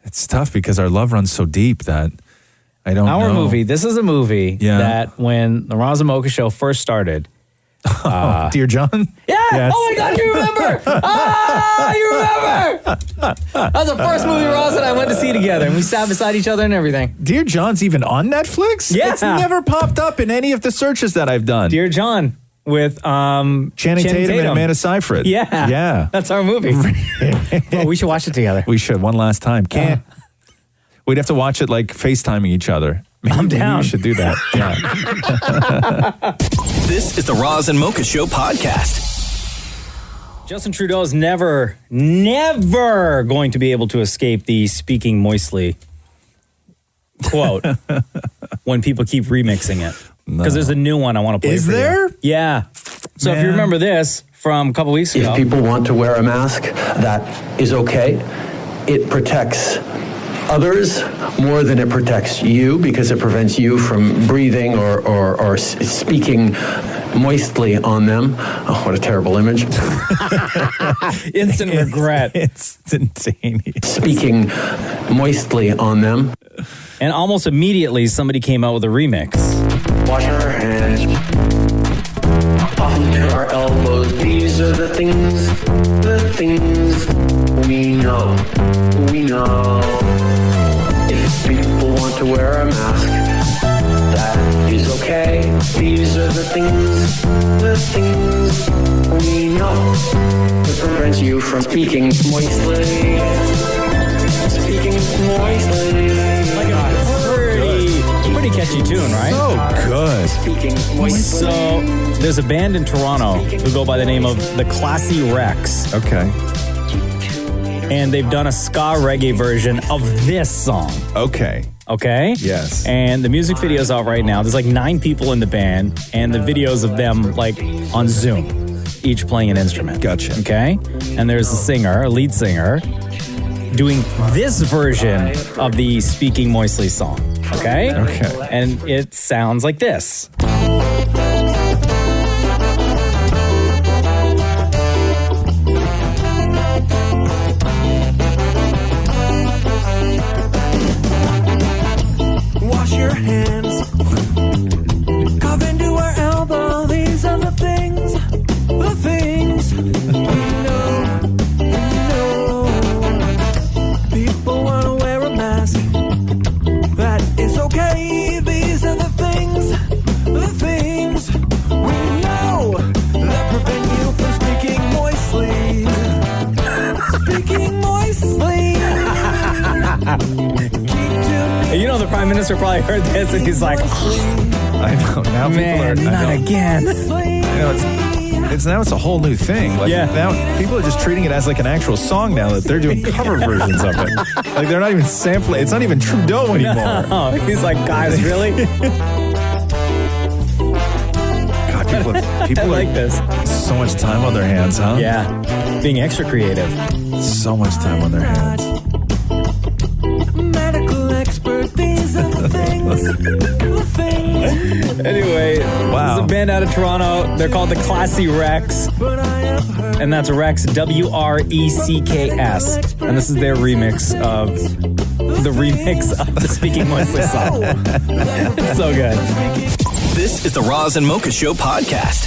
[SPEAKER 8] It's tough because our love runs so deep that I don't know.
[SPEAKER 3] Our movie. This is a movie that when the Roz and Mocha show first started.
[SPEAKER 8] Dear John?
[SPEAKER 3] Yeah.
[SPEAKER 8] Yes.
[SPEAKER 3] Oh my God, you remember? You remember? That was the first movie Roz and I went to see together, and we sat beside each other and everything.
[SPEAKER 8] Dear John's even on Netflix?
[SPEAKER 3] Yeah.
[SPEAKER 8] It's never popped up in any of the searches that I've done.
[SPEAKER 3] Dear John with Channing
[SPEAKER 8] Tatum and Amanda Seyfried.
[SPEAKER 3] Yeah.
[SPEAKER 8] Yeah.
[SPEAKER 3] That's our movie. Well, we should watch it together.
[SPEAKER 8] We should one last time. Can't. We'd have to watch it like FaceTiming each other.
[SPEAKER 3] I'm down.
[SPEAKER 8] Maybe we should do that. Yeah.
[SPEAKER 1] This is the Roz and Mocha Show podcast.
[SPEAKER 3] Justin Trudeau is never going to be able to escape the speaking moistly quote when people keep remixing it. Because there's a new one I want to play
[SPEAKER 8] Is
[SPEAKER 3] for
[SPEAKER 8] there?
[SPEAKER 3] you. Yeah. So if you remember this from a couple weeks ago.
[SPEAKER 5] If people want to wear a mask, that is okay. It protects others more than it protects you because it prevents you from breathing or speaking moistly on them. Oh, what a terrible image.
[SPEAKER 3] Instant regret.
[SPEAKER 8] Instantaneous.
[SPEAKER 5] Speaking moistly on them.
[SPEAKER 3] And almost immediately somebody came out with a remix.
[SPEAKER 5] Wash our hands. Often to our elbows. These are the things we know. We know. If people want to wear a mask, that is okay. These are the things we know. It prevents you from speaking moistly. Speaking moistly.
[SPEAKER 3] Like a pretty catchy tune, right?
[SPEAKER 8] So good.
[SPEAKER 5] Speaking moistly.
[SPEAKER 3] So there's a band in Toronto who go by the name of the Classy Rex.
[SPEAKER 8] Okay.
[SPEAKER 3] And they've done a ska reggae version of this song.
[SPEAKER 8] Okay.
[SPEAKER 3] Okay?
[SPEAKER 8] Yes.
[SPEAKER 3] And the music video's out right now. There's like 9 people in the band, and the videos of them like on Zoom, each playing an instrument.
[SPEAKER 8] Gotcha.
[SPEAKER 3] Okay? And there's a lead singer, doing this version of the Speaking Moistly song. Okay?
[SPEAKER 8] Okay.
[SPEAKER 3] And it sounds like this.
[SPEAKER 22] Wash your hands. Carve into our elbow. These are the things we know. People want to wear a mask. That is okay. These are the things we know that prevent you from speaking moistly. Speaking moistly.
[SPEAKER 3] You know, the Prime Minister probably heard this and he's like,
[SPEAKER 8] I know. Now
[SPEAKER 3] man,
[SPEAKER 8] people are.
[SPEAKER 3] not again.
[SPEAKER 8] I know It's a whole new thing. Like, now people are just treating it as like an actual song now that they're doing cover versions of it. Like they're not even sampling. It's not even Trudeau anymore.
[SPEAKER 3] No, he's like, guys, really?
[SPEAKER 8] God, people
[SPEAKER 3] like this.
[SPEAKER 8] So much time on their hands, huh?
[SPEAKER 3] Yeah, being extra creative.
[SPEAKER 8] So much time on their hands.
[SPEAKER 22] Medical expert, these are the things.
[SPEAKER 3] Anyway,
[SPEAKER 8] wow.
[SPEAKER 3] There's a band out of Toronto. They're called the Classy Rex. And that's Rex, W-R-E-C-K-S. And this is their remix of the Speaking Mostly song. It's so good.
[SPEAKER 1] This is the Roz and Mocha Show podcast.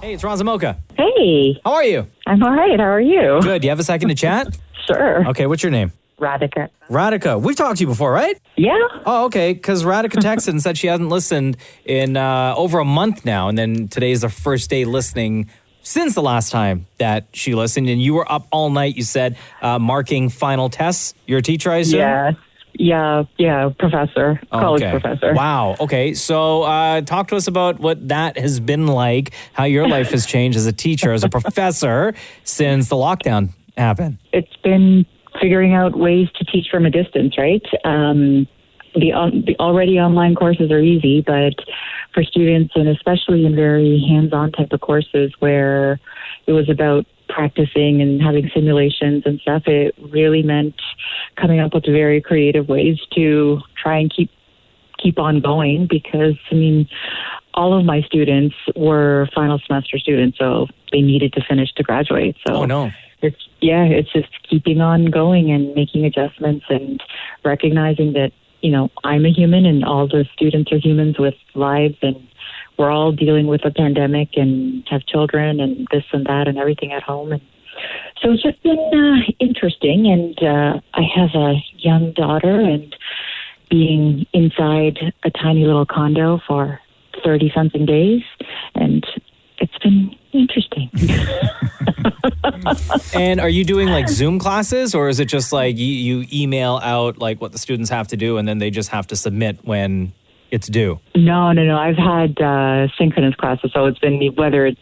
[SPEAKER 3] Hey, it's Roz and Mocha.
[SPEAKER 6] Hey.
[SPEAKER 3] How are you?
[SPEAKER 6] I'm all right. How are you?
[SPEAKER 3] Good. Do you have a second to chat?
[SPEAKER 6] Sure.
[SPEAKER 3] Okay, what's your name?
[SPEAKER 6] Radhika.
[SPEAKER 3] Radhika. We've talked to you before, right?
[SPEAKER 6] Yeah.
[SPEAKER 3] Oh, okay. Because Radhika texted and said she hasn't listened in over a month now. And then today's the first day listening since the last time that she listened. And you were up all night, you said, marking final tests. You're a teacher, I assume?
[SPEAKER 6] Yeah, professor, college professor.
[SPEAKER 3] Wow. Okay. So talk to us about what that has been like, how your life has changed as a teacher, as a professor since the lockdown happened.
[SPEAKER 6] It's been figuring out ways to teach from a distance, right? The already online courses are easy, but for students, and especially in very hands-on type of courses where it was about practicing and having simulations and stuff, it really meant coming up with very creative ways to try and keep on going, because all of my students were final semester students, so they needed to finish to graduate. So it's just keeping on going and making adjustments and recognizing that, I'm a human and all the students are humans with lives, and we're all dealing with a pandemic and have children and this and that and everything at home. And so it's just been interesting. And I have a young daughter, and being inside a tiny little condo for 30-something days, and it's been interesting.
[SPEAKER 3] And are you doing like Zoom classes, or is it just like you email out like what the students have to do and then they just have to submit when it's due?
[SPEAKER 6] No. I've had synchronous classes, so it's been whether it's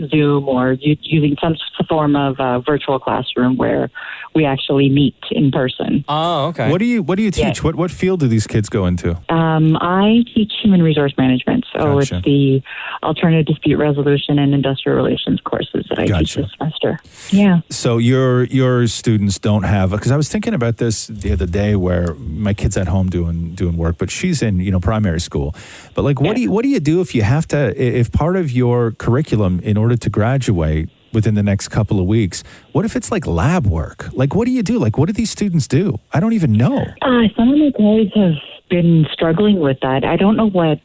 [SPEAKER 6] Zoom or using some form of virtual classroom where we actually meet in person.
[SPEAKER 3] Oh, okay.
[SPEAKER 8] What do you teach?
[SPEAKER 6] Yeah.
[SPEAKER 8] What field do these kids go into?
[SPEAKER 6] I teach human resource management, so
[SPEAKER 8] Gotcha.
[SPEAKER 6] it's the alternative dispute resolution and industrial relations courses that I teach this semester. Yeah.
[SPEAKER 8] So your students don't have, because I was thinking about this the other day where my kid's at home doing work, but she's in primary school. But like, what do you do if you have to, if part of your curriculum in order to graduate within the next couple of weeks, what if it's like lab work? Like, what do you do? Like, what do these students do? I don't even know.
[SPEAKER 6] Some of my guys have been struggling with that. I don't know what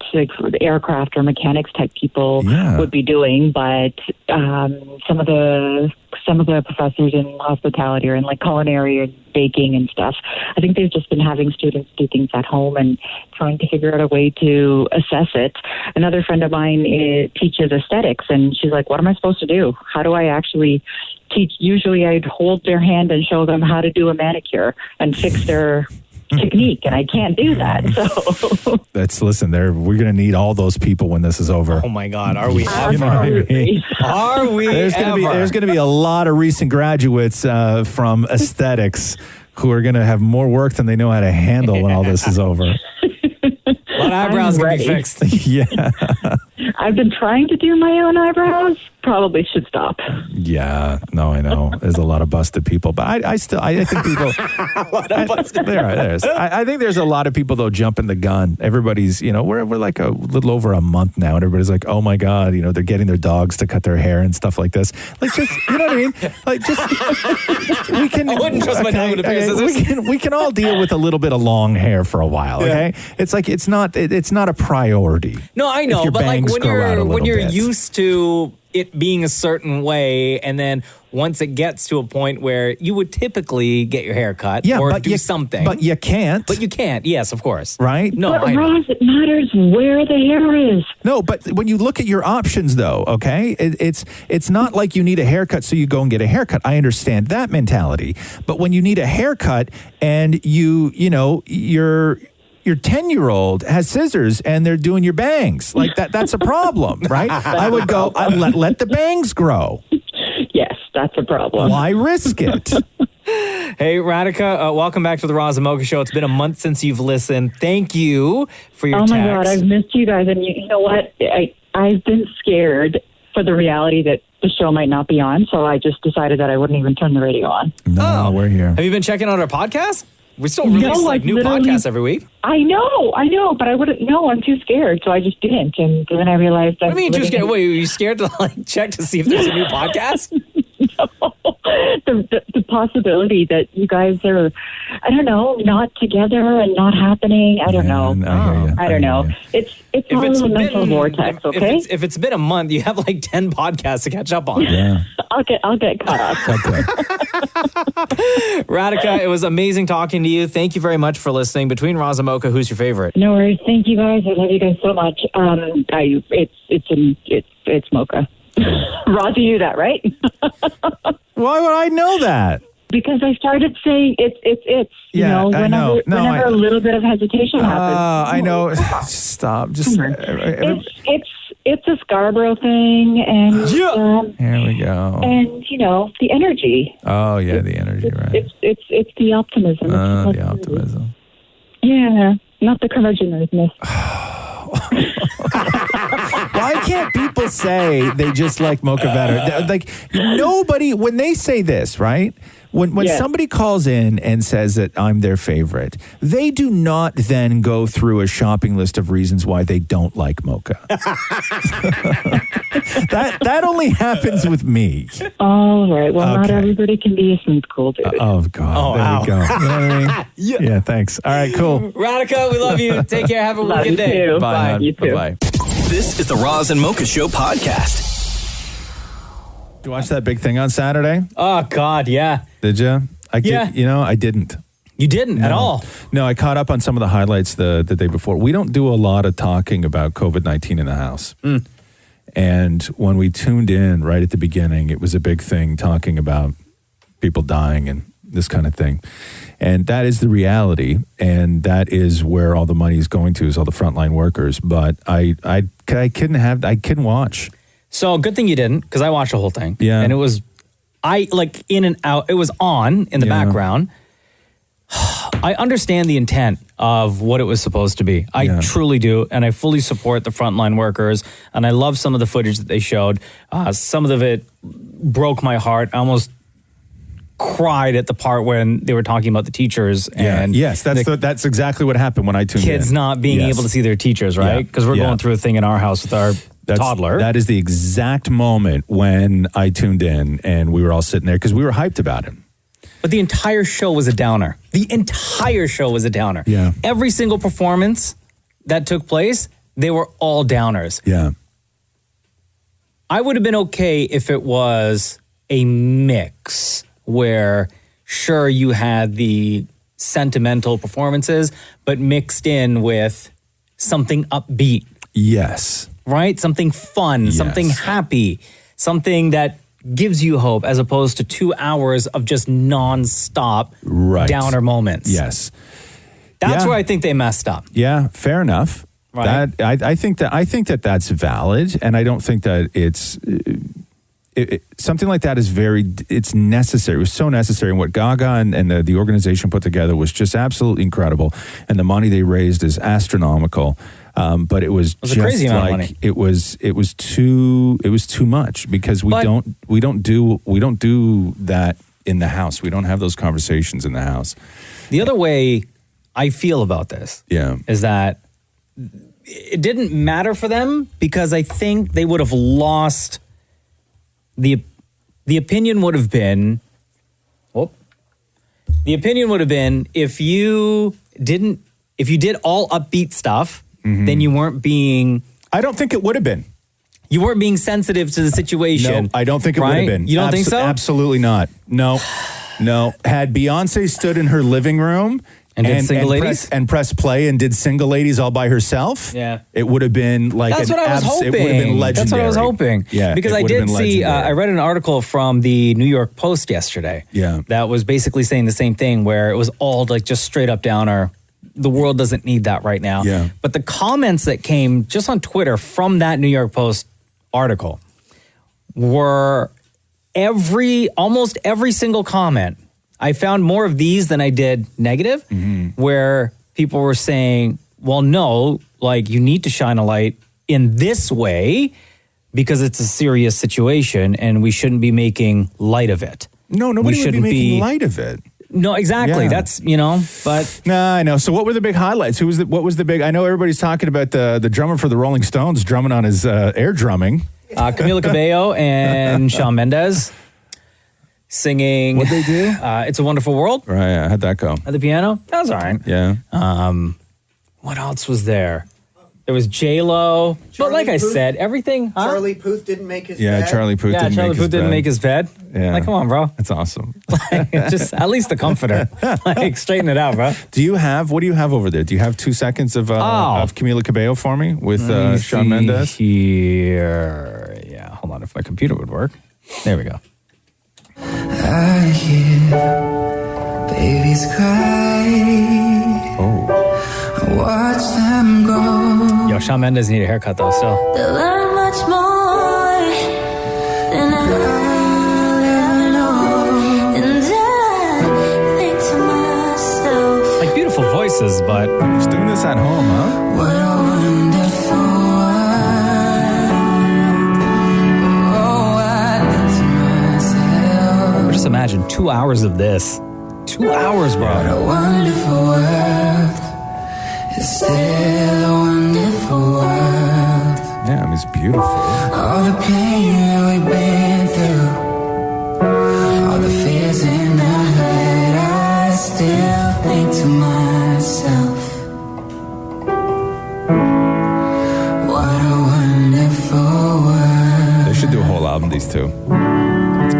[SPEAKER 6] aircraft or mechanics type people would be doing, but some of the professors in hospitality or in like culinary and baking and stuff, I think they've just been having students do things at home and trying to figure out a way to assess it. Another friend of mine teaches aesthetics, and she's like, what am I supposed to do? How do I actually teach? Usually I'd hold their hand and show them how to do a manicure and fix their technique, and I can't do that. So
[SPEAKER 8] we're going to need all those people when this is over.
[SPEAKER 3] Oh my God, are we ever?
[SPEAKER 8] You know what I mean?
[SPEAKER 3] Are we
[SPEAKER 8] There's going to be a lot of recent graduates from aesthetics who are going to have more work than they know how to handle when all this is over.
[SPEAKER 3] A lot of eyebrows going to be fixed.
[SPEAKER 8] Yeah.
[SPEAKER 6] I've been trying to do my own eyebrows. Probably should stop.
[SPEAKER 8] Yeah, no, I know. There's a lot of busted people, but I think people. I think there's a lot of people though jumping the gun. Everybody's, we're like a little over a month now, and everybody's like, oh my God, they're getting their dogs to cut their hair and stuff like this. Like, just, you know what I mean? Like, just we can.
[SPEAKER 3] I wouldn't trust my dog with a pair of scissors.
[SPEAKER 8] We can all deal with a little bit of long hair for a while. Okay, it's like it's not a priority.
[SPEAKER 3] No, I know, but like when you're used to it being a certain way, and then once it gets to a point where you would typically get your hair cut or do something.
[SPEAKER 8] But you can't.
[SPEAKER 3] But you can't, yes, of course.
[SPEAKER 8] Right?
[SPEAKER 3] No,
[SPEAKER 6] but
[SPEAKER 3] I know.
[SPEAKER 6] Roz, it matters where the hair is.
[SPEAKER 8] No, but when you look at your options though, okay, it's not like you need a haircut so you go and get a haircut. I understand that mentality. But when you need a haircut and you're your 10-year-old has scissors and they're doing your bangs. Like that's a problem, right? I would go, let the bangs grow.
[SPEAKER 6] Yes, that's a problem.
[SPEAKER 8] Why risk it?
[SPEAKER 9] Hey, Radhika, welcome back to the Roz and Mocha Show. It's been a month since you've listened. Thank you for your text.
[SPEAKER 6] Oh, my God, I've missed you guys. And you know what? I've been scared for the reality that the show might not be on, so I just decided that I wouldn't even turn the radio on.
[SPEAKER 8] No, we're here.
[SPEAKER 9] Have you been checking out our podcast? We still release new podcasts every week.
[SPEAKER 6] I know, but I wouldn't know. I'm too scared, so I just didn't. And then I realized that.
[SPEAKER 9] What do you mean too scared? Wait, are you scared to check to see if there's a new podcast?
[SPEAKER 6] The possibility that you guys are, I don't know, not together and not happening. I don't know. I don't know. It's all a mental vortex. Okay.
[SPEAKER 9] If it's been a month, you have 10 podcasts to catch up on.
[SPEAKER 8] Yeah.
[SPEAKER 6] I'll get caught up.
[SPEAKER 8] Okay.
[SPEAKER 9] Radhika, it was amazing talking to you. Thank you very much for listening. Between Roz and Mocha, who's your favorite?
[SPEAKER 6] No worries. Thank you guys. I love you guys so much. It's Mocha. Roz, you knew that, right?
[SPEAKER 8] Why would I know that?
[SPEAKER 6] Because I started saying it's.
[SPEAKER 8] Yeah,
[SPEAKER 6] whenever,
[SPEAKER 8] I know. No,
[SPEAKER 6] whenever a little bit of hesitation happens.
[SPEAKER 8] I know. Stop. Just.
[SPEAKER 6] It's a Scarborough thing, and
[SPEAKER 8] Here we go.
[SPEAKER 6] And the energy.
[SPEAKER 8] Oh yeah, the energy, right?
[SPEAKER 6] It's the optimism.
[SPEAKER 8] The optimism.
[SPEAKER 6] Yeah, not the curmudgeousness.
[SPEAKER 8] Why can't people say they just like Mocha better? Nobody, when they say this, right? When somebody calls in and says that I'm their favorite, they do not then go through a shopping list of reasons why they don't like Mocha. That only happens with me.
[SPEAKER 6] All right. Well, not everybody can be a smooth, cool dude.
[SPEAKER 8] Oh, God. There we go. You know what I mean? Yeah, thanks. All right, cool.
[SPEAKER 9] Radhika, we love you. Take care. Have a good day.
[SPEAKER 6] Too.
[SPEAKER 8] Bye.
[SPEAKER 6] You too.
[SPEAKER 8] Bye.
[SPEAKER 1] This is the Roz and Mocha Show podcast.
[SPEAKER 8] Did you watch that big thing on Saturday?
[SPEAKER 9] Oh, God, yeah.
[SPEAKER 8] Did you? I didn't.
[SPEAKER 9] You didn't at all?
[SPEAKER 8] No, I caught up on some of the highlights the day before. We don't do a lot of talking about COVID-19 in the house. And when we tuned in right at the beginning, it was a big thing talking about people dying and this kind of thing. And that is the reality. And that is where all the money is going to, is all the frontline workers. But I couldn't watch.
[SPEAKER 9] So good thing you didn't, because I watched the whole thing.
[SPEAKER 8] Yeah.
[SPEAKER 9] And it was, in and out, it was on in the background. I understand the intent of what it was supposed to be. I truly do. And I fully support the frontline workers. And I love some of the footage that they showed. Some of it broke my heart. I almost cried at the part when they were talking about the teachers. And
[SPEAKER 8] that's exactly what happened when I tuned in.
[SPEAKER 9] Kids not being able to see their teachers, right? Because we're going through a thing in our house with our toddler.
[SPEAKER 8] That is the exact moment when I tuned in and we were all sitting there because we were hyped about him.
[SPEAKER 9] But the entire show was a downer.
[SPEAKER 8] Yeah.
[SPEAKER 9] Every single performance that took place, they were all downers.
[SPEAKER 8] Yeah.
[SPEAKER 9] I would have been okay if it was a mix where, sure, you had the sentimental performances, but mixed in with something upbeat.
[SPEAKER 8] Yes.
[SPEAKER 9] Right? Something fun, something happy, something that gives you hope, as opposed to 2 hours of just nonstop downer moments.
[SPEAKER 8] Yes.
[SPEAKER 9] That's where I think they messed up.
[SPEAKER 8] Yeah, fair enough.
[SPEAKER 9] Right.
[SPEAKER 8] I think that that's valid, and I don't think that it's something like that is it's necessary. It was so necessary, and what Gaga and the organization put together was just absolutely incredible, and the money they raised is astronomical. But it was just
[SPEAKER 9] a crazy amount of money.
[SPEAKER 8] It was too much because we don't do that in the house. We don't have those conversations in the house.
[SPEAKER 9] The other way I feel about this is that it didn't matter for them because I think they would have lost the opinion would have been if you did all upbeat stuff, then you weren't being...
[SPEAKER 8] I don't think it would have been.
[SPEAKER 9] You weren't being sensitive to the situation.
[SPEAKER 8] No, I don't think it would have been.
[SPEAKER 9] You don't think so?
[SPEAKER 8] Absolutely not. No. Had Beyonce stood in her living room
[SPEAKER 9] and did Single Ladies?
[SPEAKER 8] Pressed play and did Single Ladies all by herself, it would have been like
[SPEAKER 9] That's what I was hoping.
[SPEAKER 8] It would have been legendary.
[SPEAKER 9] That's what I was hoping.
[SPEAKER 8] Yeah,
[SPEAKER 9] because I did see, I read an article from the New York Post yesterday.
[SPEAKER 8] Yeah.
[SPEAKER 9] That was basically saying the same thing, where it was all like just straight up downer the world doesn't need that right now.
[SPEAKER 8] Yeah.
[SPEAKER 9] But the comments that came just on Twitter from that New York Post article were almost every single comment. I found more of these than I did negative, where people were saying, well, no, like you need to shine a light in this way because it's a serious situation and we shouldn't be making light of it.
[SPEAKER 8] No, nobody would be making light of it.
[SPEAKER 9] No, exactly.
[SPEAKER 8] Yeah.
[SPEAKER 9] That's, but.
[SPEAKER 8] Nah, I know. So what were the big highlights? What was the big, I know everybody's talking about the drummer for the Rolling Stones drumming on his air drumming.
[SPEAKER 9] Camila Cabello and Shawn Mendes singing.
[SPEAKER 8] What'd they do?
[SPEAKER 9] It's a Wonderful World.
[SPEAKER 8] Right, yeah. How'd that go?
[SPEAKER 9] At the piano. That was all right.
[SPEAKER 8] Yeah.
[SPEAKER 9] What else was there? There was J-Lo. But like I said, everything. Huh?
[SPEAKER 10] Charlie Puth didn't make his
[SPEAKER 8] Yeah,
[SPEAKER 10] bed.
[SPEAKER 8] Charlie Puth didn't make his bed.
[SPEAKER 9] Yeah. Like, come on, bro.
[SPEAKER 8] That's awesome.
[SPEAKER 9] Just at least the comforter. Like, straighten it out, bro.
[SPEAKER 8] What do you have over there? Do you have 2 seconds of Camila Cabello for me with Shawn Mendes?
[SPEAKER 9] Here. Yeah, hold on. If my computer would work. There we go.
[SPEAKER 22] I hear babies cry. I watch them go.
[SPEAKER 9] Yo, Shawn Mendes need a haircut though, still.
[SPEAKER 22] They learn much more than I'll ever know. And I think to myself,
[SPEAKER 9] Like beautiful voices, but
[SPEAKER 8] just doing this at home, huh?
[SPEAKER 22] what a wonderful world. Oh, I think to myself,
[SPEAKER 9] just imagine 2 hours of this. 2 hours, bro.
[SPEAKER 22] what a wonderful world. It's still a wonderful world.
[SPEAKER 8] Yeah, I mean, it's beautiful.
[SPEAKER 22] All the pain that we've been through, all the fears in the head, I still think to myself, what a wonderful world.
[SPEAKER 8] They should do a whole album, these two.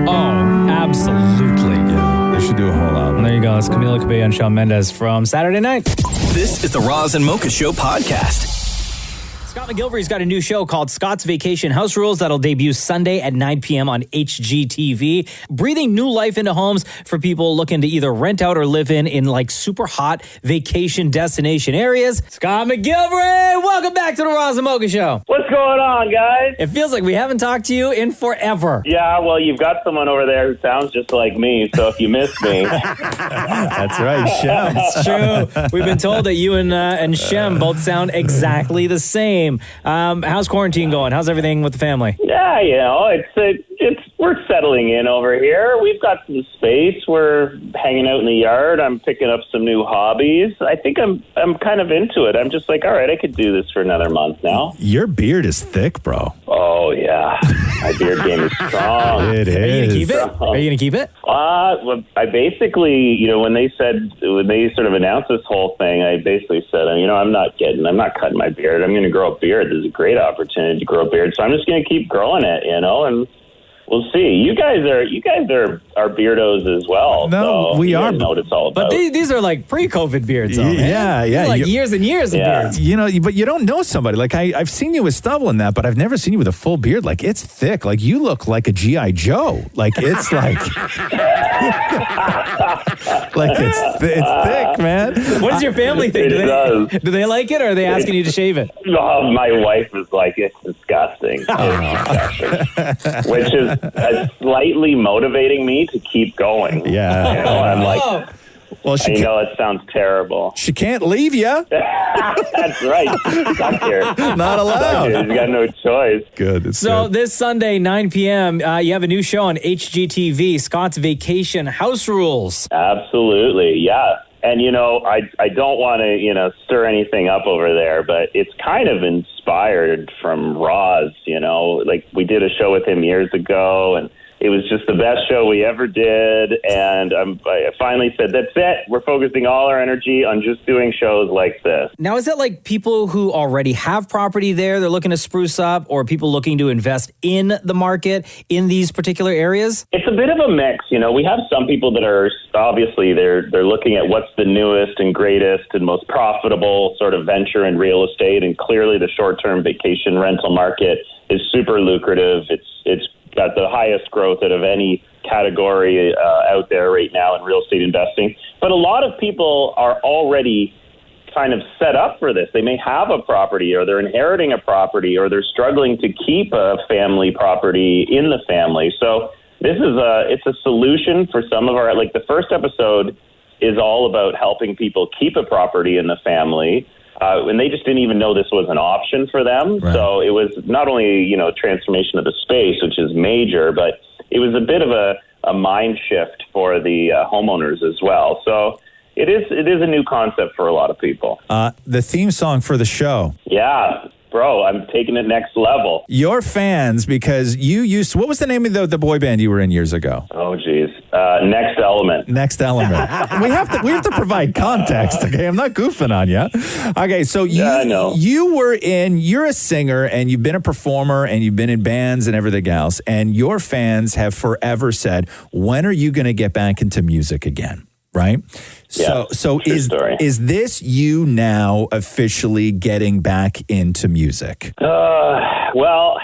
[SPEAKER 9] Oh, absolutely.
[SPEAKER 8] Yeah, they should do a whole album.
[SPEAKER 9] There you go. It's Camila Cabello and Shawn Mendes from Saturday Night.
[SPEAKER 1] This is the Roz and Mocha Show podcast.
[SPEAKER 9] Scott McGillivray's got a new show called Scott's Vacation House Rules that'll debut Sunday at 9 p.m. on HGTV. Breathing new life into homes for people looking to either rent out or live in like super hot vacation destination areas. Scott McGillivray, welcome back to the Roz and Mocha Show.
[SPEAKER 7] What's going on, guys?
[SPEAKER 9] It feels like we haven't talked to you in forever.
[SPEAKER 7] Yeah, well, you've got someone over there who sounds just like me, so if you miss me...
[SPEAKER 8] That's right, Shem.
[SPEAKER 9] It's true. We've been told that you and Shem both sound exactly the same. How's quarantine going? How's everything with the family?
[SPEAKER 7] Yeah, we're settling in over here. We've got some space. We're hanging out in the yard. I'm picking up some new hobbies. I think I'm kind of into it. I'm just like, all right, I could do this for another month now.
[SPEAKER 8] Your beard is thick, bro.
[SPEAKER 7] Oh, yeah. My beard game is strong.
[SPEAKER 8] It is.
[SPEAKER 9] Are you going to keep it? Are you going to keep it?
[SPEAKER 7] Well, I basically, when they sort of announced this whole thing, I basically said, I'm not cutting my beard. I'm going to grow a beard. There's a great opportunity to grow a beard. So I'm just going to keep growing it, and we'll see. You guys are beardos as well.
[SPEAKER 8] No,
[SPEAKER 7] so
[SPEAKER 8] we are.
[SPEAKER 7] Know what it's all about.
[SPEAKER 9] But these are like pre-COVID beards, though, man.
[SPEAKER 8] Yeah.
[SPEAKER 9] Like years and years of beards.
[SPEAKER 8] But you don't know somebody. Like I've seen you with stubble and that, but I've never seen you with a full beard. Like it's thick. Like you look like a G.I. Joe. Like it's like, like it's thick, man.
[SPEAKER 9] What does your family think? Do they like it, or are they asking you to shave it?
[SPEAKER 7] Oh, my wife is like, it's disgusting. It's disgusting. Which is slightly motivating me to keep going.
[SPEAKER 8] Yeah.
[SPEAKER 7] I'm like,
[SPEAKER 8] well,
[SPEAKER 7] it sounds terrible.
[SPEAKER 8] She can't leave you.
[SPEAKER 7] That's right. Stuck here.
[SPEAKER 8] Not allowed.
[SPEAKER 7] You've got no choice.
[SPEAKER 8] Good.
[SPEAKER 9] So this Sunday, 9 p.m., you have a new show on HGTV, Scott's Vacation House Rules.
[SPEAKER 7] Absolutely, yeah. And, I don't want to, stir anything up over there, but it's kind of inspired from Roz, like we did a show with him years ago, and it was just the best show we ever did. And I finally said, that's it. We're focusing all our energy on just doing shows like this.
[SPEAKER 9] Now, is it like people who already have property there, they're looking to spruce up, or people looking to invest in the market in these particular areas?
[SPEAKER 7] It's a bit of a mix. We have some people that are obviously they're looking at what's the newest and greatest and most profitable sort of venture in real estate. And clearly the short-term vacation rental market is super lucrative. It's got the highest growth out of any category out there right now in real estate investing. But a lot of people are already kind of set up for this. They may have a property, or they're inheriting a property, or they're struggling to keep a family property in the family. So this is it's a solution for some of our, like the first episode is all about helping people keep a property in the family. And they just didn't even know this was an option for them. Right. So it was not only, transformation of the space, which is major, but it was a bit of a mind shift for the homeowners as well. So it is a new concept for a lot of people.
[SPEAKER 8] The theme song for the show.
[SPEAKER 7] Yeah. Bro, I'm taking it next level.
[SPEAKER 8] Your fans, because you used, what was the name of the boy band you were in years ago?
[SPEAKER 7] Oh, geez. Next Element.
[SPEAKER 8] Next Element. we have to provide context, okay? I'm not goofing on you. Okay, so you're a singer, and you've been a performer, and you've been in bands and everything else, and your fans have forever said, when are you going to get back into music again? Right?
[SPEAKER 7] Yeah,
[SPEAKER 8] so is this you now officially getting back into music?
[SPEAKER 7] Well,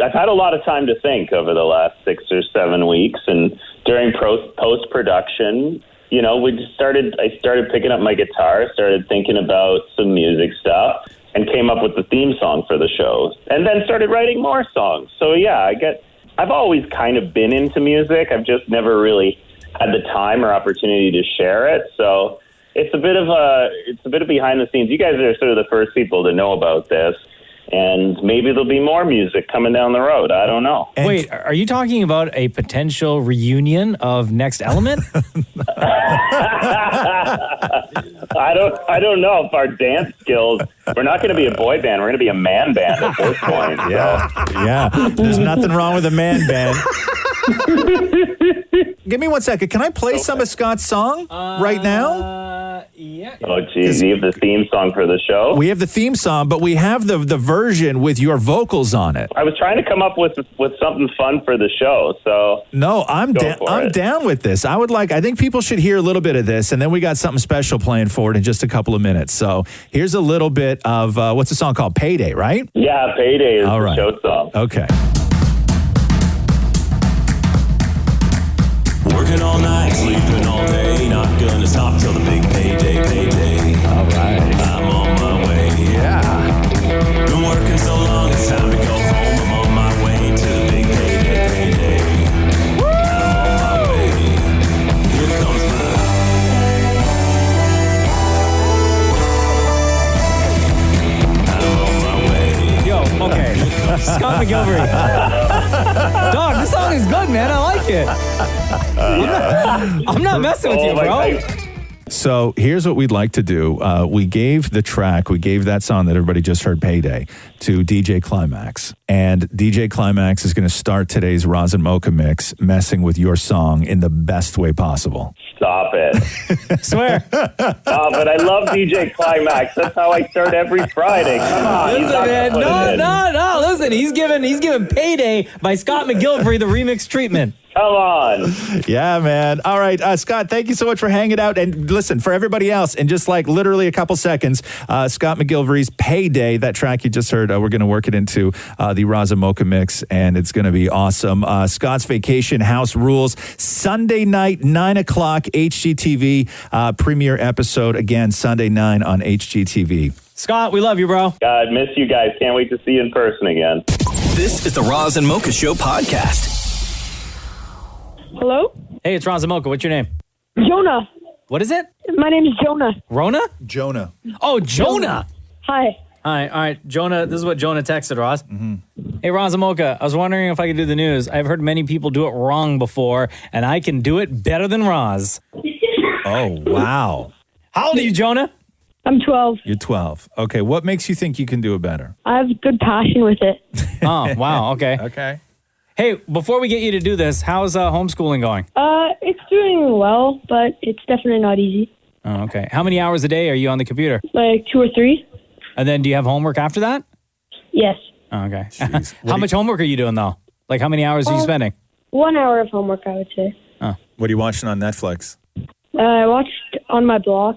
[SPEAKER 7] I've had a lot of time to think over the last 6 or 7 weeks, and during post-production, I started picking up my guitar, started thinking about some music stuff, and came up with the theme song for the show, and then started writing more songs. So yeah, I've always kind of been into music. I've just never really had the time or opportunity to share it. So it's a bit of behind the scenes. You guys are sort of the first people to know about this, and maybe there'll be more music coming down the road. I don't know.
[SPEAKER 9] Wait, are you talking about a potential reunion of Next Element?
[SPEAKER 7] I don't know if our dance skills, we're not going to be a boy band. We're going to be a man band at this point.
[SPEAKER 8] Yeah. There's nothing wrong with a man band. Give me 1 second. Can I play some of Scott's song right now?
[SPEAKER 9] Yeah.
[SPEAKER 7] Oh, geez. You have the theme song for the show?
[SPEAKER 8] We have the theme song, but we have the version with your vocals on it.
[SPEAKER 7] I was trying to come up with something fun for the show, so...
[SPEAKER 8] No, I'm down with this. I think people should hear a little bit of this, and then we got something special playing for it in just a couple of minutes. So here's a little bit of, what's the song called? Payday, right?
[SPEAKER 7] Yeah, Payday is the show song.
[SPEAKER 8] Okay.
[SPEAKER 11] Working all night, sleeping all day, not gonna stop till the big payday.
[SPEAKER 8] All right.
[SPEAKER 11] I'm on my way.
[SPEAKER 8] Yeah.
[SPEAKER 11] Been working so long, it's time to go home. I'm on my way to the big payday. I'm on my way. Here comes I'm on my way.
[SPEAKER 9] Yo, okay. Scott McGillivray. Dog, this song is good, man. I like it. I'm not messing with you, bro.
[SPEAKER 8] So here's what we'd like to do. We gave that song that everybody just heard, Payday, to DJ Climax. And DJ Climax is going to start today's Roz and Mocha mix messing with your song in the best way possible.
[SPEAKER 7] Stop it.
[SPEAKER 9] Swear.
[SPEAKER 7] Oh, but I love DJ Climax. That's how I start every Friday. Come on.
[SPEAKER 9] Listen, man. No. Listen, he's giving Payday by Scott McGillivray the remix treatment.
[SPEAKER 7] Come on.
[SPEAKER 8] Yeah, man. All right, Scott, thank you so much for hanging out. And listen, for everybody else, in just like literally a couple seconds, Scott McGillivray's Payday, that track you just heard, we're going to work it into the Roz and Mocha mix, and it's going to be awesome. Scott's Vacation House Rules, Sunday night, 9 o'clock, HGTV, premiere episode, again, Sunday 9 on HGTV.
[SPEAKER 9] Scott, we love you, bro.
[SPEAKER 7] God, miss you guys. Can't wait to see you in person again.
[SPEAKER 1] This is the Roz and Mocha Show podcast.
[SPEAKER 14] Hello?
[SPEAKER 9] Hey, it's Roz and Mocha. What's your name?
[SPEAKER 14] Jonah.
[SPEAKER 9] What is it?
[SPEAKER 14] My name is Jonah.
[SPEAKER 9] Rona?
[SPEAKER 8] Jonah.
[SPEAKER 9] Oh, Jonah.
[SPEAKER 14] Hi.
[SPEAKER 9] Hi. All right, Jonah. This is what Jonah texted, Roz. Mm-hmm. Hey, Roz and Mocha. I was wondering if I could do the news. I've heard many people do it wrong before, and I can do it better than Roz.
[SPEAKER 8] Oh, wow.
[SPEAKER 9] How old are you, Jonah?
[SPEAKER 14] I'm 12.
[SPEAKER 8] You're 12. Okay, what makes you think you can do it better?
[SPEAKER 14] I have good passion with it.
[SPEAKER 9] Oh, wow. Okay.
[SPEAKER 8] Okay.
[SPEAKER 9] Hey, before we get you to do this, how's homeschooling going?
[SPEAKER 14] It's doing well, but it's definitely not easy.
[SPEAKER 9] Oh, okay. How many hours a day are you on the computer?
[SPEAKER 14] Like 2 or 3.
[SPEAKER 9] And then do you have homework after that?
[SPEAKER 14] Yes.
[SPEAKER 9] Oh, okay. How much homework are you doing, though? Like, how many hours are you spending?
[SPEAKER 14] 1 hour of homework, I would say.
[SPEAKER 9] Oh.
[SPEAKER 8] What are you watching on Netflix?
[SPEAKER 14] I watched on my block.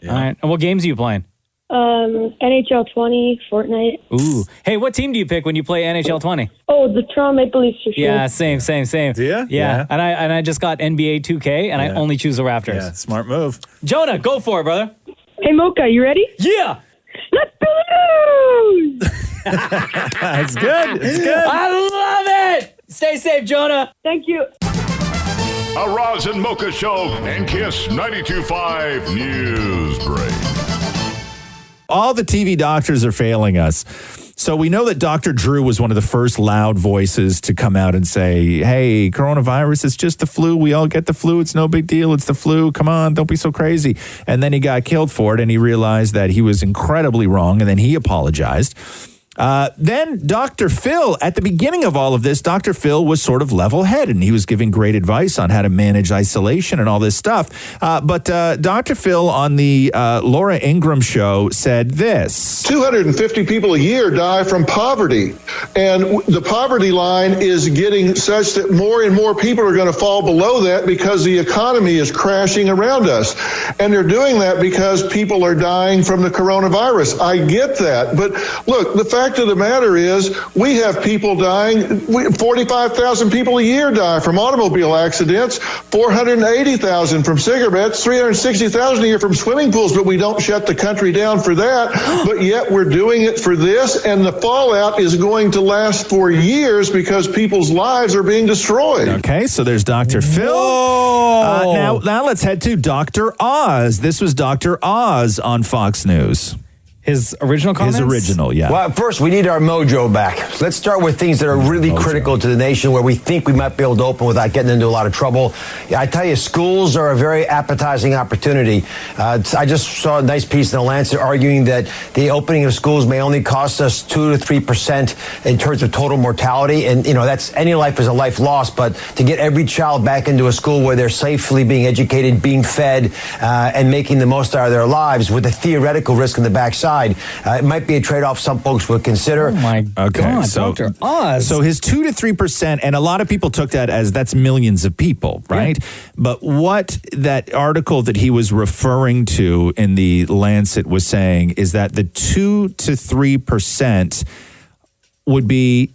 [SPEAKER 9] Yeah. All right. And what games are you playing?
[SPEAKER 14] NHL 20, Fortnite.
[SPEAKER 9] Ooh. Hey, what team do you pick when you play NHL 20?
[SPEAKER 14] Oh, the Toronto Maple Leafs for sure.
[SPEAKER 9] Yeah, same.
[SPEAKER 8] Do you?
[SPEAKER 9] Yeah. And I just got NBA 2K, and I only choose the Raptors.
[SPEAKER 8] Yeah, smart move.
[SPEAKER 9] Jonah, go for it, brother.
[SPEAKER 14] Hey, Mocha, you ready?
[SPEAKER 3] Yeah.
[SPEAKER 14] Let's do the news!
[SPEAKER 8] It's good. It's good.
[SPEAKER 3] I love it. Stay safe, Jonah.
[SPEAKER 14] Thank you.
[SPEAKER 12] A Roz and Mocha Show and Kiss 92.5 News Break.
[SPEAKER 8] All the TV doctors are failing us. So we know that Dr. Drew was one of the first loud voices to come out and say, hey, coronavirus, it's just the flu. We all get the flu. It's no big deal. It's the flu. Come on, don't be so crazy. And then he got killed for it, and he realized that he was incredibly wrong, and then he apologized. Then Dr. Phil, at the beginning of all of this, Dr. Phil was sort of level-headed, and he was giving great advice on how to manage isolation and all this stuff. But Dr. Phil on the Laura Ingraham show said this.
[SPEAKER 15] 250 people a year die from poverty, and the poverty line is getting such that more and more people are going to fall below that because the economy is crashing around us. And they're doing that because people are dying from the coronavirus. I get that. But look, the fact of the matter is we have people dying. 45,000 people a year die from automobile accidents, 480,000 from cigarettes, 360,000 a year from swimming pools, but we don't shut the country down for that. But yet we're doing it for this, and the fallout is going to last for years because people's lives are being destroyed.
[SPEAKER 8] Okay, so there's Dr. Phil. Now let's head to Dr. Oz. This was Dr. Oz on Fox News.
[SPEAKER 3] His original comments?
[SPEAKER 8] His original, yeah.
[SPEAKER 23] Well, first, we need our mojo back. Let's start with things that are really critical to the nation where we think we might be able to open without getting into a lot of trouble. Yeah, I tell you, schools are a very appetizing opportunity. I just saw a nice piece in The Lancet arguing that the opening of schools may only cost us 2 to 3% in terms of total mortality. And, you know, that's any life is a life lost. But to get every child back into a school where they're safely being educated, being fed, and making the most out of their lives with a theoretical risk in the backside, it might be a trade-off some folks would consider.
[SPEAKER 3] Oh my God,
[SPEAKER 8] so,
[SPEAKER 3] Dr. Oz.
[SPEAKER 8] So his 2 to 3%, and a lot of people took that as that's millions of people, right? Yeah. But what that article that he was referring to in the Lancet was saying is that the 2 to 3% would be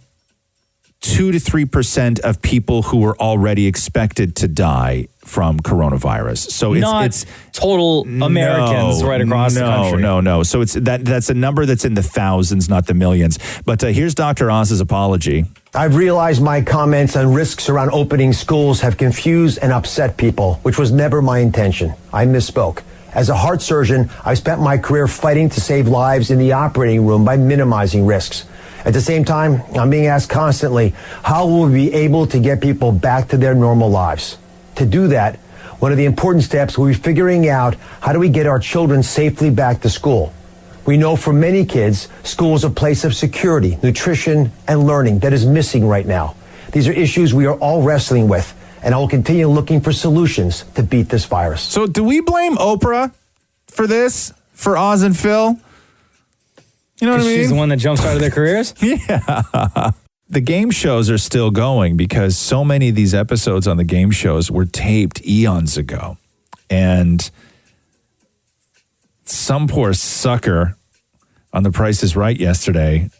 [SPEAKER 8] 2 to 3% of people who were already expected to die from coronavirus. So it's
[SPEAKER 3] total Americans right across the country.
[SPEAKER 8] No. So it's that's a number that's in the thousands, not the millions. But here's Dr. Oz's apology.
[SPEAKER 23] I've realized my comments on risks around opening schools have confused and upset people, which was never my intention. I misspoke. As a heart surgeon, I've spent my career fighting to save lives in the operating room by minimizing risks. At the same time, I'm being asked constantly, how will we be able to get people back to their normal lives? To do that, one of the important steps will be figuring out how do we get our children safely back to school. We know for many kids, school is a place of security, nutrition, and learning that is missing right now. These are issues we are all wrestling with, and I will continue looking for solutions to beat this virus.
[SPEAKER 8] So do we blame Oprah for this, for Oz and Phil? You know what I mean?
[SPEAKER 3] She's the one that jump-started their careers?
[SPEAKER 8] Yeah. The game shows are still going because so many of these episodes on the game shows were taped eons ago. And some poor sucker on The Price is Right yesterday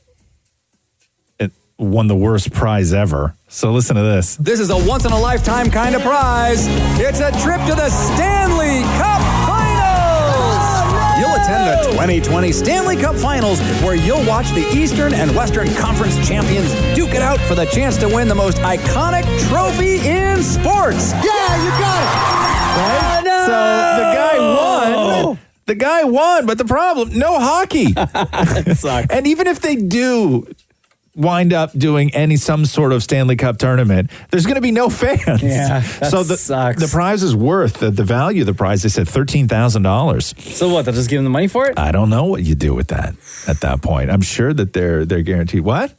[SPEAKER 8] won the worst prize ever. So listen to this.
[SPEAKER 24] This is a once-in-a-lifetime kind of prize. It's a trip to the Stanley Cup Finals. You'll attend the 2020 Stanley Cup Finals, where you'll watch the Eastern and Western Conference champions duke it out for the chance to win the most iconic trophy in sports. Yeah, you got it.
[SPEAKER 8] Right? No! So the guy won. The guy won, but the problem, no hockey.
[SPEAKER 3] It sucks.
[SPEAKER 8] And even if they do wind up doing some sort of Stanley Cup tournament, there's going to be no fans.
[SPEAKER 3] Yeah, that
[SPEAKER 8] so
[SPEAKER 3] sucks.
[SPEAKER 8] The prize is worth, the value of the prize, they said $13,000.
[SPEAKER 3] So what, they'll just give them the money for it?
[SPEAKER 8] I don't know what you do with that at that point. I'm sure that they're guaranteed. What?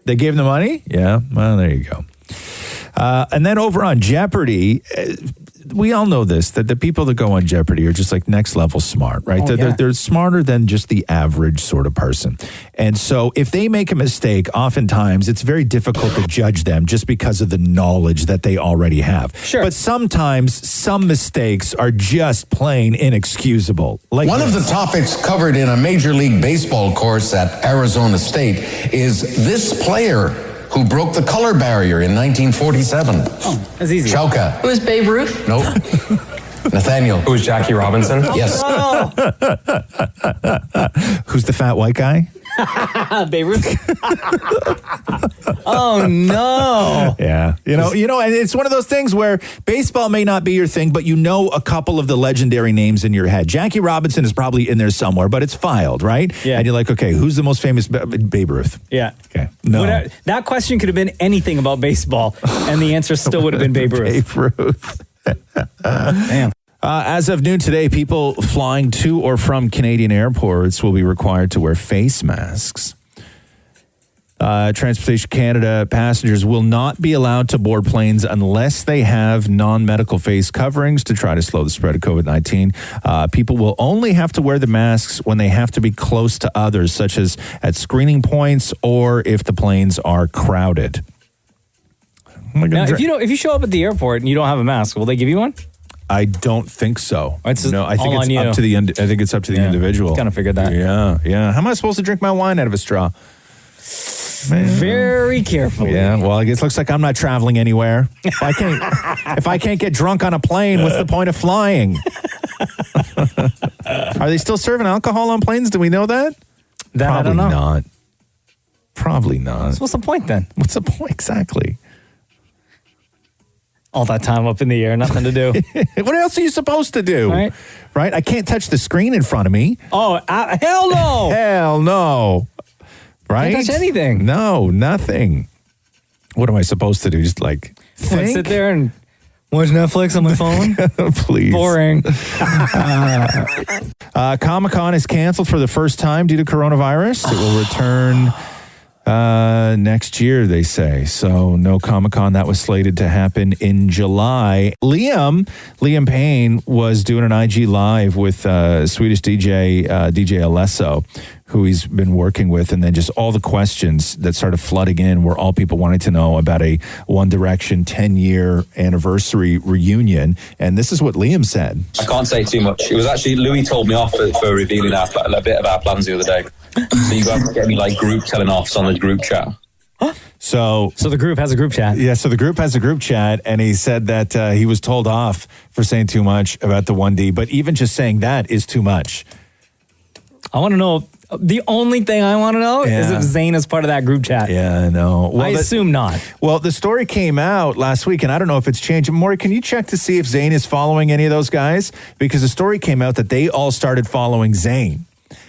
[SPEAKER 8] They gave them the money? Yeah, well, there you go. And then over on Jeopardy, we all know this, that the people that go on Jeopardy are just like next level smart, right? They're smarter than just the average sort of person. And so if they make a mistake, oftentimes it's very difficult to judge them just because of the knowledge that they already have.
[SPEAKER 3] Sure.
[SPEAKER 8] But sometimes some mistakes are just plain inexcusable. Like
[SPEAKER 25] one of the topics covered in a Major League Baseball course at Arizona State is this player who broke the color barrier in 1947.
[SPEAKER 3] Oh, that's easy.
[SPEAKER 25] Chauka.
[SPEAKER 26] It was Babe Ruth?
[SPEAKER 25] Nope. Nathaniel.
[SPEAKER 13] Who is Jackie Robinson?
[SPEAKER 25] Yes.
[SPEAKER 8] Who's the fat white guy?
[SPEAKER 9] Babe Ruth. Oh no.
[SPEAKER 8] Yeah. You know, and it's one of those things where baseball may not be your thing, but you know a couple of the legendary names in your head. Jackie Robinson is probably in there somewhere, but it's filed, right?
[SPEAKER 9] Yeah.
[SPEAKER 8] And you're like, okay, who's the most famous Babe Ruth?
[SPEAKER 9] Yeah.
[SPEAKER 8] Okay. No.
[SPEAKER 9] That question could have been anything about baseball, and the answer still would have been Babe Ruth.
[SPEAKER 8] Babe Ruth.
[SPEAKER 9] Damn.
[SPEAKER 8] As of noon today, people flying to or from Canadian airports will be required to wear face masks. Transportation Canada passengers will not be allowed to board planes unless they have non-medical face coverings to try to slow the spread of COVID-19. People will only have to wear the masks when they have to be close to others, such as at screening points or if the planes are crowded.
[SPEAKER 9] Now, if you show up at the airport and you don't have a mask, will they give you one?
[SPEAKER 8] I don't think so.
[SPEAKER 9] It's
[SPEAKER 8] no, I think
[SPEAKER 9] all
[SPEAKER 8] it's
[SPEAKER 9] on
[SPEAKER 8] up
[SPEAKER 9] you.
[SPEAKER 8] to the I think it's up to the individual.
[SPEAKER 9] Kind of figured that.
[SPEAKER 8] Yeah. How am I supposed to drink my wine out of a straw?
[SPEAKER 9] Very carefully.
[SPEAKER 8] Yeah. Well, I guess it looks like I'm not traveling anywhere. If I can't get drunk on a plane, what's the point of flying? Are they still serving alcohol on planes? Do we know that?
[SPEAKER 9] That I don't know.
[SPEAKER 8] Not. Probably not.
[SPEAKER 9] So what's the point then?
[SPEAKER 8] What's the point exactly?
[SPEAKER 9] All that time up in the air, nothing to do.
[SPEAKER 8] What else are you supposed to do? Right? I can't touch the screen in front of me.
[SPEAKER 9] Oh, hell no.
[SPEAKER 8] Hell no. Right?
[SPEAKER 9] Can't touch anything.
[SPEAKER 8] No, nothing. What am I supposed to do? Just like think?
[SPEAKER 9] Sit there and watch Netflix on my phone?
[SPEAKER 8] Please.
[SPEAKER 9] Boring.
[SPEAKER 8] Comic-Con is canceled for the first time due to coronavirus. It will return next year, they say. So no Comic-Con. That was slated to happen in July. Liam Payne was doing an IG Live with Swedish DJ Alesso, who he's been working with, and then just all the questions that started flooding in were all people wanting to know about a One Direction 10-year anniversary reunion. And this is what Liam said.
[SPEAKER 13] I can't say too much. It was actually, Louis told me off for revealing a bit of our plans the other day. So you guys get me like group telling offs on the group chat.
[SPEAKER 8] So
[SPEAKER 9] the group has a group chat.
[SPEAKER 8] Yeah, so the group has a group chat, and he said that he was told off for saying too much about the 1D, but even just saying that is too much.
[SPEAKER 9] I want to know, the only thing I want to know is if Zayn is part of that group chat.
[SPEAKER 8] Yeah, I know. Well,
[SPEAKER 9] I assume not.
[SPEAKER 8] Well, the story came out last week, and I don't know if it's changed. Maury, can you check to see if Zayn is following any of those guys? Because the story came out that they all started following Zayn.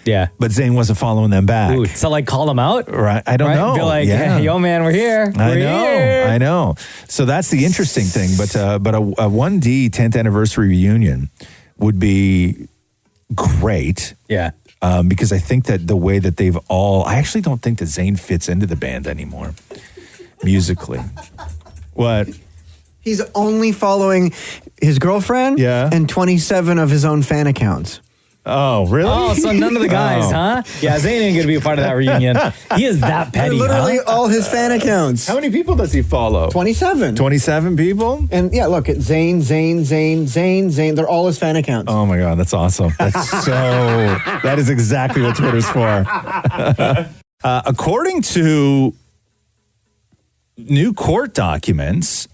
[SPEAKER 9] Yeah.
[SPEAKER 8] But Zayn wasn't following them back.
[SPEAKER 9] Ooh, so like call them out?
[SPEAKER 8] Right. I don't know.
[SPEAKER 9] Be like,
[SPEAKER 8] yeah.
[SPEAKER 9] hey, yo, man, we're here.
[SPEAKER 8] I know. So that's the interesting thing. But a 1D 10th anniversary reunion would be great.
[SPEAKER 9] Yeah.
[SPEAKER 8] Because I think that the way that they've all... I actually don't think that Zayn fits into the band anymore, musically. What?
[SPEAKER 10] He's only following his girlfriend and 27 of his own fan accounts.
[SPEAKER 8] Oh, really?
[SPEAKER 9] Oh, so none of the guys, huh? Yeah, Zayn ain't going to be a part of that reunion. He is that petty,
[SPEAKER 10] literally all his fan accounts.
[SPEAKER 8] How many people does he follow?
[SPEAKER 10] 27.
[SPEAKER 8] 27 people?
[SPEAKER 10] And yeah, look, it's Zayn. They're all his fan accounts.
[SPEAKER 8] Oh my God, that's awesome. That is exactly what Twitter's for. According to new court documents,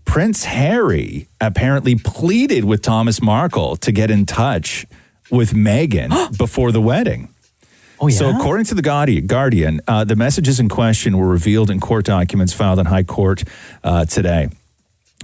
[SPEAKER 8] Prince Harry apparently pleaded with Thomas Markle to get in touch with Meghan before the wedding.
[SPEAKER 9] Oh, yeah?
[SPEAKER 8] So according to the Guardian, the messages in question were revealed in court documents filed in High Court today.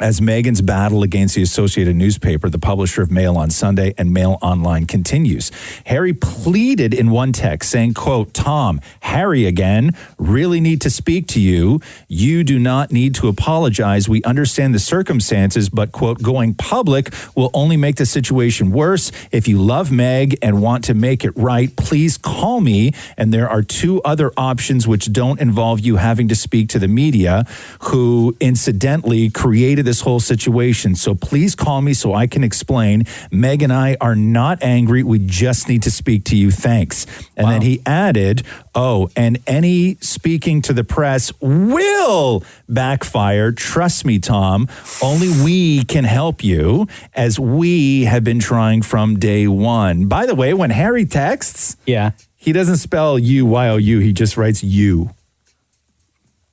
[SPEAKER 8] As Meghan's battle against the Associated Newspaper, the publisher of Mail on Sunday and Mail Online, continues. Harry pleaded in one text saying, quote, Tom, Harry again, really need to speak to you. You do not need to apologize. We understand the circumstances, but, quote, going public will only make the situation worse. If you love Meg and want to make it right, please call me. And there are two other options which don't involve you having to speak to the media, who incidentally created this whole situation. So please call me so I can explain. Meg and I are not angry. We just need to speak to you. Thanks. And then he added, and any speaking to the press will backfire. Trust me, Tom. Only we can help you, as we have been trying from day one. By the way, when Harry texts, he doesn't spell U-Y-O-U. He just writes U.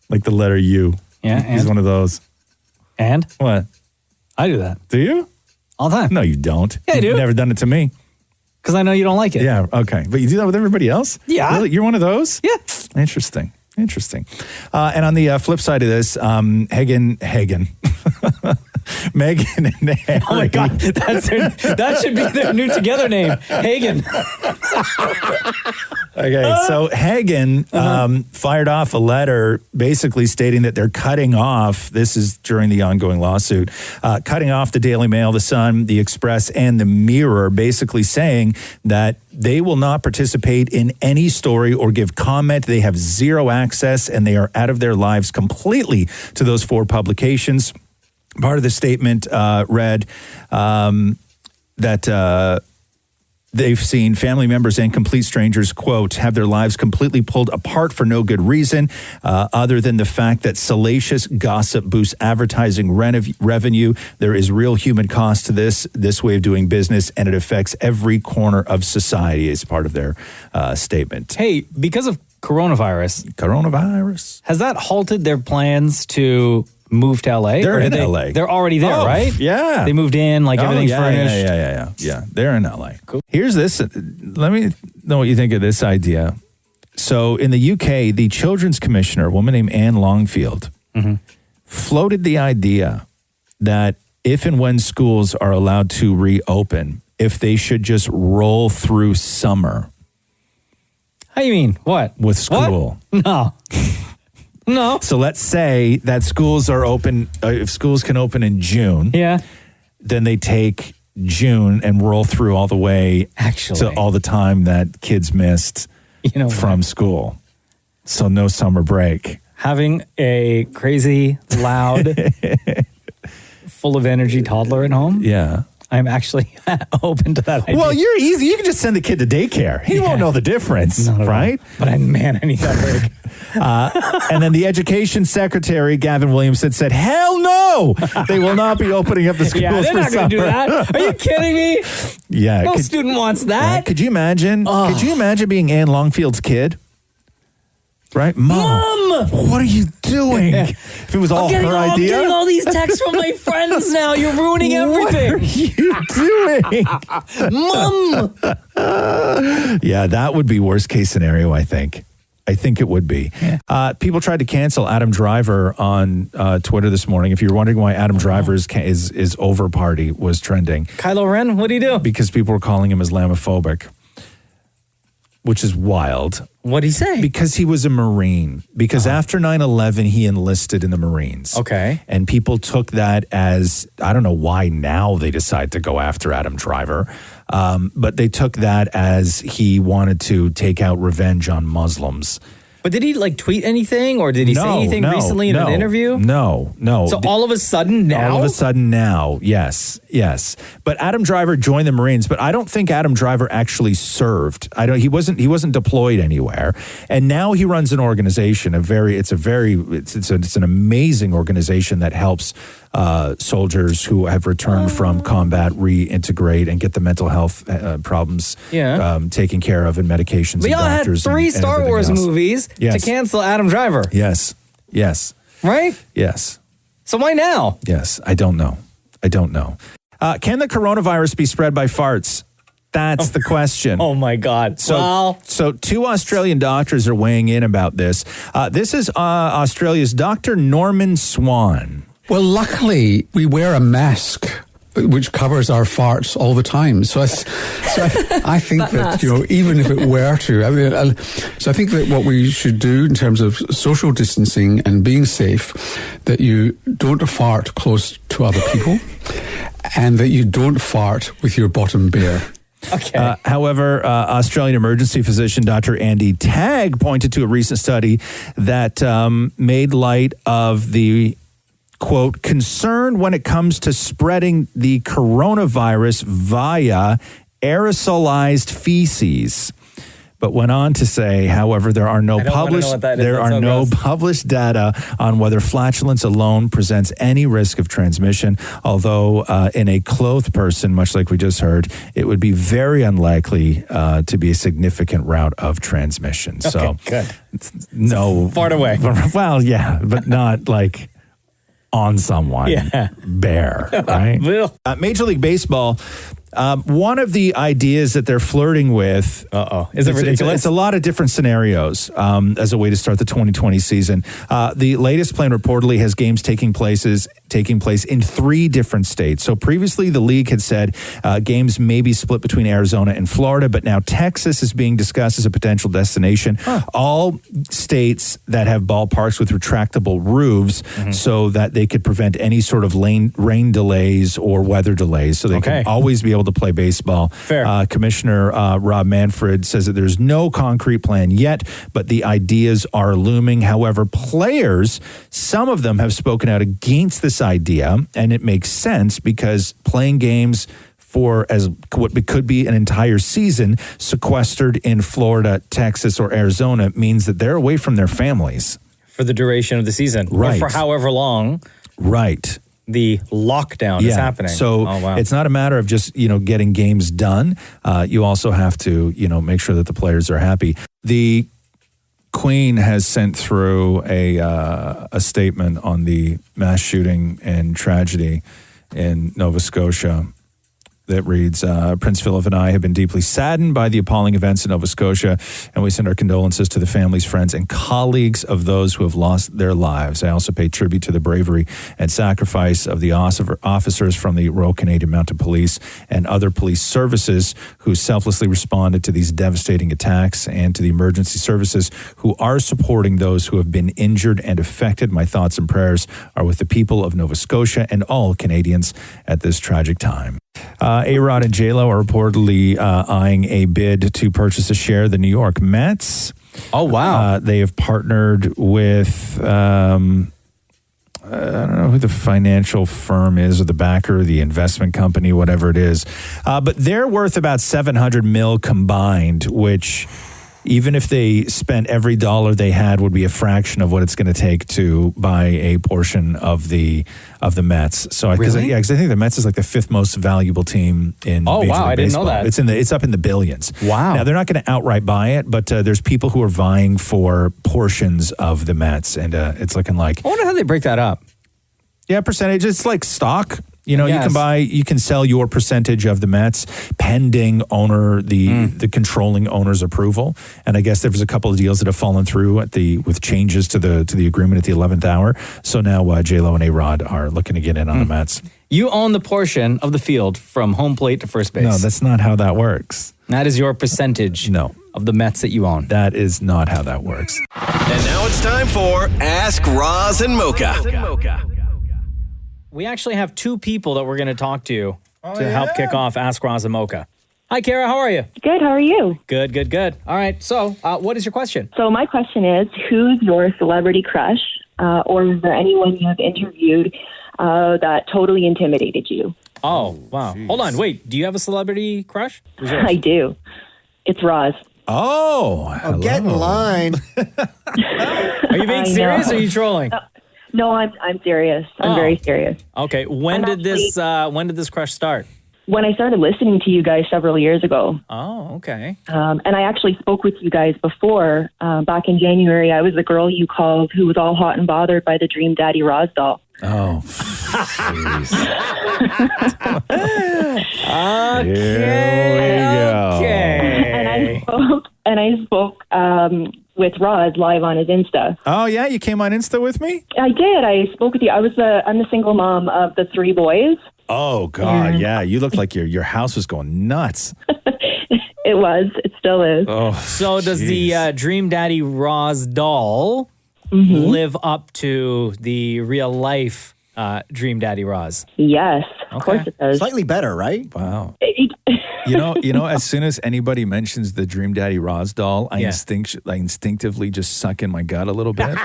[SPEAKER 8] Like the letter U.
[SPEAKER 9] Yeah.
[SPEAKER 8] He's one of those.
[SPEAKER 9] And?
[SPEAKER 8] What?
[SPEAKER 9] I do that.
[SPEAKER 8] Do you?
[SPEAKER 3] All the time.
[SPEAKER 8] No, you don't.
[SPEAKER 3] Yeah, I do.
[SPEAKER 8] You've never done it to me.
[SPEAKER 3] Because I know you don't like it.
[SPEAKER 8] Yeah, okay. But you do that with everybody else?
[SPEAKER 3] Yeah.
[SPEAKER 8] Really? You're one of those?
[SPEAKER 3] Yeah.
[SPEAKER 8] Interesting. And on the flip side of this, Hagen. Megan and Harry.
[SPEAKER 3] Oh my God, that should be their new together name, Hagen.
[SPEAKER 8] Okay, so Hagen fired off a letter basically stating that they're cutting off, this is during the ongoing lawsuit, cutting off the Daily Mail, the Sun, the Express, and the Mirror, basically saying that they will not participate in any story or give comment. They have zero access and they are out of their lives completely to those 4 publications. Part of the statement read that they've seen family members and complete strangers, quote, have their lives completely pulled apart for no good reason, other than the fact that salacious gossip boosts advertising revenue. There is real human cost to this way of doing business, and it affects every corner of society, as part of their statement.
[SPEAKER 3] Hey, because of coronavirus, has that halted their plans to move to LA?
[SPEAKER 8] They're in LA.
[SPEAKER 3] They're already there, right?
[SPEAKER 8] Yeah.
[SPEAKER 3] They moved in, like everything's furnished.
[SPEAKER 8] Yeah. They're in LA. Cool. Here's this. Let me know what you think of this idea. So in the UK, the Children's Commissioner, a woman named Anne Longfield, floated the idea that if and when schools are allowed to reopen, if they should just roll through summer.
[SPEAKER 3] How you mean? What?
[SPEAKER 8] With school.
[SPEAKER 3] What? No.
[SPEAKER 8] So let's say that schools are open, if schools can open in June, then they take June and roll through all the way to all the time that kids missed from school. So no summer break.
[SPEAKER 3] Having a crazy, loud, full of energy toddler at home?
[SPEAKER 8] Yeah.
[SPEAKER 3] I'm actually open to that idea.
[SPEAKER 8] Well, you're easy. You can just send the kid to daycare. He won't know the difference, right?
[SPEAKER 3] But I need that break.
[SPEAKER 8] And then the education secretary, Gavin Williamson, said, hell no, they will not be opening up the schools
[SPEAKER 3] they're
[SPEAKER 8] for
[SPEAKER 3] not going to do that. Are you kidding me?
[SPEAKER 8] Yeah.
[SPEAKER 3] No student wants that.
[SPEAKER 8] Could you imagine? Could you imagine being Anne Longfield's kid? Right? Mom! What are you doing? If it was all her idea.
[SPEAKER 3] I'm getting all these texts from my friends now. You're ruining everything.
[SPEAKER 8] What are you doing?
[SPEAKER 3] Mom!
[SPEAKER 8] Yeah, that would be worst case scenario, I think. I think it would be. People tried to cancel Adam Driver on Twitter this morning. If you're wondering why Adam Driver's is over party was trending.
[SPEAKER 3] Kylo Ren, what did he do?
[SPEAKER 8] Because people were calling him Islamophobic, which is wild.
[SPEAKER 3] What did he say?
[SPEAKER 8] Because he was a Marine. Because after 9/11, he enlisted in the Marines.
[SPEAKER 3] Okay.
[SPEAKER 8] And people took that as, I don't know why now they decide to go after Adam Driver, but they took that as he wanted to take out revenge on Muslims.
[SPEAKER 3] But did he tweet anything or did he say anything recently in an interview?
[SPEAKER 8] No.
[SPEAKER 3] So all of a sudden now?
[SPEAKER 8] All of a sudden now, yes. But Adam Driver joined the Marines, but I don't think Adam Driver actually served. He wasn't deployed anywhere. And now he runs an organization, it's an amazing organization that helps soldiers who have returned from combat reintegrate and get the mental health problems taken care of and medications.
[SPEAKER 3] We
[SPEAKER 8] and
[SPEAKER 3] all had
[SPEAKER 8] doctors
[SPEAKER 3] 3
[SPEAKER 8] and
[SPEAKER 3] Star
[SPEAKER 8] everything
[SPEAKER 3] Wars
[SPEAKER 8] else.
[SPEAKER 3] movies to cancel Adam Driver.
[SPEAKER 8] Yes.
[SPEAKER 3] Right?
[SPEAKER 8] Yes.
[SPEAKER 3] So why now?
[SPEAKER 8] Yes. I don't know. Can the coronavirus be spread by farts? That's the question.
[SPEAKER 3] Oh my God.
[SPEAKER 8] So 2 Australian doctors are weighing in about this. This is Australia's Dr. Norman Swan.
[SPEAKER 16] Well, luckily, we wear a mask which covers our farts all the time. So I think that, even if it were to, so I think that what we should do in terms of social distancing and being safe, that you don't fart close to other people and that you don't fart with your bottom bare.
[SPEAKER 3] Okay.
[SPEAKER 8] However, Australian emergency physician Dr. Andy Tagg pointed to a recent study that made light of the, quote, concern when it comes to spreading the coronavirus via aerosolized feces. But went on to say, however, there are no published data on whether flatulence alone presents any risk of transmission. Although in a clothed person, much like we just heard, it would be very unlikely to be a significant route of transmission.
[SPEAKER 3] Okay,
[SPEAKER 8] so
[SPEAKER 3] good.
[SPEAKER 8] No,
[SPEAKER 3] fart away.
[SPEAKER 8] Well, yeah, but not like on someone.
[SPEAKER 3] Yeah.
[SPEAKER 8] Bear, right? Major League Baseball, one of the ideas that they're flirting with.
[SPEAKER 3] Is it ridiculous?
[SPEAKER 8] It's a lot of different scenarios as a way to start the 2020 season. The latest plan reportedly has games taking place in 3 different states. So previously, the league had said games may be split between Arizona and Florida, but now Texas is being discussed as a potential destination. All states that have ballparks with retractable roofs so that they could prevent any sort of rain delays or weather delays. So they can always be able to play baseball.
[SPEAKER 3] Fair.
[SPEAKER 8] Commissioner Rob Manfred says that there's no concrete plan yet, but the ideas are looming. However, players, some of them have spoken out against this idea, and it makes sense because playing games for as what could be an entire season sequestered in Florida, Texas, or Arizona means that they're away from their families.
[SPEAKER 3] For the duration of the season.
[SPEAKER 8] Right.
[SPEAKER 3] Or for however long.
[SPEAKER 8] Right.
[SPEAKER 3] The lockdown is happening.
[SPEAKER 8] So it's not a matter of just, getting games done. You also have to, make sure that the players are happy. The Queen has sent through a statement on the mass shooting and tragedy in Nova Scotia that reads, Prince Philip and I have been deeply saddened by the appalling events in Nova Scotia, and we send our condolences to the families, friends, and colleagues of those who have lost their lives. I also pay tribute to the bravery and sacrifice of the officers from the Royal Canadian Mounted Police and other police services who selflessly responded to these devastating attacks, and to the emergency services who are supporting those who have been injured and affected. My thoughts and prayers are with the people of Nova Scotia and all Canadians at this tragic time. A-Rod and J-Lo are reportedly eyeing a bid to purchase a share of the New York Mets.
[SPEAKER 3] Oh, wow.
[SPEAKER 8] They have partnered with, I don't know who the financial firm is, or the backer, the investment company, whatever it is. But they're worth about $700 million combined, which, even if they spent every dollar they had, would be a fraction of what it's going to take to buy a portion of the Mets. So because I think the Mets is like the 5th most valuable team in Major League
[SPEAKER 3] I didn't know
[SPEAKER 8] Baseball.
[SPEAKER 3] that.
[SPEAKER 8] It's up in the billions.
[SPEAKER 3] Wow.
[SPEAKER 8] Now they're not going to outright buy it, but there's people who are vying for portions of the Mets, and it's looking like.
[SPEAKER 3] I wonder how they break that up.
[SPEAKER 8] Yeah, percentage. It's like stock. You can sell your percentage of the Mets pending the controlling owner's approval. And I guess there was a couple of deals that have fallen through with changes to the agreement at the 11th hour. So now J-Lo and A-Rod are looking to get in on the Mets.
[SPEAKER 3] You own the portion of the field from home plate to first base.
[SPEAKER 8] No, that's not how that works.
[SPEAKER 3] That is your percentage of the Mets that you own.
[SPEAKER 8] That is not how that works.
[SPEAKER 1] And now it's time for Ask Roz and Mocha.
[SPEAKER 3] We actually have 2 people that we're going to talk to help kick off Ask Roz and Mocha. Hi, Kara. How are you?
[SPEAKER 2] Good. How are you?
[SPEAKER 3] Good. All right. So what is your question?
[SPEAKER 2] So my question is, who's your celebrity crush? Or is there anyone you have interviewed that totally intimidated you?
[SPEAKER 3] Oh, wow. Jeez. Hold on. Wait. Do you have a celebrity crush?
[SPEAKER 2] I do. It's Roz.
[SPEAKER 10] Oh, get in line.
[SPEAKER 3] Are you being serious or are you trolling?
[SPEAKER 2] No, I'm serious. I'm very serious.
[SPEAKER 3] Okay. When did this crush start?
[SPEAKER 2] When I started listening to you guys several years ago.
[SPEAKER 3] Oh, okay.
[SPEAKER 2] And I actually spoke with you guys before. Back in January, I was the girl you called who was all hot and bothered by the Dream Daddy Roz doll.
[SPEAKER 8] Oh, jeez.
[SPEAKER 2] Okay. And I spoke with Roz live on his Insta.
[SPEAKER 8] Oh yeah, you came on Insta with me?
[SPEAKER 2] I did. I spoke with you. I'm the single mom of the 3 boys.
[SPEAKER 8] Oh God, yeah. You looked like your house was going nuts.
[SPEAKER 2] It was. It still is.
[SPEAKER 8] Oh,
[SPEAKER 3] so does the Dream Daddy Roz doll live up to the real life Dream Daddy Roz?
[SPEAKER 2] Yes, of course it does.
[SPEAKER 10] Slightly better, right?
[SPEAKER 8] Wow. You know, as soon as anybody mentions the Dream Daddy Roz doll, I instinctively just suck in my gut a little bit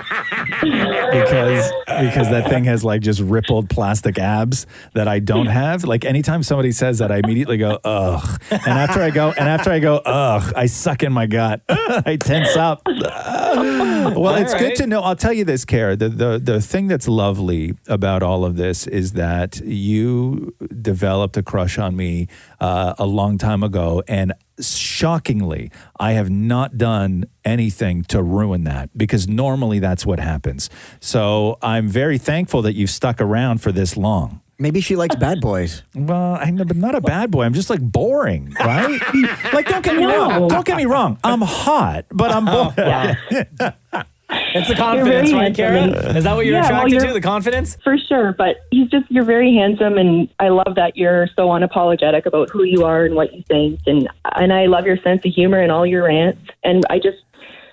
[SPEAKER 8] because that thing has like just rippled plastic abs that I don't have. Like anytime somebody says that, I immediately go ugh, and after I go ugh, I suck in my gut. I tense up. Well, it's good to know. I'll tell you this, Kara. The thing that's lovely about all of this is that you developed a crush on me a long time ago, and shockingly, I have not done anything to ruin that because normally that's what happens. So I'm very thankful that you've stuck around for this long.
[SPEAKER 10] Maybe she likes bad boys.
[SPEAKER 8] Well, I know, but not a bad boy. I'm just like boring, right? Like, don't get me wrong. Don't get me wrong. I'm hot, but I'm boring.
[SPEAKER 9] It's the confidence, right, Kara? Is that what you're attracted to, the confidence?
[SPEAKER 2] For sure, but you're very handsome, and I love that you're so unapologetic about who you are and what you think, and I love your sense of humor and all your rants, and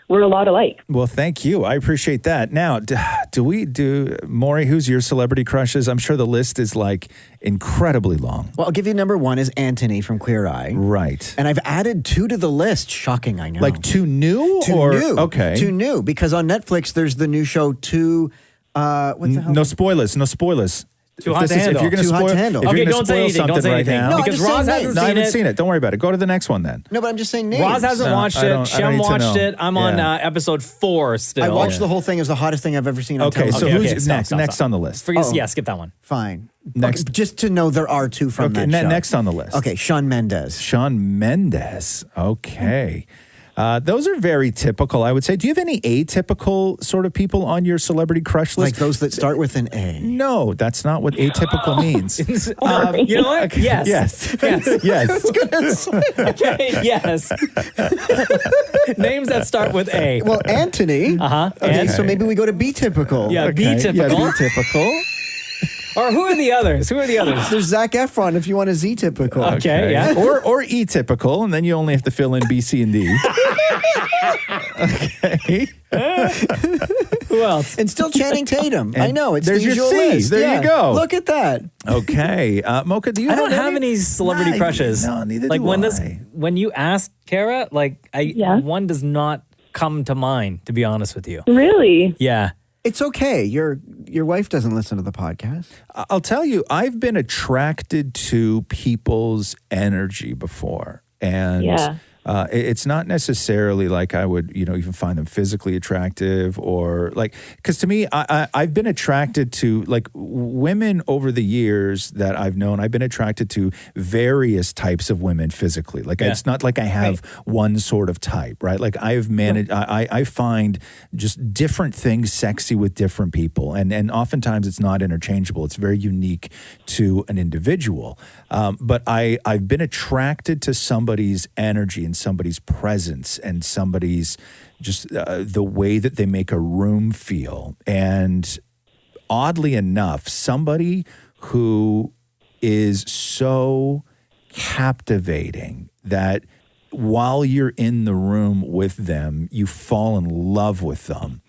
[SPEAKER 2] we're a lot alike.
[SPEAKER 8] Well, thank you. I appreciate that. Now, Maury, who's your celebrity crushes? I'm sure the list is like incredibly long.
[SPEAKER 10] Well, I'll give you number one is Anthony from Queer Eye.
[SPEAKER 8] Right.
[SPEAKER 10] And I've added 2 to the list. Shocking, I know.
[SPEAKER 8] Like 2 new?
[SPEAKER 10] New.
[SPEAKER 8] Okay.
[SPEAKER 10] 2 new, because on Netflix, there's the new show, what the hell?
[SPEAKER 8] No spoilers.
[SPEAKER 9] Too hot to handle.
[SPEAKER 8] If you're going to spoil,
[SPEAKER 9] Okay, don't say anything. Don't say anything.
[SPEAKER 10] No,
[SPEAKER 9] because Roz hasn't
[SPEAKER 8] I
[SPEAKER 9] seen
[SPEAKER 8] haven't
[SPEAKER 9] it.
[SPEAKER 8] seen it. Don't worry about it. Go to the next one then.
[SPEAKER 10] No, but I'm just saying names.
[SPEAKER 9] Roz hasn't watched it.
[SPEAKER 8] I don't
[SPEAKER 9] Shem
[SPEAKER 8] need to
[SPEAKER 9] watched
[SPEAKER 8] know.
[SPEAKER 9] it. I'm on episode 4 still.
[SPEAKER 10] I watched the whole thing. It was the hottest thing I've ever seen on
[SPEAKER 8] Okay,
[SPEAKER 10] television.
[SPEAKER 8] so who's next on the list?
[SPEAKER 9] Yeah, skip that one.
[SPEAKER 10] Fine.
[SPEAKER 8] Next.
[SPEAKER 10] Okay, just to know there are 2 from that show.
[SPEAKER 8] Next on the list.
[SPEAKER 10] Okay, Shawn Mendes.
[SPEAKER 8] Shawn Mendes. Okay. Those are very typical, I would say. Do you have any atypical sort of people on your celebrity crush list?
[SPEAKER 10] Like those that start with an A?
[SPEAKER 8] No, that's not what atypical means.
[SPEAKER 9] You know what?
[SPEAKER 8] Okay.
[SPEAKER 9] Yes.
[SPEAKER 8] Yes.
[SPEAKER 9] Okay, yes. Names that start with A.
[SPEAKER 10] Well, Anthony.
[SPEAKER 9] Uh-huh.
[SPEAKER 10] Okay, so maybe we go to B typical.
[SPEAKER 9] Yeah, B typical.
[SPEAKER 10] Yeah, B typical.
[SPEAKER 9] Or who are the others?
[SPEAKER 10] There's Zac Efron if you want a Z typical.
[SPEAKER 9] Okay, yeah.
[SPEAKER 8] Or E typical, and then you only have to fill in B, C, and D. Okay.
[SPEAKER 9] Who else?
[SPEAKER 10] And still Channing Tatum. I know. It's
[SPEAKER 8] there's
[SPEAKER 10] the
[SPEAKER 8] your
[SPEAKER 10] usual
[SPEAKER 8] C.
[SPEAKER 10] list.
[SPEAKER 8] There you go.
[SPEAKER 10] Look at that.
[SPEAKER 8] Okay. Mocha, do you
[SPEAKER 9] I don't have any celebrity crushes.
[SPEAKER 8] No, neither
[SPEAKER 9] like
[SPEAKER 8] do
[SPEAKER 9] when
[SPEAKER 8] I.
[SPEAKER 9] when you asked Kara, one does not come to mind, to be honest with you.
[SPEAKER 2] Really?
[SPEAKER 9] Yeah.
[SPEAKER 10] It's okay. Your wife doesn't listen to the podcast.
[SPEAKER 8] I'll tell you, I've been attracted to people's energy before. And it's not necessarily like I would, even find them physically attractive or because to me, I've been attracted to women over the years that I've known. I've been attracted to various types of women physically. It's not like I have one sort of type, right? Like I've managed, I find just different things sexy with different people. And oftentimes it's not interchangeable. It's very unique to an individual. But I've been attracted to somebody's energy and somebody's presence and somebody's just the way that they make a room feel. And oddly enough, somebody who is so captivating that while you're in the room with them, you fall in love with them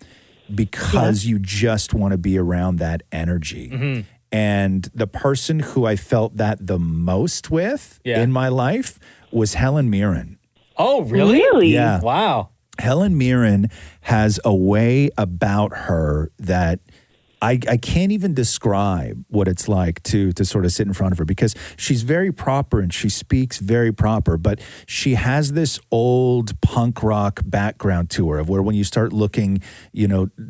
[SPEAKER 8] because you just want to be around that energy.
[SPEAKER 9] Mm-hmm.
[SPEAKER 8] And the person who I felt that the most with in my life was Helen Mirren.
[SPEAKER 9] Oh, really?
[SPEAKER 8] Yeah.
[SPEAKER 9] Wow.
[SPEAKER 8] Helen Mirren has a way about her that I can't even describe what it's like to sort of sit in front of her because she's very proper and she speaks very proper, but she has this old punk rock background to her of where when you start looking,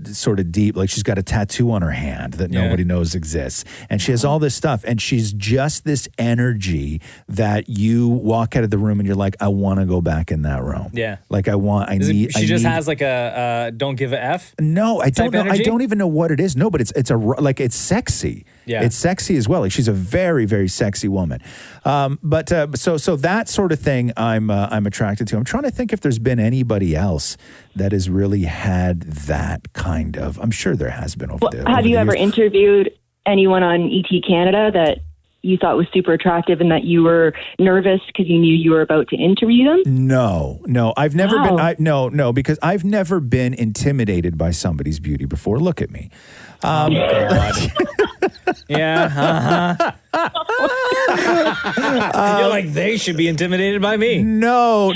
[SPEAKER 8] sort of deep, like she's got a tattoo on her hand that nobody knows exists. And she has all this stuff and she's just this energy that you walk out of the room and you're like, I want to go back in that room.
[SPEAKER 9] Yeah.
[SPEAKER 8] Like
[SPEAKER 9] She just has like a don't give a F?
[SPEAKER 8] No, I don't know.
[SPEAKER 9] Energy?
[SPEAKER 8] I don't even know what it is. No, but it's sexy.
[SPEAKER 9] Yeah.
[SPEAKER 8] It's sexy as well. Like she's a very, very sexy woman. So that sort of thing I'm attracted to. I'm trying to think if there's been anybody else that has really had that kind of. I'm sure there has been over there.
[SPEAKER 2] Have you ever interviewed anyone on ET Canada that you thought was super attractive and that you were nervous because you knew you were about to interview them?
[SPEAKER 8] No, I've never been. No, because I've never been intimidated by somebody's beauty before. Look at me.
[SPEAKER 9] Yeah. You're like, they should be intimidated by me.
[SPEAKER 8] No.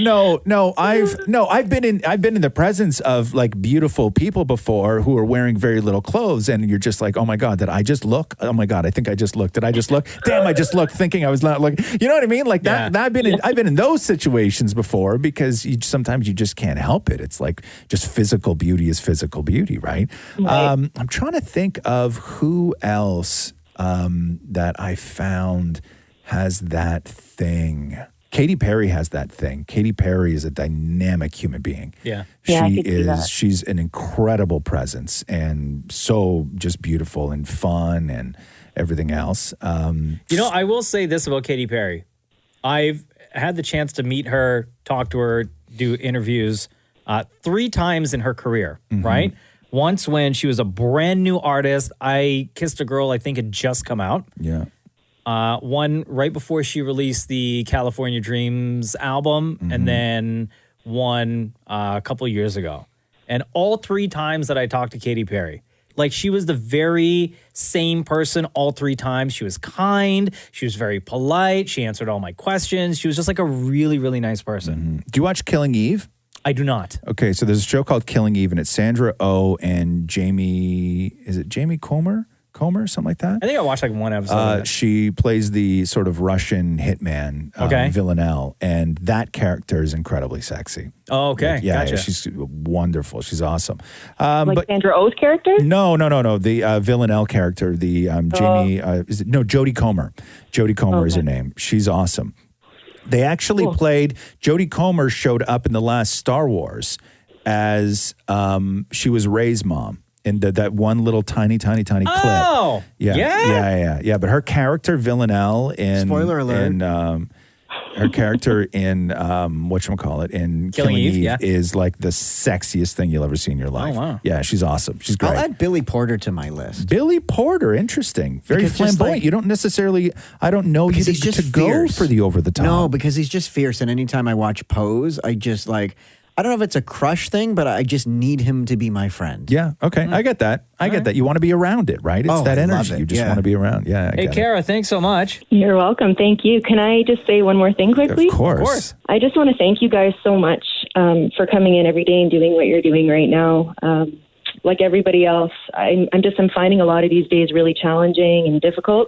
[SPEAKER 8] I've been in the presence of like beautiful people before who are wearing very little clothes, and you're just like, oh my God, did I just look? Oh my God, I think I just looked. Did I just look? Damn, I just looked, thinking I was not looking. You know what I mean? Like that. I've been in those situations before because sometimes you just can't help it. It's like just physical beauty is physical beauty, right? I'm trying to think of who else that I found has that thing. Katy Perry has that thing. Katy Perry is a dynamic human being.
[SPEAKER 9] Yeah.
[SPEAKER 2] Yeah, I could see that.
[SPEAKER 8] She's an incredible presence and so just beautiful and fun and everything else.
[SPEAKER 9] I will say this about Katy Perry. I've had the chance to meet her, talk to her, do interviews 3 times in her career, right? Once when she was a brand new artist. I Kissed a Girl, I think had just come out.
[SPEAKER 8] Yeah.
[SPEAKER 9] One right before she released the California Dreams album, and then one a couple years ago. And all 3 times that I talked to Katy Perry, like she was the very same person all 3 times. She was kind. She was very polite. She answered all my questions. She was just like a really, really nice person.
[SPEAKER 8] Do you watch Killing Eve?
[SPEAKER 9] I do not.
[SPEAKER 8] Okay, so there's a show called Killing Eve, and it's Sandra Oh and Jamie Comer? Something like that?
[SPEAKER 9] I think I watched like one episode of it.
[SPEAKER 8] She plays the sort of Russian hitman, Villanelle, and that character is incredibly sexy.
[SPEAKER 9] Oh, okay.
[SPEAKER 8] Yeah,
[SPEAKER 9] Gotcha.
[SPEAKER 8] she's wonderful. She's awesome.
[SPEAKER 2] Like Sandra Oh's character?
[SPEAKER 8] No. The Villanelle character, the Jamie, Jodie Comer. Jodie Comer is her name. She's awesome. They actually played, Jodie Comer showed up in the last Star Wars as she was Rey's mom. In that one little tiny clip.
[SPEAKER 9] Oh,
[SPEAKER 8] yeah. But her character, Villanelle, in
[SPEAKER 10] Spoiler alert.
[SPEAKER 8] In, her character in whatchamacallit, in
[SPEAKER 9] Killing Eve,
[SPEAKER 8] is like the sexiest thing you'll ever see in your life.
[SPEAKER 9] Oh, wow.
[SPEAKER 8] Yeah, she's awesome. She's great.
[SPEAKER 10] I'll add Billy Porter to my list.
[SPEAKER 8] Billy Porter, interesting. Very
[SPEAKER 10] Because just
[SPEAKER 8] flamboyant.
[SPEAKER 10] like-
[SPEAKER 8] You don't necessarily, I don't know you
[SPEAKER 10] Because he's
[SPEAKER 8] to
[SPEAKER 10] just
[SPEAKER 8] go
[SPEAKER 10] fierce.
[SPEAKER 8] for the over the top.
[SPEAKER 10] No, because he's just fierce. And anytime I watch Pose, I just like, I don't know if it's a crush thing, but I just need him to be my friend.
[SPEAKER 8] Yeah, okay. I get that. I get that. You want to be around it, right? It's
[SPEAKER 10] Oh,
[SPEAKER 8] that
[SPEAKER 10] I love
[SPEAKER 8] energy.
[SPEAKER 10] it.
[SPEAKER 8] You just
[SPEAKER 10] Yeah.
[SPEAKER 8] want to be around. Yeah, I
[SPEAKER 9] Hey,
[SPEAKER 8] get it.
[SPEAKER 9] Kara, thanks so much.
[SPEAKER 2] You're welcome. Thank you. Can I just say one more thing quickly?
[SPEAKER 8] Of course.
[SPEAKER 2] I just want to thank you guys so much for coming in every day and doing what you're doing right now. Like everybody else, I'm finding a lot of these days really challenging and difficult.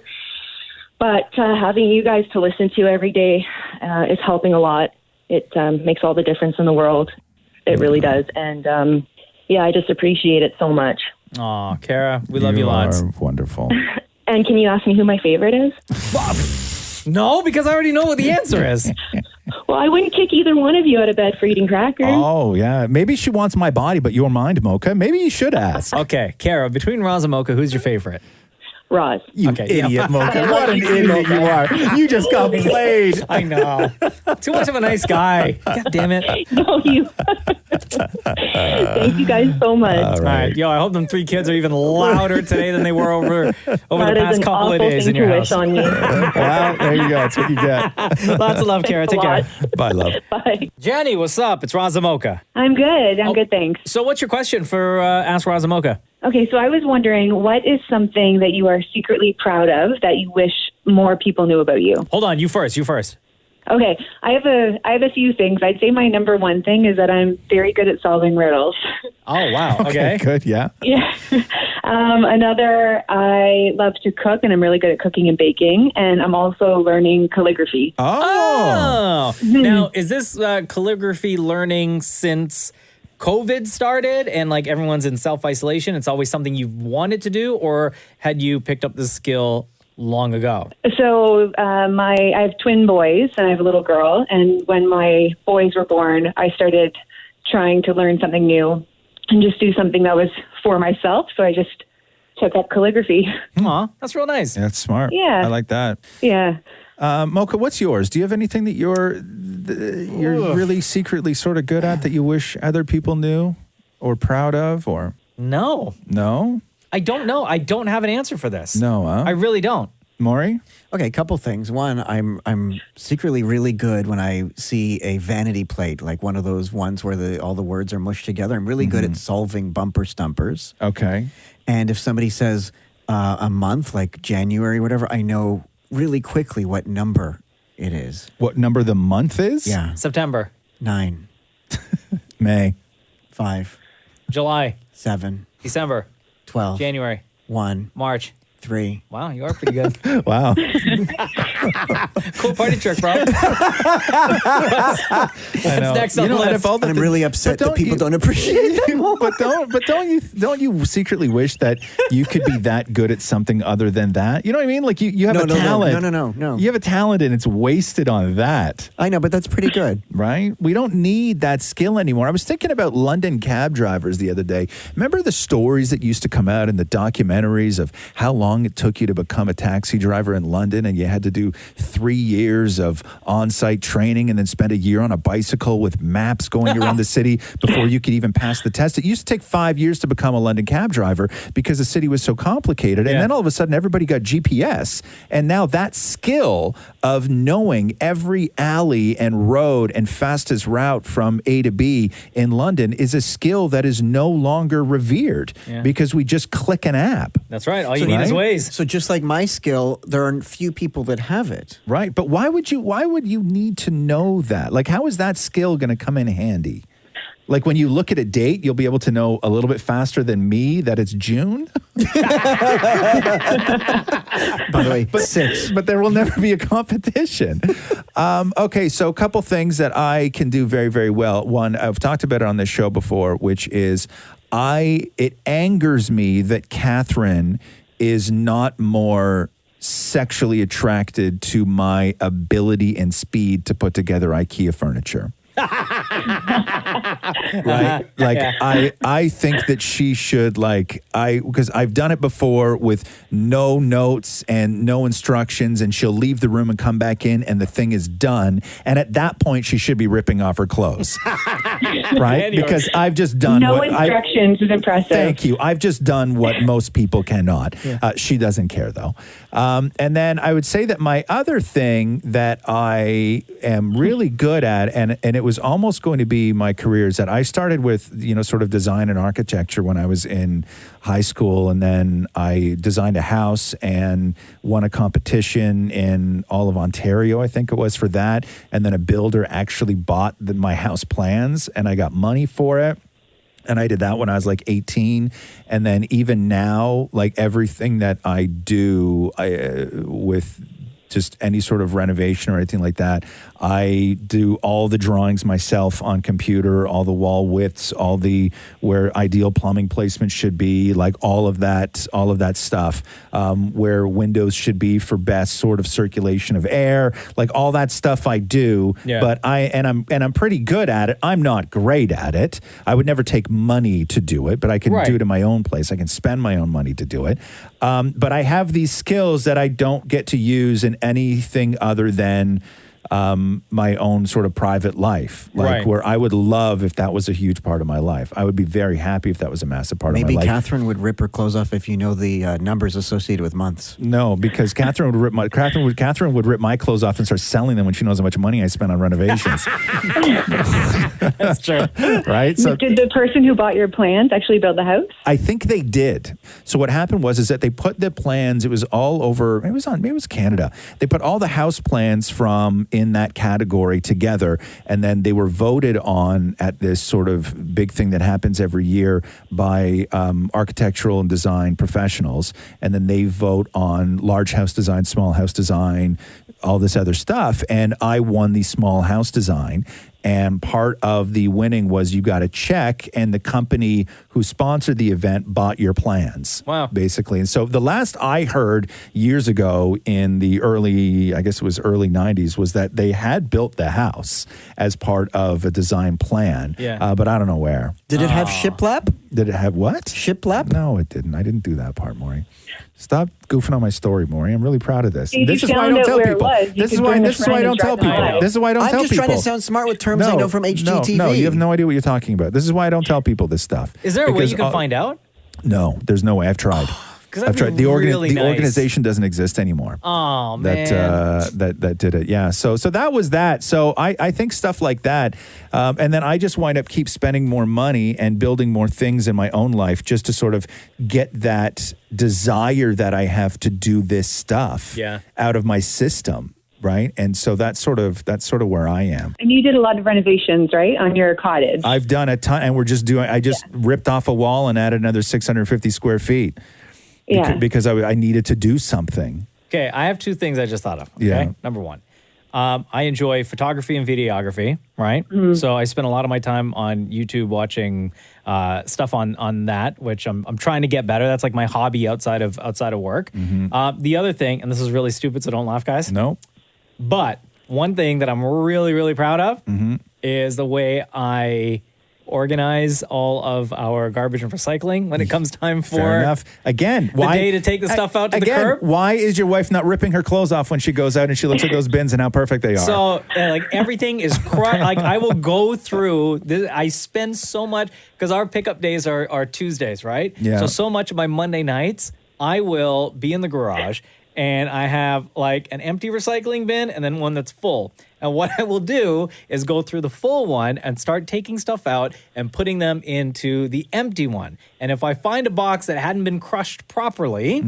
[SPEAKER 2] But having you guys to listen to every day is helping a lot. It makes all the difference in the world. It really does. And I just appreciate it so much.
[SPEAKER 9] Aw, Kara, we love you lots.
[SPEAKER 8] You are wonderful.
[SPEAKER 2] And can you ask me who my favorite is?
[SPEAKER 9] No, because I already know what the answer is.
[SPEAKER 2] Well, I wouldn't kick either one of you out of bed for eating crackers.
[SPEAKER 8] Oh, yeah. Maybe she wants my body, but your mind, Mocha. Maybe you should ask.
[SPEAKER 9] Okay, Kara, between Roz and Mocha, who's your favorite?
[SPEAKER 2] Roz.
[SPEAKER 8] You idiot, Mocha. What an idiot you are. You just got played.
[SPEAKER 9] I know. Too much of a nice guy. God damn it.
[SPEAKER 2] No, you. Thank you guys so much.
[SPEAKER 9] All right. Yo, I hope them 3 kids are even louder today than they were over
[SPEAKER 2] That
[SPEAKER 9] the
[SPEAKER 2] is
[SPEAKER 9] past
[SPEAKER 2] an
[SPEAKER 9] couple of
[SPEAKER 2] awful
[SPEAKER 9] days
[SPEAKER 2] thing
[SPEAKER 9] in your
[SPEAKER 2] to
[SPEAKER 9] house.
[SPEAKER 2] wish on me.
[SPEAKER 8] Well, there you go. That's what you get.
[SPEAKER 9] Lots of love, Kara. Take care.
[SPEAKER 8] Bye, love.
[SPEAKER 2] Bye.
[SPEAKER 9] Jenny, what's up? It's Roz and Mocha.
[SPEAKER 14] I'm good. I'm good, thanks.
[SPEAKER 9] So what's your question for Ask Roz and Mocha?
[SPEAKER 14] Okay, so I was wondering, what is something that you are secretly proud of that you wish more people knew about you?
[SPEAKER 9] Hold on. You first.
[SPEAKER 14] Okay, I have a few things. I'd say my number one thing is that I'm very good at solving riddles.
[SPEAKER 9] Oh, wow. Okay.
[SPEAKER 8] Good, yeah.
[SPEAKER 14] Yeah. Another, I love to cook, and I'm really good at cooking and baking, and I'm also learning calligraphy.
[SPEAKER 9] Oh. Now, is this calligraphy learning since COVID started and like everyone's in self-isolation? It's always something you've wanted to do, or had you picked up this skill long ago?
[SPEAKER 14] So I have twin boys, and I have a little girl, and when my boys were born, I started trying to learn something new and just do something that was for myself. So I just took up calligraphy.
[SPEAKER 9] Aw, that's real nice.
[SPEAKER 8] That's smart.
[SPEAKER 14] Yeah.
[SPEAKER 8] I like that.
[SPEAKER 14] Yeah.
[SPEAKER 8] Mocha, what's yours? Do you have anything that you're really secretly sort of good at that you wish other people knew or proud of? Or
[SPEAKER 9] No. I don't know. I don't have an answer for this.
[SPEAKER 8] No, huh?
[SPEAKER 9] I really don't.
[SPEAKER 8] Maury?
[SPEAKER 10] Okay, a couple things. One, I'm secretly really good when I see a vanity plate, like one of those ones where all the words are mushed together. I'm really good at solving bumper stumpers.
[SPEAKER 8] Okay.
[SPEAKER 10] And if somebody says a month, like January, whatever, I know really quickly what number it is.
[SPEAKER 8] What number the month is?
[SPEAKER 10] Yeah.
[SPEAKER 9] September.
[SPEAKER 10] 9.
[SPEAKER 8] May.
[SPEAKER 10] 5.
[SPEAKER 9] July.
[SPEAKER 10] 7.
[SPEAKER 9] December.
[SPEAKER 10] 12.
[SPEAKER 9] January.
[SPEAKER 10] 1.
[SPEAKER 9] March.
[SPEAKER 10] 3.
[SPEAKER 9] Wow, you are pretty good.
[SPEAKER 8] Wow.
[SPEAKER 9] Cool party trick, bro.
[SPEAKER 8] I know.
[SPEAKER 9] Next on
[SPEAKER 8] You know,
[SPEAKER 9] the
[SPEAKER 8] and
[SPEAKER 9] list.
[SPEAKER 8] if all the
[SPEAKER 17] I'm really upset
[SPEAKER 8] But
[SPEAKER 17] that people don't appreciate that.
[SPEAKER 8] but don't you secretly wish that you could be that good at something other than that? You know what I mean? Like you have a talent.
[SPEAKER 17] No.
[SPEAKER 8] You have a talent and it's wasted on that.
[SPEAKER 17] I know, but that's pretty good.
[SPEAKER 8] Right? We don't need that skill anymore. I was thinking about London cab drivers the other day. Remember the stories that used to come out in the documentaries of how long it took you to become a taxi driver in London, and you had to do 3 years of on-site training and then spend a year on a bicycle with maps going around the city before you could even pass the test. It used to take 5 years to become a London cab driver because the city was so complicated. And then all of a sudden everybody got GPS. And now that skill of knowing every alley and road and fastest route from A to B in London is a skill that is no longer revered because we just click an app.
[SPEAKER 9] That's right. All you need is Waze.
[SPEAKER 17] So just like my skill, there are few people that have it.
[SPEAKER 8] Right. But why would you need to know that? Like, how is that skill going to come in handy? Like when you look at a date, you'll be able to know a little bit faster than me that it's June.
[SPEAKER 17] By the way,
[SPEAKER 8] but there will never be a competition. Okay, so a couple things that I can do very, very well. One, I've talked about it on this show before, which is it angers me that Catherine is not more sexually attracted to my ability and speed to put together IKEA furniture. Right? Like I think that she should because I've done it before with no notes and no instructions, and she'll leave the room and come back in and the thing is done. And at that point she should be ripping off her clothes. Right? Because I've just done
[SPEAKER 14] instructions is impressive.
[SPEAKER 8] Thank you. I've just done what most people cannot. She doesn't care though. And then I would say that my other thing that I am really good at, and it was almost going to be my career, is that I started with, sort of design and architecture when I was in high school. And then I designed a house and won a competition in all of Ontario, I think it was, for that. And then a builder actually bought my house plans and I got money for it. And I did that when I was like 18. And then even now, like everything that I do with just any sort of renovation or anything like that, I do all the drawings myself on computer, all the wall widths, all the where ideal plumbing placement should be, like all of that stuff, where windows should be for best sort of circulation of air, like all that stuff I do. Yeah. But I'm pretty good at it. I'm not great at it. I would never take money to do it, but I can do it in my own place. I can spend my own money to do it. But I have these skills that I don't get to use in anything other than my own sort of private life, where I would love if that was a huge part of my life. I would be very happy if that was a massive part of my life.
[SPEAKER 17] Maybe Catherine would rip her clothes off if you know the numbers associated with months.
[SPEAKER 8] No, because Catherine would rip my clothes off and start selling them when she knows how much money I spent on renovations.
[SPEAKER 9] That's true.
[SPEAKER 8] Right? So
[SPEAKER 14] did the person who bought your plans actually build the house?
[SPEAKER 8] I think they did. So what happened is that they put the plans, it was all over, maybe it was Canada. They put all the house plans from in that category together, and then they were voted on at this sort of big thing that happens every year by architectural and design professionals, and then they vote on large house design, small house design, all this other stuff, and I won the small house design. And part of the winning was you got a check, and the company who sponsored the event bought your plans.
[SPEAKER 9] Wow.
[SPEAKER 8] Basically. And so the last I heard years ago in the early 90s, was that they had built the house as part of a design plan.
[SPEAKER 9] Yeah.
[SPEAKER 8] But I don't know where.
[SPEAKER 17] Did it have shiplap?
[SPEAKER 8] Did it have what?
[SPEAKER 17] Shiplap?
[SPEAKER 8] No, it didn't. I didn't do that part, Maury. Stop goofing on my story, Maury. I'm really proud of this.
[SPEAKER 14] See,
[SPEAKER 8] This
[SPEAKER 14] you
[SPEAKER 8] is why I
[SPEAKER 14] found
[SPEAKER 8] don't
[SPEAKER 14] out
[SPEAKER 8] tell
[SPEAKER 14] where it
[SPEAKER 8] people.
[SPEAKER 14] was. You
[SPEAKER 8] This is
[SPEAKER 14] could
[SPEAKER 8] why
[SPEAKER 14] bring a
[SPEAKER 8] this is why I
[SPEAKER 14] friend
[SPEAKER 8] don't
[SPEAKER 14] and
[SPEAKER 8] tell
[SPEAKER 14] drive them
[SPEAKER 8] people.
[SPEAKER 14] away.
[SPEAKER 8] This is why I don't
[SPEAKER 17] I'm
[SPEAKER 8] tell
[SPEAKER 17] just
[SPEAKER 8] people.
[SPEAKER 17] trying to sound smart with terms I know from HGTV.
[SPEAKER 8] No, you have no idea what you're talking about. This is why I don't tell people this stuff.
[SPEAKER 9] Is there a way
[SPEAKER 8] Because,
[SPEAKER 9] you can find out?
[SPEAKER 8] No, there's no way. I've tried. I've tried. The organization doesn't exist anymore.
[SPEAKER 9] Oh, man.
[SPEAKER 8] That did it. Yeah. So that was that. So I think stuff like that. And then I just wind up keep spending more money and building more things in my own life just to sort of get that desire that I have to do this stuff out of my system. Right. And so that's sort of where I am.
[SPEAKER 14] And you did a lot of renovations, right, on your cottage?
[SPEAKER 8] I've done a ton, and I just ripped off a wall and added another 650 square feet.
[SPEAKER 14] Yeah.
[SPEAKER 8] Because I needed to do something.
[SPEAKER 9] Okay, I have two things I just thought of. Okay,
[SPEAKER 8] Yeah.
[SPEAKER 9] number one, I enjoy photography and videography. Right, so I spend a lot of my time on YouTube watching stuff on that, which I'm trying to get better. That's like my hobby outside of work. The other thing, and this is really stupid, so don't laugh, guys.
[SPEAKER 8] No,
[SPEAKER 9] but one thing that I'm really, really proud of is the way I organize all of our garbage and recycling when it comes time for
[SPEAKER 8] fair enough. Again,
[SPEAKER 9] the day to take the stuff out to the curb.
[SPEAKER 8] Why is your wife not ripping her clothes off when she goes out and she looks at those bins and how perfect they are?
[SPEAKER 9] So like everything is like I will go through this. I spend so much because our pickup days are Tuesdays, right?
[SPEAKER 8] Yeah.
[SPEAKER 9] So much of my Monday nights I will be in the garage and I have like an empty recycling bin and then one that's full. And what I will do is go through the full one and start taking stuff out and putting them into the empty one. And if I find a box that hadn't been crushed properly,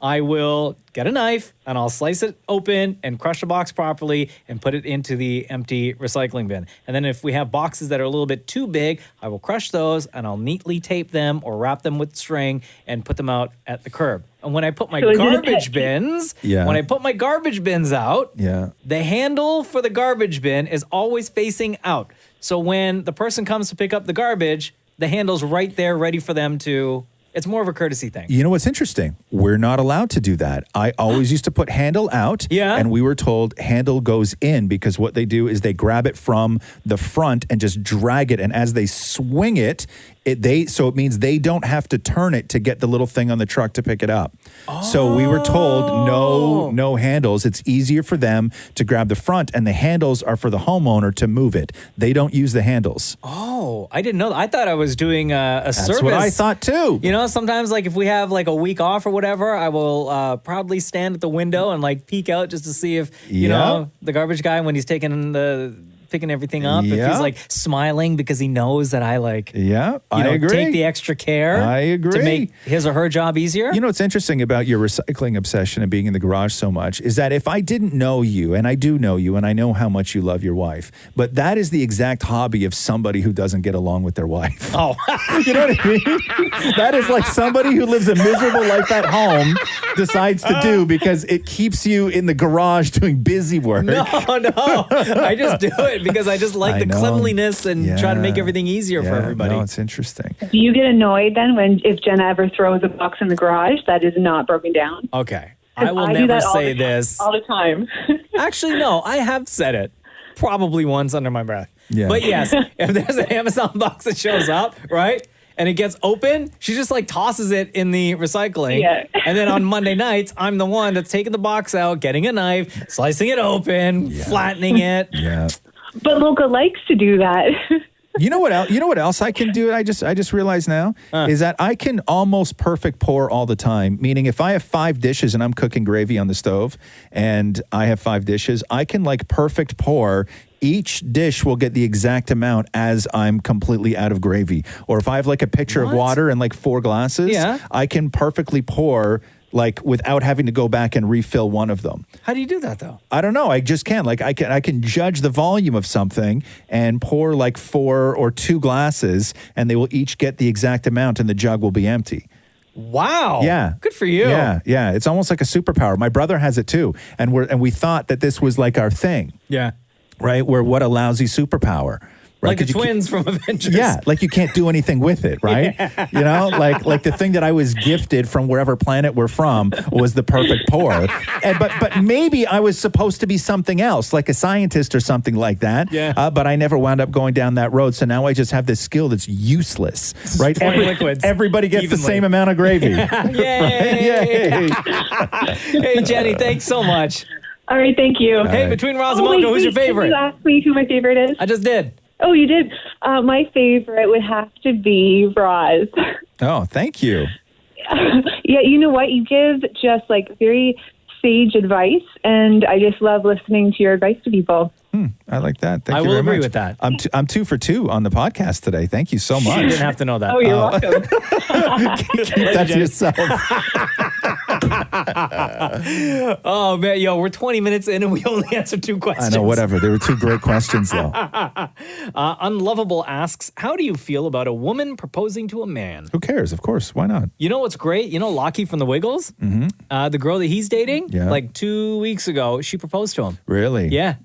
[SPEAKER 9] I will get a knife and I'll slice it open and crush the box properly and put it into the empty recycling bin. And then if we have boxes that are a little bit too big, I will crush those and I'll neatly tape them or wrap them with string and put them out at the curb. And when I put my garbage bins, when I put my garbage bins out, the handle for the garbage bin is always facing out. So when the person comes to pick up the garbage, the handle's right there ready for them to... It's more of a courtesy thing.
[SPEAKER 8] You know what's interesting? We're not allowed to do that. I always used to put handle out, and we were told handle goes in because what they do is they grab it from the front and just drag it, and as they swing it, so it means they don't have to turn it to get the little thing on the truck to pick it up. So we were told no handles. It's easier for them to grab the front, and the handles are for the homeowner to move it. They don't use the handles.
[SPEAKER 9] Oh, I didn't know that. I thought I was doing a service.
[SPEAKER 8] That's what I thought too.
[SPEAKER 9] You know, sometimes like if we have like a week off or whatever, I will proudly stand at the window and like peek out just to see if, you know, the garbage guy when he's picking everything up, if he's like smiling because he knows that I like,
[SPEAKER 8] I agree.
[SPEAKER 9] take the extra care
[SPEAKER 8] I agree.
[SPEAKER 9] to make his or her job easier.
[SPEAKER 8] You know what's interesting about your recycling obsession and being in the garage so much is that if I didn't know you, and I do know you, and I know how much you love your wife, but that is the exact hobby of somebody who doesn't get along with their wife.
[SPEAKER 9] Oh,
[SPEAKER 8] you know what I mean? That is like somebody who lives a miserable life at home decides to do because it keeps you in the garage doing busy work.
[SPEAKER 9] No, I just do it because I just like the cleanliness and try to make everything easier for everybody.
[SPEAKER 8] No, it's interesting.
[SPEAKER 14] Do you get annoyed then if Jenna ever throws a box in the garage that is not broken down?
[SPEAKER 9] Okay. I will
[SPEAKER 14] do
[SPEAKER 9] never
[SPEAKER 14] that
[SPEAKER 9] say this.
[SPEAKER 14] all the time.
[SPEAKER 9] Actually, no, I have said it probably once under my breath.
[SPEAKER 8] Yeah.
[SPEAKER 9] But yes, if there's an Amazon box that shows up, right? And it gets open, she just like tosses it in the recycling.
[SPEAKER 14] Yeah.
[SPEAKER 9] And then on Monday nights, I'm the one that's taking the box out, getting a knife, slicing it open, flattening it.
[SPEAKER 8] Yeah.
[SPEAKER 14] But Luca likes to do that.
[SPEAKER 8] You know what else? You know what else I can do? I just realized now is that I can almost perfect pour all the time. Meaning, if I have 5 dishes and I'm cooking gravy on the stove, and I have 5 dishes, I can like perfect pour. Each dish will get the exact amount as I'm completely out of gravy. Or if I have like a pitcher of water and like 4 glasses, I can perfectly pour like without having to go back and refill one of them.
[SPEAKER 9] How do you do that though?
[SPEAKER 8] I don't know. I just can't. Like I can judge the volume of something and pour like 4 or 2 glasses, and they will each get the exact amount, and the jug will be empty.
[SPEAKER 9] Wow.
[SPEAKER 8] Yeah.
[SPEAKER 9] Good for you.
[SPEAKER 8] Yeah. It's almost like a superpower. My brother has it too, and we thought that this was like our thing.
[SPEAKER 9] Yeah.
[SPEAKER 8] Right. We're what a lousy superpower. Right?
[SPEAKER 9] Like the twins from Avengers.
[SPEAKER 8] Yeah, like you can't do anything with it, right?
[SPEAKER 9] Yeah.
[SPEAKER 8] You know, like the thing that I was gifted from wherever planet we're from was the perfect pour. And but maybe I was supposed to be something else, like a scientist or something like that.
[SPEAKER 9] Yeah.
[SPEAKER 8] But I never wound up going down that road. So now I just have this skill that's useless, right? Everybody gets the same amount of gravy.
[SPEAKER 9] Yay!
[SPEAKER 8] Yay!
[SPEAKER 9] Hey, Jenny, thanks so much.
[SPEAKER 14] All right, thank you.
[SPEAKER 9] Hey, between Roz and Mocha, who's your favorite?
[SPEAKER 14] Did you ask me who my favorite is?
[SPEAKER 9] I just did.
[SPEAKER 14] Oh, you did? My favorite would have to be Roz.
[SPEAKER 8] Oh, thank you.
[SPEAKER 14] Yeah, you know what? You give just like very sage advice, and I just love listening to your advice to people.
[SPEAKER 8] I like that. Thank
[SPEAKER 9] I
[SPEAKER 8] you
[SPEAKER 9] will
[SPEAKER 8] very
[SPEAKER 9] agree
[SPEAKER 8] much.
[SPEAKER 9] with that.
[SPEAKER 8] I'm 2 for 2 on the podcast today. Thank you so much.
[SPEAKER 9] You didn't have to know that.
[SPEAKER 14] Oh, you're welcome.
[SPEAKER 8] Keep that to yourself.
[SPEAKER 9] Oh, man. Yo, we're 20 minutes in and we only answered 2 questions.
[SPEAKER 8] I know, whatever. They were 2 great questions, though.
[SPEAKER 9] Unlovable asks, how do you feel about a woman proposing to a man?
[SPEAKER 8] Who cares? Of course. Why not?
[SPEAKER 9] You know what's great? You know Lockie from the Wiggles?
[SPEAKER 8] Mm-hmm.
[SPEAKER 9] The girl that he's dating?
[SPEAKER 8] Yeah.
[SPEAKER 9] Like 2 weeks ago, she proposed to him.
[SPEAKER 8] Really?
[SPEAKER 9] Yeah.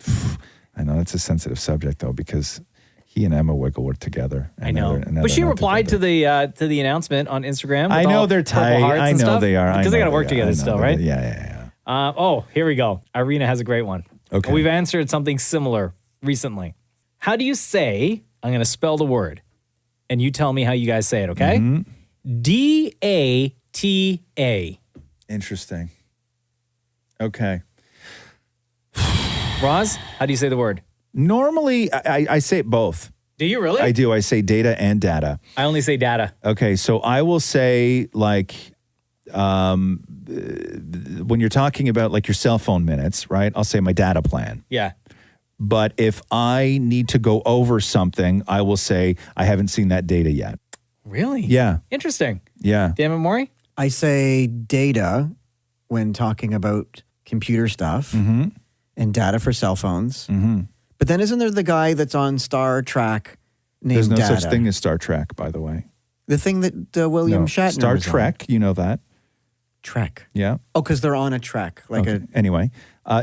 [SPEAKER 8] I know that's a sensitive subject, though, because he and Emma Wiggle were together.
[SPEAKER 9] I know. But she replied to the announcement on Instagram. With
[SPEAKER 8] I know
[SPEAKER 9] all
[SPEAKER 8] they're
[SPEAKER 9] purple
[SPEAKER 8] tight.
[SPEAKER 9] hearts
[SPEAKER 8] I
[SPEAKER 9] and
[SPEAKER 8] know
[SPEAKER 9] stuff.
[SPEAKER 8] they are.
[SPEAKER 9] Because they got to work together still, right?
[SPEAKER 8] Yeah.
[SPEAKER 9] Oh, here we go. Irina has a great one.
[SPEAKER 8] Okay.
[SPEAKER 9] We've answered something similar recently. How do you say, I'm going to spell the word, and you tell me how you guys say it, okay?
[SPEAKER 8] Mm-hmm.
[SPEAKER 9] D-A-T-A.
[SPEAKER 8] Interesting. Okay.
[SPEAKER 9] Roz, how do you say the word?
[SPEAKER 8] Normally, I say it both.
[SPEAKER 9] Do you really?
[SPEAKER 8] I do. I say data and data.
[SPEAKER 9] I only say data.
[SPEAKER 8] Okay, so I will say, like, when you're talking about, like, your cell phone minutes, right? I'll say my data plan.
[SPEAKER 9] Yeah.
[SPEAKER 8] But if I need to go over something, I will say I haven't seen that data yet.
[SPEAKER 9] Really?
[SPEAKER 8] Yeah.
[SPEAKER 9] Interesting.
[SPEAKER 8] Yeah.
[SPEAKER 9] Damn it, Maury?
[SPEAKER 17] I say data when talking about computer stuff
[SPEAKER 8] Mm-hmm.
[SPEAKER 17] and data for cell phones.
[SPEAKER 8] Mm-hmm.
[SPEAKER 17] But then isn't there the guy that's on Star Trek named
[SPEAKER 8] There's no
[SPEAKER 17] Data?
[SPEAKER 8] such thing as Star Trek, by the way.
[SPEAKER 17] The thing that William
[SPEAKER 8] No.
[SPEAKER 17] Shatner
[SPEAKER 8] Star
[SPEAKER 17] was on.
[SPEAKER 8] Trek, you know that.
[SPEAKER 17] Trek.
[SPEAKER 8] Yeah.
[SPEAKER 17] Oh, because they're on a trek. Like
[SPEAKER 8] Okay. Anyway,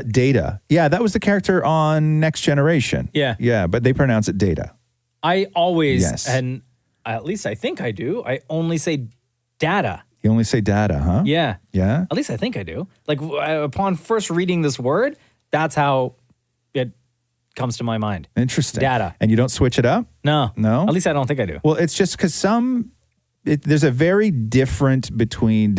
[SPEAKER 8] Data. Yeah, that was the character on Next Generation.
[SPEAKER 9] Yeah.
[SPEAKER 8] Yeah, but they pronounce it Data.
[SPEAKER 9] I always,
[SPEAKER 8] Yes.
[SPEAKER 9] and at least I think I do, I only say data.
[SPEAKER 8] You only say data, huh?
[SPEAKER 9] Yeah.
[SPEAKER 8] Yeah?
[SPEAKER 9] At least I think I do. Like upon first reading this word, that's how it comes to my mind.
[SPEAKER 8] Interesting.
[SPEAKER 9] Data.
[SPEAKER 8] And you don't switch it up?
[SPEAKER 9] No.
[SPEAKER 8] No?
[SPEAKER 9] At least I don't think I do.
[SPEAKER 8] Well, it's just because there's a very difference between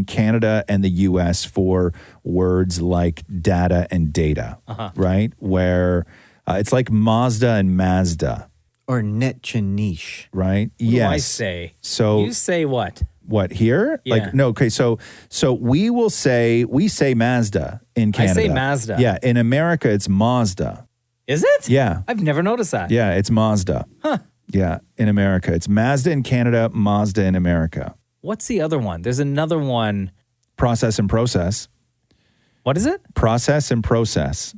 [SPEAKER 8] Canada and the U.S. for words like data and data, right? Where it's like Mazda and Mazda.
[SPEAKER 17] Or Netchanish.
[SPEAKER 8] Right?
[SPEAKER 9] What
[SPEAKER 8] yes.
[SPEAKER 9] do I say?
[SPEAKER 8] So
[SPEAKER 9] You say what?
[SPEAKER 8] What, here?
[SPEAKER 9] Yeah.
[SPEAKER 8] Like, no, okay, so we say Mazda in
[SPEAKER 9] I
[SPEAKER 8] Canada.
[SPEAKER 9] say Mazda.
[SPEAKER 8] Yeah, in America, it's Mazda.
[SPEAKER 9] Is it?
[SPEAKER 8] Yeah.
[SPEAKER 9] I've never noticed that.
[SPEAKER 8] Yeah, it's Mazda.
[SPEAKER 9] Huh.
[SPEAKER 8] Yeah, in America. It's Mazda in Canada, Mazda in America.
[SPEAKER 9] What's the other one? There's another one.
[SPEAKER 8] Process and process.
[SPEAKER 9] What is it?
[SPEAKER 8] Process and process.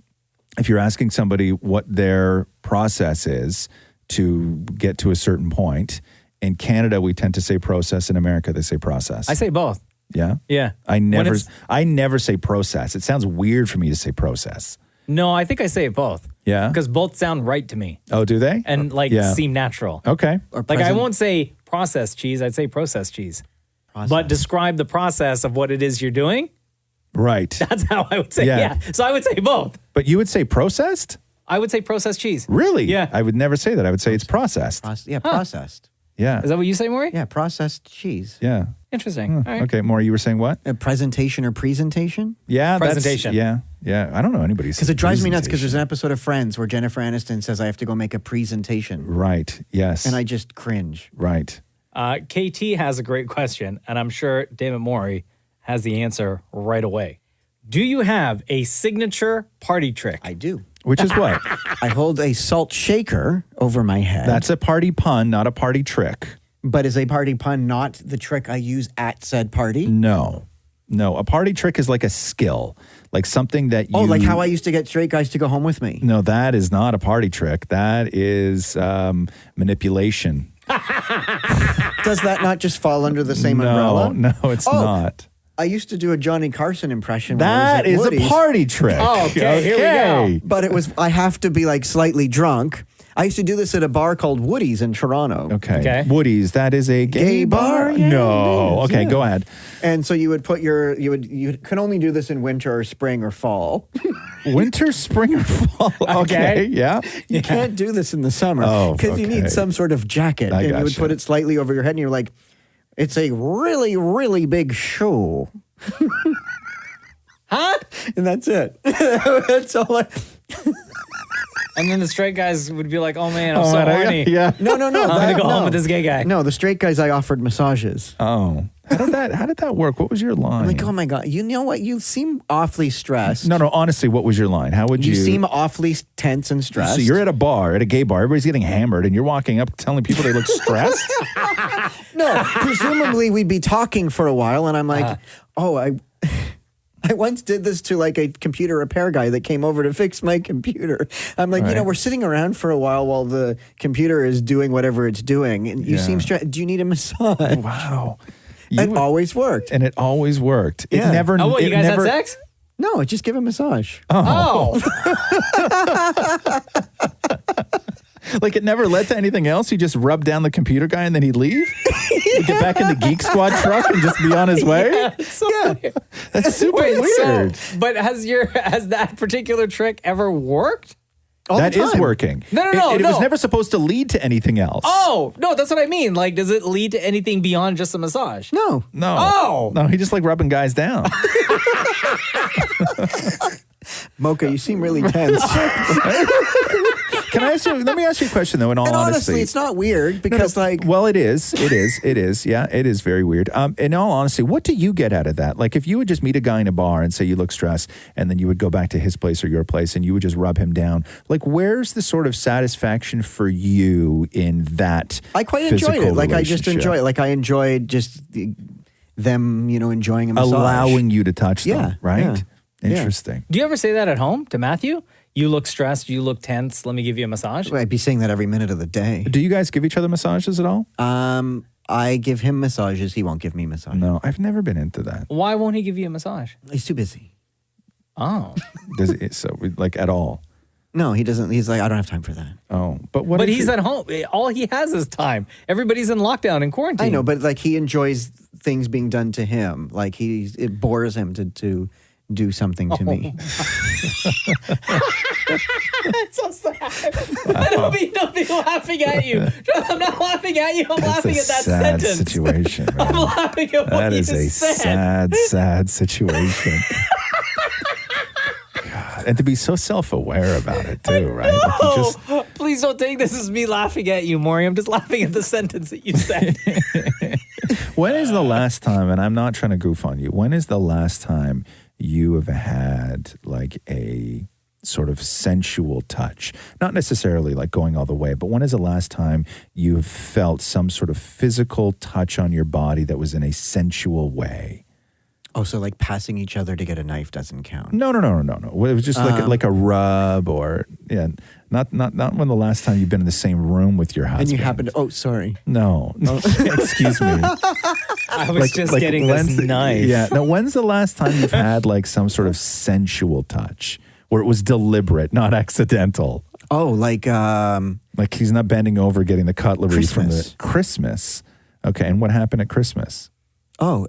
[SPEAKER 8] If you're asking somebody what their process is to get to a certain point, in Canada, we tend to say process. In America, they say process.
[SPEAKER 9] I say both.
[SPEAKER 8] Yeah?
[SPEAKER 9] Yeah.
[SPEAKER 8] I
[SPEAKER 9] When
[SPEAKER 8] never say process. It sounds weird for me to say process.
[SPEAKER 9] No, I think I say it both.
[SPEAKER 8] Yeah?
[SPEAKER 9] Because both sound right to me.
[SPEAKER 8] Oh, do they?
[SPEAKER 9] And
[SPEAKER 8] Yeah.
[SPEAKER 9] seem natural.
[SPEAKER 8] Okay.
[SPEAKER 9] Like I won't say processed cheese, I'd say processed cheese. But describe the process of what it is you're doing.
[SPEAKER 8] Right.
[SPEAKER 9] That's how I would say.
[SPEAKER 8] Yeah.
[SPEAKER 9] Yeah. So I would say both.
[SPEAKER 8] But you would say processed?
[SPEAKER 9] I would say processed cheese.
[SPEAKER 8] Really?
[SPEAKER 9] Yeah.
[SPEAKER 8] I would never say that. I would say it's processed.
[SPEAKER 17] Processed.
[SPEAKER 8] Yeah.
[SPEAKER 9] Is that what you say, Maury?
[SPEAKER 17] Yeah, processed cheese.
[SPEAKER 8] Yeah.
[SPEAKER 9] Interesting. All right.
[SPEAKER 8] Okay, Maury, you were saying what?
[SPEAKER 17] A presentation or presentation?
[SPEAKER 8] Yeah.
[SPEAKER 9] Presentation.
[SPEAKER 8] Yeah. I don't know anybody.
[SPEAKER 17] Because it drives me nuts because there's an episode of Friends where Jennifer Aniston says, I have to go make a presentation.
[SPEAKER 8] Right. Yes.
[SPEAKER 17] And I just cringe.
[SPEAKER 8] Right.
[SPEAKER 9] KT has a great question, and I'm sure David Maury has the answer right away. Do you have a signature party trick?
[SPEAKER 17] I do.
[SPEAKER 8] Which is what?
[SPEAKER 17] I hold a salt shaker over my head.
[SPEAKER 8] That's a party pun, not a party trick.
[SPEAKER 17] But is a party pun not the trick I use at said party?
[SPEAKER 8] No. A party trick is like a skill, like something that you...
[SPEAKER 17] Oh, like how I used to get straight guys to go home with me.
[SPEAKER 8] No, that is not a party trick. That is manipulation.
[SPEAKER 17] Does that not just fall under the same umbrella?
[SPEAKER 8] No, it's not.
[SPEAKER 17] I used to do a Johnny Carson impression.
[SPEAKER 8] That is a party trick.
[SPEAKER 17] Oh,
[SPEAKER 9] okay, here we go.
[SPEAKER 17] But I have to be like slightly drunk. I used to do this at a bar called Woody's in Toronto.
[SPEAKER 8] Okay. Woody's, that is a gay bar?
[SPEAKER 17] Yeah,
[SPEAKER 8] no.
[SPEAKER 17] it is,
[SPEAKER 8] Okay,
[SPEAKER 17] yeah.
[SPEAKER 8] go ahead.
[SPEAKER 17] And so you would put you could only do this in winter or spring or fall.
[SPEAKER 8] Winter, spring, or fall. Okay. Yeah.
[SPEAKER 17] You can't do this in the summer.
[SPEAKER 8] Oh,
[SPEAKER 17] because you
[SPEAKER 8] okay.
[SPEAKER 17] need some sort of jacket.
[SPEAKER 8] I
[SPEAKER 17] And you would
[SPEAKER 8] gotcha.
[SPEAKER 17] put it slightly over your head and you're like, it's a really, really big show.
[SPEAKER 9] Huh?
[SPEAKER 17] And that's it. That's all I...
[SPEAKER 9] And then the straight guys would be like, oh man, I'm so horny.
[SPEAKER 8] Yeah.
[SPEAKER 17] No.
[SPEAKER 9] I'm going to go home with this gay guy.
[SPEAKER 17] No, the straight guys I offered massages.
[SPEAKER 8] Oh. How did that work? What was your line?
[SPEAKER 17] I'm like, oh my God. You know what? You seem awfully stressed.
[SPEAKER 8] No, honestly, what was your line? How would you...
[SPEAKER 17] You seem awfully tense and stressed.
[SPEAKER 8] So you're at a bar, at a gay bar, everybody's getting hammered, and you're walking up telling people they look stressed?
[SPEAKER 17] No, presumably we'd be talking for a while, and I'm like, I once did this to like a computer repair guy that came over to fix my computer. I'm like,
[SPEAKER 8] Right.
[SPEAKER 17] we're sitting around for a while the computer is doing whatever it's doing. And you seem stressed. Do you need a massage?
[SPEAKER 8] Wow.
[SPEAKER 17] It always worked.
[SPEAKER 8] And it always worked. It
[SPEAKER 17] Yeah.
[SPEAKER 8] never.
[SPEAKER 9] Oh, what, you
[SPEAKER 8] it
[SPEAKER 9] guys
[SPEAKER 8] never,
[SPEAKER 9] had sex?
[SPEAKER 17] No, just give a massage.
[SPEAKER 9] Oh.
[SPEAKER 8] Like it never led to anything else. He just rubbed down the computer guy and then he'd leave. He'd get back in the Geek Squad truck and just be on his way.
[SPEAKER 9] Yeah, it's so weird.
[SPEAKER 8] That's super
[SPEAKER 9] Wait,
[SPEAKER 8] weird.
[SPEAKER 9] But has that particular trick ever worked?
[SPEAKER 8] That is working.
[SPEAKER 9] No.
[SPEAKER 8] It was never supposed to lead to anything else.
[SPEAKER 9] Oh, no, that's what I mean. Like, does it lead to anything beyond just a massage?
[SPEAKER 17] No.
[SPEAKER 9] Oh.
[SPEAKER 8] No, he just like rubbing guys down.
[SPEAKER 17] Mocha, you seem really tense.
[SPEAKER 8] Can I ask you? Let me ask you a question, though. In all
[SPEAKER 17] And
[SPEAKER 8] honesty,
[SPEAKER 17] honestly, it's not weird because,
[SPEAKER 8] well, it is. Yeah, it is very weird. In all honesty, what do you get out of that? Like, if you would just meet a guy in a bar and say you look stressed, and then you would go back to his place or your place, and you would just rub him down. Like, where's the sort of satisfaction for you in that?
[SPEAKER 17] I quite enjoyed it. Like, I just
[SPEAKER 8] relationship?
[SPEAKER 17] enjoy it. Like, I enjoyed just them, enjoying a massage.
[SPEAKER 8] Allowing you to touch them,
[SPEAKER 17] Yeah,
[SPEAKER 8] right?
[SPEAKER 17] yeah.
[SPEAKER 8] Interesting.
[SPEAKER 9] Do you ever say that at home to Matthew? You look stressed, you look tense, let me give you a massage?
[SPEAKER 17] I'd be saying that every minute of the day.
[SPEAKER 8] Do you guys give each other massages at all?
[SPEAKER 17] I give him massages. He won't give me massages.
[SPEAKER 8] No, I've never been into that.
[SPEAKER 9] Why won't he give you a massage?
[SPEAKER 17] He's too busy.
[SPEAKER 9] Oh.
[SPEAKER 8] Like at all?
[SPEAKER 17] No, he doesn't. He's like, I don't have time for that.
[SPEAKER 8] Oh, but what?
[SPEAKER 9] But he's at home. All he has is time. Everybody's in lockdown and quarantine.
[SPEAKER 17] I know, but like he enjoys things being done to him. Like it bores him to do something to me.
[SPEAKER 9] It's so sad. I don't mean laughing at you. I'm not laughing at you. I'm laughing at that
[SPEAKER 8] sad
[SPEAKER 9] sentence.
[SPEAKER 8] situation. Man.
[SPEAKER 9] I'm laughing at what
[SPEAKER 8] That
[SPEAKER 9] you
[SPEAKER 8] is a
[SPEAKER 9] said.
[SPEAKER 8] sad situation. God. And to be so self-aware about it too, right? Like you just,
[SPEAKER 9] Please don't take this as me laughing at you, Maury. I'm just laughing at the sentence that you said.
[SPEAKER 8] when is the last time, and I'm not trying to goof on you, when is the last time you have had like a sort of sensual touch? Not necessarily like going all the way, but when is the last time you felt some sort of physical touch on your body that was in a sensual way?
[SPEAKER 17] Oh, so like passing each other to get a knife doesn't count.
[SPEAKER 8] No. It was just like a rub, or not when the last time you've been in the same room with your husband.
[SPEAKER 17] And you happen to. Oh, sorry.
[SPEAKER 8] No, excuse me.
[SPEAKER 9] I was just getting this knife.
[SPEAKER 8] Yeah. Now, when's the last time you've had like some sort of sensual touch where it was deliberate, not accidental?
[SPEAKER 17] Oh, like
[SPEAKER 8] he's not bending over getting the cutlery from
[SPEAKER 17] Christmas.
[SPEAKER 8] the Christmas. Okay, and what happened at Christmas?
[SPEAKER 17] Oh,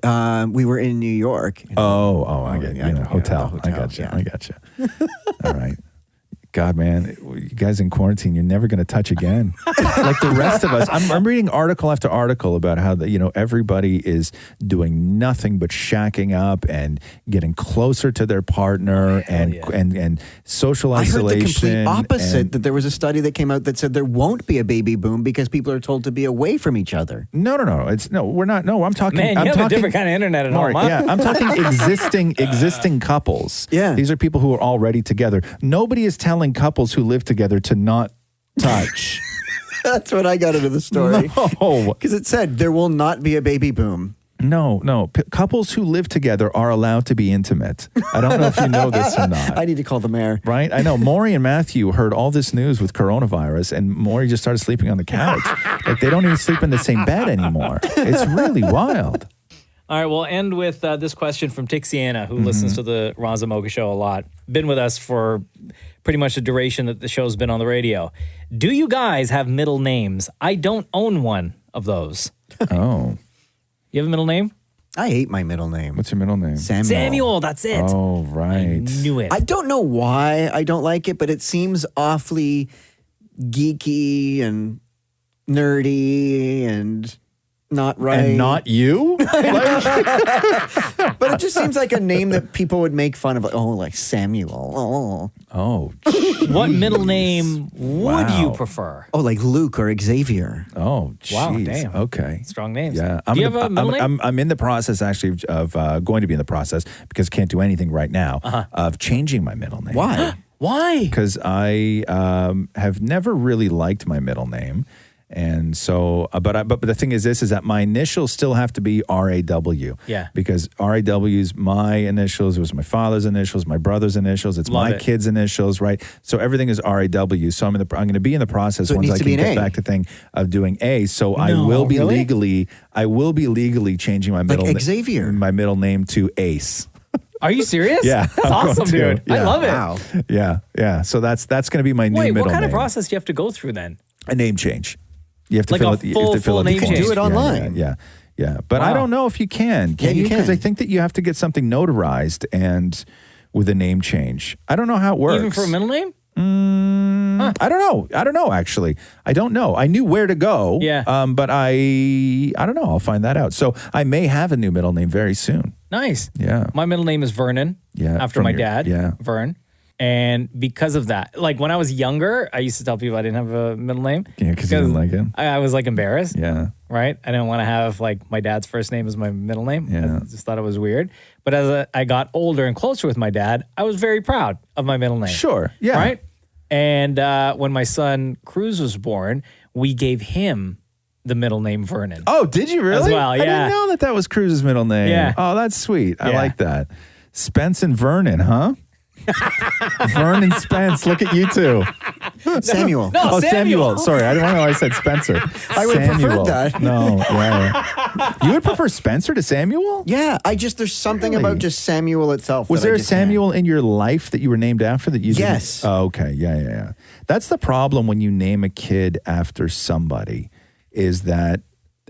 [SPEAKER 17] we were in New York.
[SPEAKER 8] I get you. Hotel. I got you.
[SPEAKER 17] yeah.
[SPEAKER 8] I got you. All right. God, man, you guys in quarantine, you're never going to touch again. Like the rest of us. I'm reading article after article about how everybody is doing nothing but shacking up and getting closer to their partner and social isolation.
[SPEAKER 17] I heard the complete opposite. That there was a study that came out that said there won't be a baby boom because people are told to be away from each other.
[SPEAKER 8] No. We're not. No, I'm talking.
[SPEAKER 9] Man,
[SPEAKER 8] I'm
[SPEAKER 9] you have
[SPEAKER 8] talking,
[SPEAKER 9] a different kind of internet at
[SPEAKER 8] Mark,
[SPEAKER 9] home, huh?
[SPEAKER 8] Yeah, I'm talking existing couples.
[SPEAKER 17] Yeah.
[SPEAKER 8] These are people who are already together. Nobody is telling couples who live together to not touch.
[SPEAKER 17] That's what I got out of the story.
[SPEAKER 8] No.
[SPEAKER 17] Because it said there will not be a baby boom.
[SPEAKER 8] No. Couples who live together are allowed to be intimate. I don't know if you know this or not.
[SPEAKER 17] I need to call the mayor.
[SPEAKER 8] Right? I know. Maury and Matthew heard all this news with coronavirus, and Maury just started sleeping on the couch. Like they don't even sleep in the same bed anymore. It's really wild.
[SPEAKER 9] All right, we'll end with this question from Tixiana, who listens to the Roz and Mocha show a lot. Been with us for pretty much the duration that the show's been on the radio. Do you guys have middle names? I don't own one of those.
[SPEAKER 8] Oh.
[SPEAKER 9] You have a middle name?
[SPEAKER 17] I hate my middle name.
[SPEAKER 8] What's your middle name?
[SPEAKER 9] Samuel, that's it.
[SPEAKER 8] Oh, right.
[SPEAKER 9] I knew it.
[SPEAKER 17] I don't know why I don't like it, but it seems awfully geeky and nerdy and not right.
[SPEAKER 8] And not you?
[SPEAKER 17] But it just seems like a name that people would make fun of. Like Samuel.
[SPEAKER 8] Oh.
[SPEAKER 9] What middle name would you prefer?
[SPEAKER 17] Oh, like Luke or Xavier.
[SPEAKER 8] Oh, geez.
[SPEAKER 9] Wow, damn.
[SPEAKER 8] Okay.
[SPEAKER 9] Strong names.
[SPEAKER 8] Yeah.
[SPEAKER 9] Do you have a middle name?
[SPEAKER 8] I'm in the process, actually, of going to be in the process, because I can't do anything right now, of changing my middle name.
[SPEAKER 17] Why?
[SPEAKER 9] Why?
[SPEAKER 8] Because I have never really liked my middle name. And so, but the thing is this, is that my initials still have to be R-A-W.
[SPEAKER 9] Yeah.
[SPEAKER 8] Because R-A-W is my initials. It was my father's initials, my brother's initials. It's
[SPEAKER 9] Love
[SPEAKER 8] my
[SPEAKER 9] it.
[SPEAKER 8] kids' initials, right? So everything is R-A-W. So I'm going to be in the process
[SPEAKER 17] So it
[SPEAKER 8] once
[SPEAKER 17] needs
[SPEAKER 8] I
[SPEAKER 17] to
[SPEAKER 8] can
[SPEAKER 17] be an
[SPEAKER 8] get
[SPEAKER 17] A.
[SPEAKER 8] back to thing of doing A. So I
[SPEAKER 17] No,
[SPEAKER 8] will be
[SPEAKER 17] really?
[SPEAKER 8] legally changing my middle name to Ace.
[SPEAKER 9] Are you serious?
[SPEAKER 8] Yeah.
[SPEAKER 9] That's
[SPEAKER 8] I'm going
[SPEAKER 9] awesome,
[SPEAKER 8] to.
[SPEAKER 9] dude. I
[SPEAKER 8] Yeah.
[SPEAKER 9] love it.
[SPEAKER 8] Wow. Yeah. So that's going to be my new
[SPEAKER 9] Wait,
[SPEAKER 8] middle
[SPEAKER 9] what kind
[SPEAKER 8] name.
[SPEAKER 9] of process do you have to go through then?
[SPEAKER 8] A name change. You have to
[SPEAKER 9] Like
[SPEAKER 8] fill
[SPEAKER 9] a
[SPEAKER 8] it. You have to fill
[SPEAKER 9] full
[SPEAKER 8] out the
[SPEAKER 9] name
[SPEAKER 8] forms.
[SPEAKER 9] change. Do it
[SPEAKER 17] online.
[SPEAKER 8] Yeah. But I
[SPEAKER 9] Wow.
[SPEAKER 8] don't know if you can.
[SPEAKER 17] Yeah, you
[SPEAKER 8] Because
[SPEAKER 17] can.
[SPEAKER 8] I think that you have to get something notarized and with a name change. I don't know how it works.
[SPEAKER 9] Even for a middle name?
[SPEAKER 8] I don't know. Actually, I don't know. I knew where to go.
[SPEAKER 9] Yeah.
[SPEAKER 8] But I don't know. I'll find that out. So I may have a new middle name very soon.
[SPEAKER 9] Nice.
[SPEAKER 8] Yeah.
[SPEAKER 9] My middle name is Vernon.
[SPEAKER 8] Yeah,
[SPEAKER 9] After
[SPEAKER 8] from
[SPEAKER 9] my
[SPEAKER 8] your-
[SPEAKER 9] dad.
[SPEAKER 8] yeah.
[SPEAKER 9] Vern. And because of that, like when I was younger, I used to tell people I didn't have a middle name.
[SPEAKER 8] Yeah, because you didn't like it.
[SPEAKER 9] I was like embarrassed.
[SPEAKER 8] Yeah.
[SPEAKER 9] Right? I didn't want to have like my dad's first name as my middle name.
[SPEAKER 8] Yeah.
[SPEAKER 9] I just thought it was weird. But as I got older and closer with my dad, I was very proud of my middle name.
[SPEAKER 8] Sure. Yeah.
[SPEAKER 9] Right? And when my son Cruz was born, we gave him the middle name Vernon.
[SPEAKER 8] Oh, did you really?
[SPEAKER 9] As well,
[SPEAKER 8] I
[SPEAKER 9] yeah.
[SPEAKER 8] didn't know that was Cruz's middle name.
[SPEAKER 9] Yeah.
[SPEAKER 8] Oh, that's sweet. I
[SPEAKER 9] Yeah.
[SPEAKER 8] like that. Spence and Vernon, huh? Vern and Spence. Look at you two.
[SPEAKER 17] Samuel.
[SPEAKER 8] Oh, Samuel. Sorry, I don't know why I said Spencer.
[SPEAKER 17] I would have
[SPEAKER 8] Samuel.
[SPEAKER 17] preferred that.
[SPEAKER 8] No, yeah. You would prefer Spencer to Samuel?
[SPEAKER 17] Yeah, there's something about just Samuel itself.
[SPEAKER 8] Was
[SPEAKER 17] that I
[SPEAKER 8] there a
[SPEAKER 17] just can't.
[SPEAKER 8] Samuel in your life that you were named after that you didn't-
[SPEAKER 17] Yes.
[SPEAKER 8] Oh, okay. Yeah. That's the problem when you name a kid after somebody, is that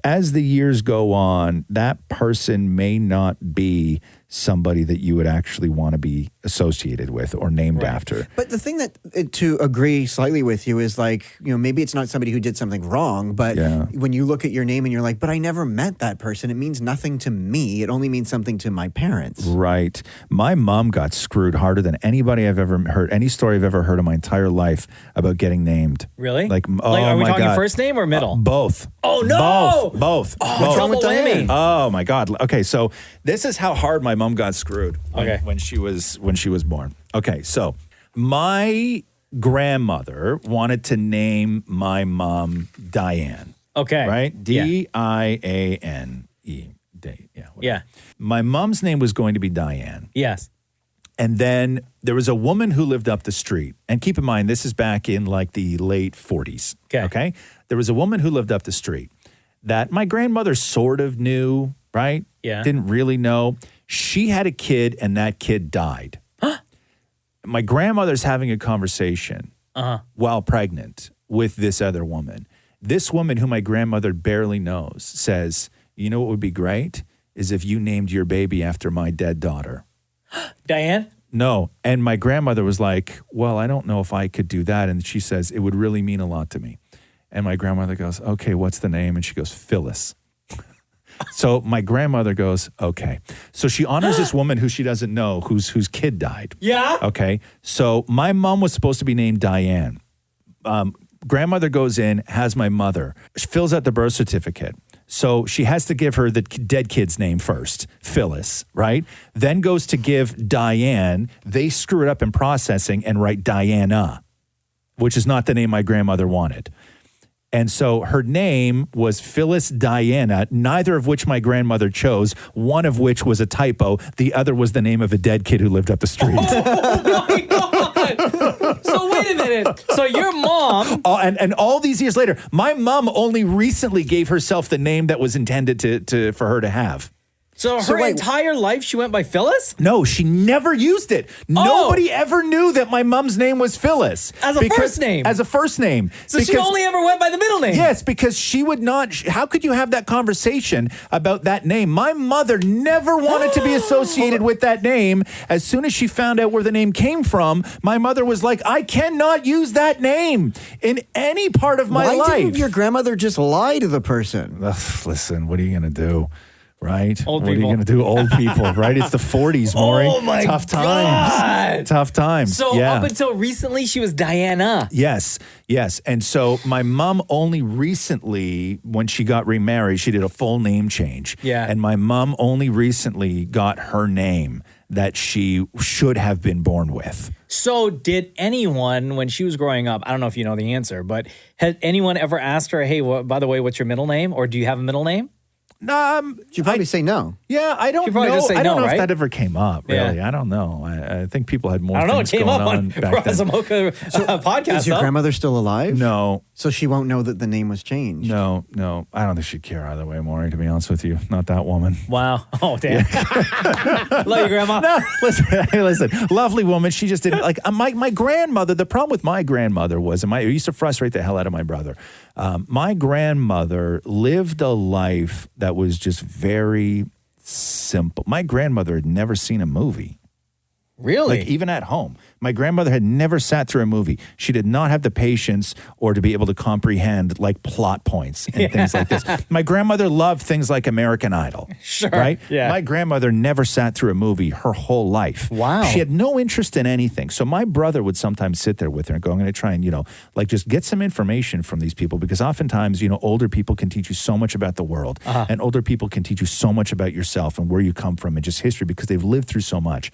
[SPEAKER 8] as the years go on, that person may not be somebody that you would actually want to be associated with or named after.
[SPEAKER 17] But the thing that, to agree slightly with you, is like, maybe it's not somebody who did something wrong, but when you look at your name and you're like, but I never met that person, it means nothing to me. It only means something to my parents.
[SPEAKER 8] Right. My mom got screwed harder than anybody I've ever heard, any story I've ever heard in my entire life about getting named.
[SPEAKER 9] Really?
[SPEAKER 8] Like,
[SPEAKER 9] are we
[SPEAKER 8] my
[SPEAKER 9] talking
[SPEAKER 8] God.
[SPEAKER 9] first name or middle?
[SPEAKER 8] Both.
[SPEAKER 9] Oh, no!
[SPEAKER 8] Both.
[SPEAKER 9] Oh,
[SPEAKER 8] Both.
[SPEAKER 9] double whammy.
[SPEAKER 8] Oh my God. Okay, so this is how hard my mom got screwed when she was born. Okay, so my grandmother wanted to name my mom Diane.
[SPEAKER 9] Okay.
[SPEAKER 8] Right? D-I-A-N-E.
[SPEAKER 9] Yeah.
[SPEAKER 8] My mom's name was going to be Diane.
[SPEAKER 9] Yes.
[SPEAKER 8] And then there was a woman who lived up the street. And keep in mind, this is back in like the late 40s. Okay. There was a woman who lived up the street that my grandmother sort of knew, right?
[SPEAKER 9] Yeah.
[SPEAKER 8] Didn't really know. She had a kid and that kid died. My grandmother's having a conversation while pregnant with this other woman. This woman, who my grandmother barely knows, says, you know what would be great? Is if you named your baby after my dead daughter.
[SPEAKER 9] Diane?
[SPEAKER 8] No. And my grandmother was like, well, I don't know if I could do that. And she says, it would really mean a lot to me. And my grandmother goes, okay, what's the name? And she goes, Phyllis. So my grandmother goes, okay. So she honors this woman who she doesn't know, whose kid died.
[SPEAKER 9] Yeah.
[SPEAKER 8] Okay. So my mom was supposed to be named Diane. Grandmother goes in, has my mother. She fills out the birth certificate. So she has to give her the dead kid's name first, Phyllis, right? Then goes to give Diane. They screw it up in processing and write Diana, which is not the name my grandmother wanted. And so her name was Phyllis Diana, neither of which my grandmother chose, one of which was a typo. The other was the name of a dead kid who lived up the street.
[SPEAKER 9] Oh my God. So wait a minute. So your mom.
[SPEAKER 8] And all these years later, my mom only recently gave herself the name that was intended for her to have.
[SPEAKER 9] So her entire life she went by Phyllis?
[SPEAKER 8] No, she never used it. Nobody ever knew that my mom's name was Phyllis.
[SPEAKER 9] As a first name?
[SPEAKER 8] As a first name.
[SPEAKER 9] So she only ever went by the middle name?
[SPEAKER 8] Yes, because she would not. How could you have that conversation about that name? My mother never wanted to be associated with that name. As soon as she found out where the name came from, my mother was like, I cannot use that name in any part of my life.
[SPEAKER 17] Why didn't your grandmother just lie to the person?
[SPEAKER 8] Ugh, listen, what are you going to do? Right?
[SPEAKER 9] Old
[SPEAKER 8] what
[SPEAKER 9] people.
[SPEAKER 8] are you going to do? Old people, right? It's the 40s, Maury.
[SPEAKER 9] Oh my
[SPEAKER 8] Tough times.
[SPEAKER 9] God.
[SPEAKER 8] Tough times.
[SPEAKER 9] So
[SPEAKER 8] yeah.
[SPEAKER 9] up until recently, she was Diana.
[SPEAKER 8] Yes. And so my mom only recently, when she got remarried, she did a full name change.
[SPEAKER 9] Yeah.
[SPEAKER 8] And my mom only recently got her name that she should have been born with.
[SPEAKER 9] So did anyone, when she was growing up, I don't know if you know the answer, but had anyone ever asked her, hey, by the way, what's your middle name? Or do you have a middle name?
[SPEAKER 17] She'd probably say no.
[SPEAKER 8] Yeah, I don't
[SPEAKER 9] She'd probably
[SPEAKER 8] know.
[SPEAKER 9] just say
[SPEAKER 8] I don't
[SPEAKER 9] no,
[SPEAKER 8] know
[SPEAKER 9] right?
[SPEAKER 8] if that ever came up, really.
[SPEAKER 9] Yeah.
[SPEAKER 8] I don't know. I think people had more
[SPEAKER 9] I don't know. It
[SPEAKER 8] things
[SPEAKER 9] came
[SPEAKER 8] going
[SPEAKER 9] up
[SPEAKER 8] on
[SPEAKER 9] on
[SPEAKER 8] back then.
[SPEAKER 9] Razamoka podcast.
[SPEAKER 17] Is your
[SPEAKER 9] though.
[SPEAKER 17] grandmother still alive?
[SPEAKER 8] No.
[SPEAKER 17] So she won't know that the name was changed?
[SPEAKER 8] No. I don't think she'd care either way, Maury, to be honest with you. Not that woman.
[SPEAKER 9] Wow. Oh, damn. Love you, Grandma.
[SPEAKER 8] No, listen. Lovely woman. She just didn't, like, my grandmother, the problem with my grandmother was, and it used to frustrate the hell out of my brother. My grandmother lived a life that was just very simple. My grandmother had never seen a movie.
[SPEAKER 9] Really?
[SPEAKER 8] Like, even at home. My grandmother had never sat through a movie. She did not have the patience or to be able to comprehend like plot points and things like this. My grandmother loved things like American Idol.
[SPEAKER 9] Sure.
[SPEAKER 8] Right?
[SPEAKER 9] Yeah.
[SPEAKER 8] My grandmother never sat through a movie her whole life.
[SPEAKER 9] Wow.
[SPEAKER 8] She had no interest in anything. So my brother would sometimes sit there with her and go, I'm going to try and, like just get some information from these people, because oftentimes, older people can teach you so much about the world, and older people can teach you so much about yourself and where you come from and just history, because they've lived through so much.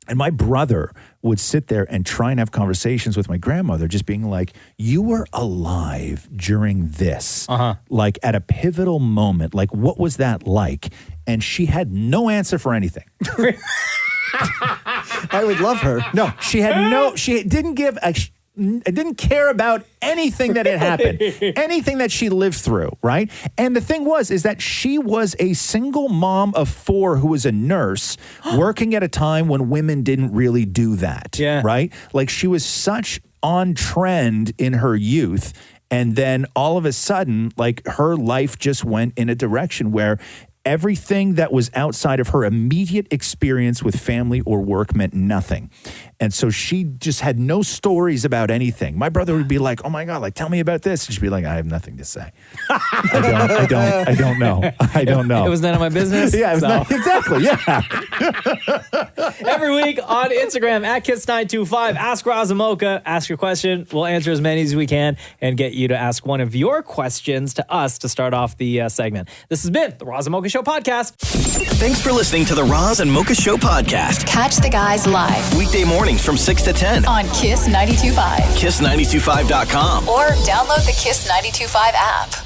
[SPEAKER 8] And my brother would sit there and try and have conversations with my grandmother, just being like, you were alive during this, like at a pivotal moment. Like, what was that like? And she had no answer for anything.
[SPEAKER 17] I would love her.
[SPEAKER 8] No, she didn't give I didn't care about anything that had happened, anything that she lived through, right? And the thing is that she was a single mom of 4 who was a nurse working at a time when women didn't really do that, right? Like, she was such on trend in her youth. And then all of a sudden, like, her life just went in a direction where everything that was outside of her immediate experience with family or work meant nothing. And so she just had no stories about anything. My brother would be like, oh my God, like, tell me about this. And she'd be like, I have nothing to say. I don't know.
[SPEAKER 9] It was none of my business.
[SPEAKER 8] Yeah, it was not, exactly. Yeah.
[SPEAKER 9] Every week on Instagram at Kiss925, ask Razamoka, ask your question. We'll answer as many as we can and get you to ask one of your questions to us to start off the segment. This has been the Razamoka Show podcast.
[SPEAKER 1] Thanks for listening to the Roz and Mocha Show podcast.
[SPEAKER 4] Catch the guys live
[SPEAKER 1] Weekday mornings from 6 to 10
[SPEAKER 4] on Kiss 92.5.
[SPEAKER 1] Kiss925.com.
[SPEAKER 4] Or download the Kiss 92.5 app.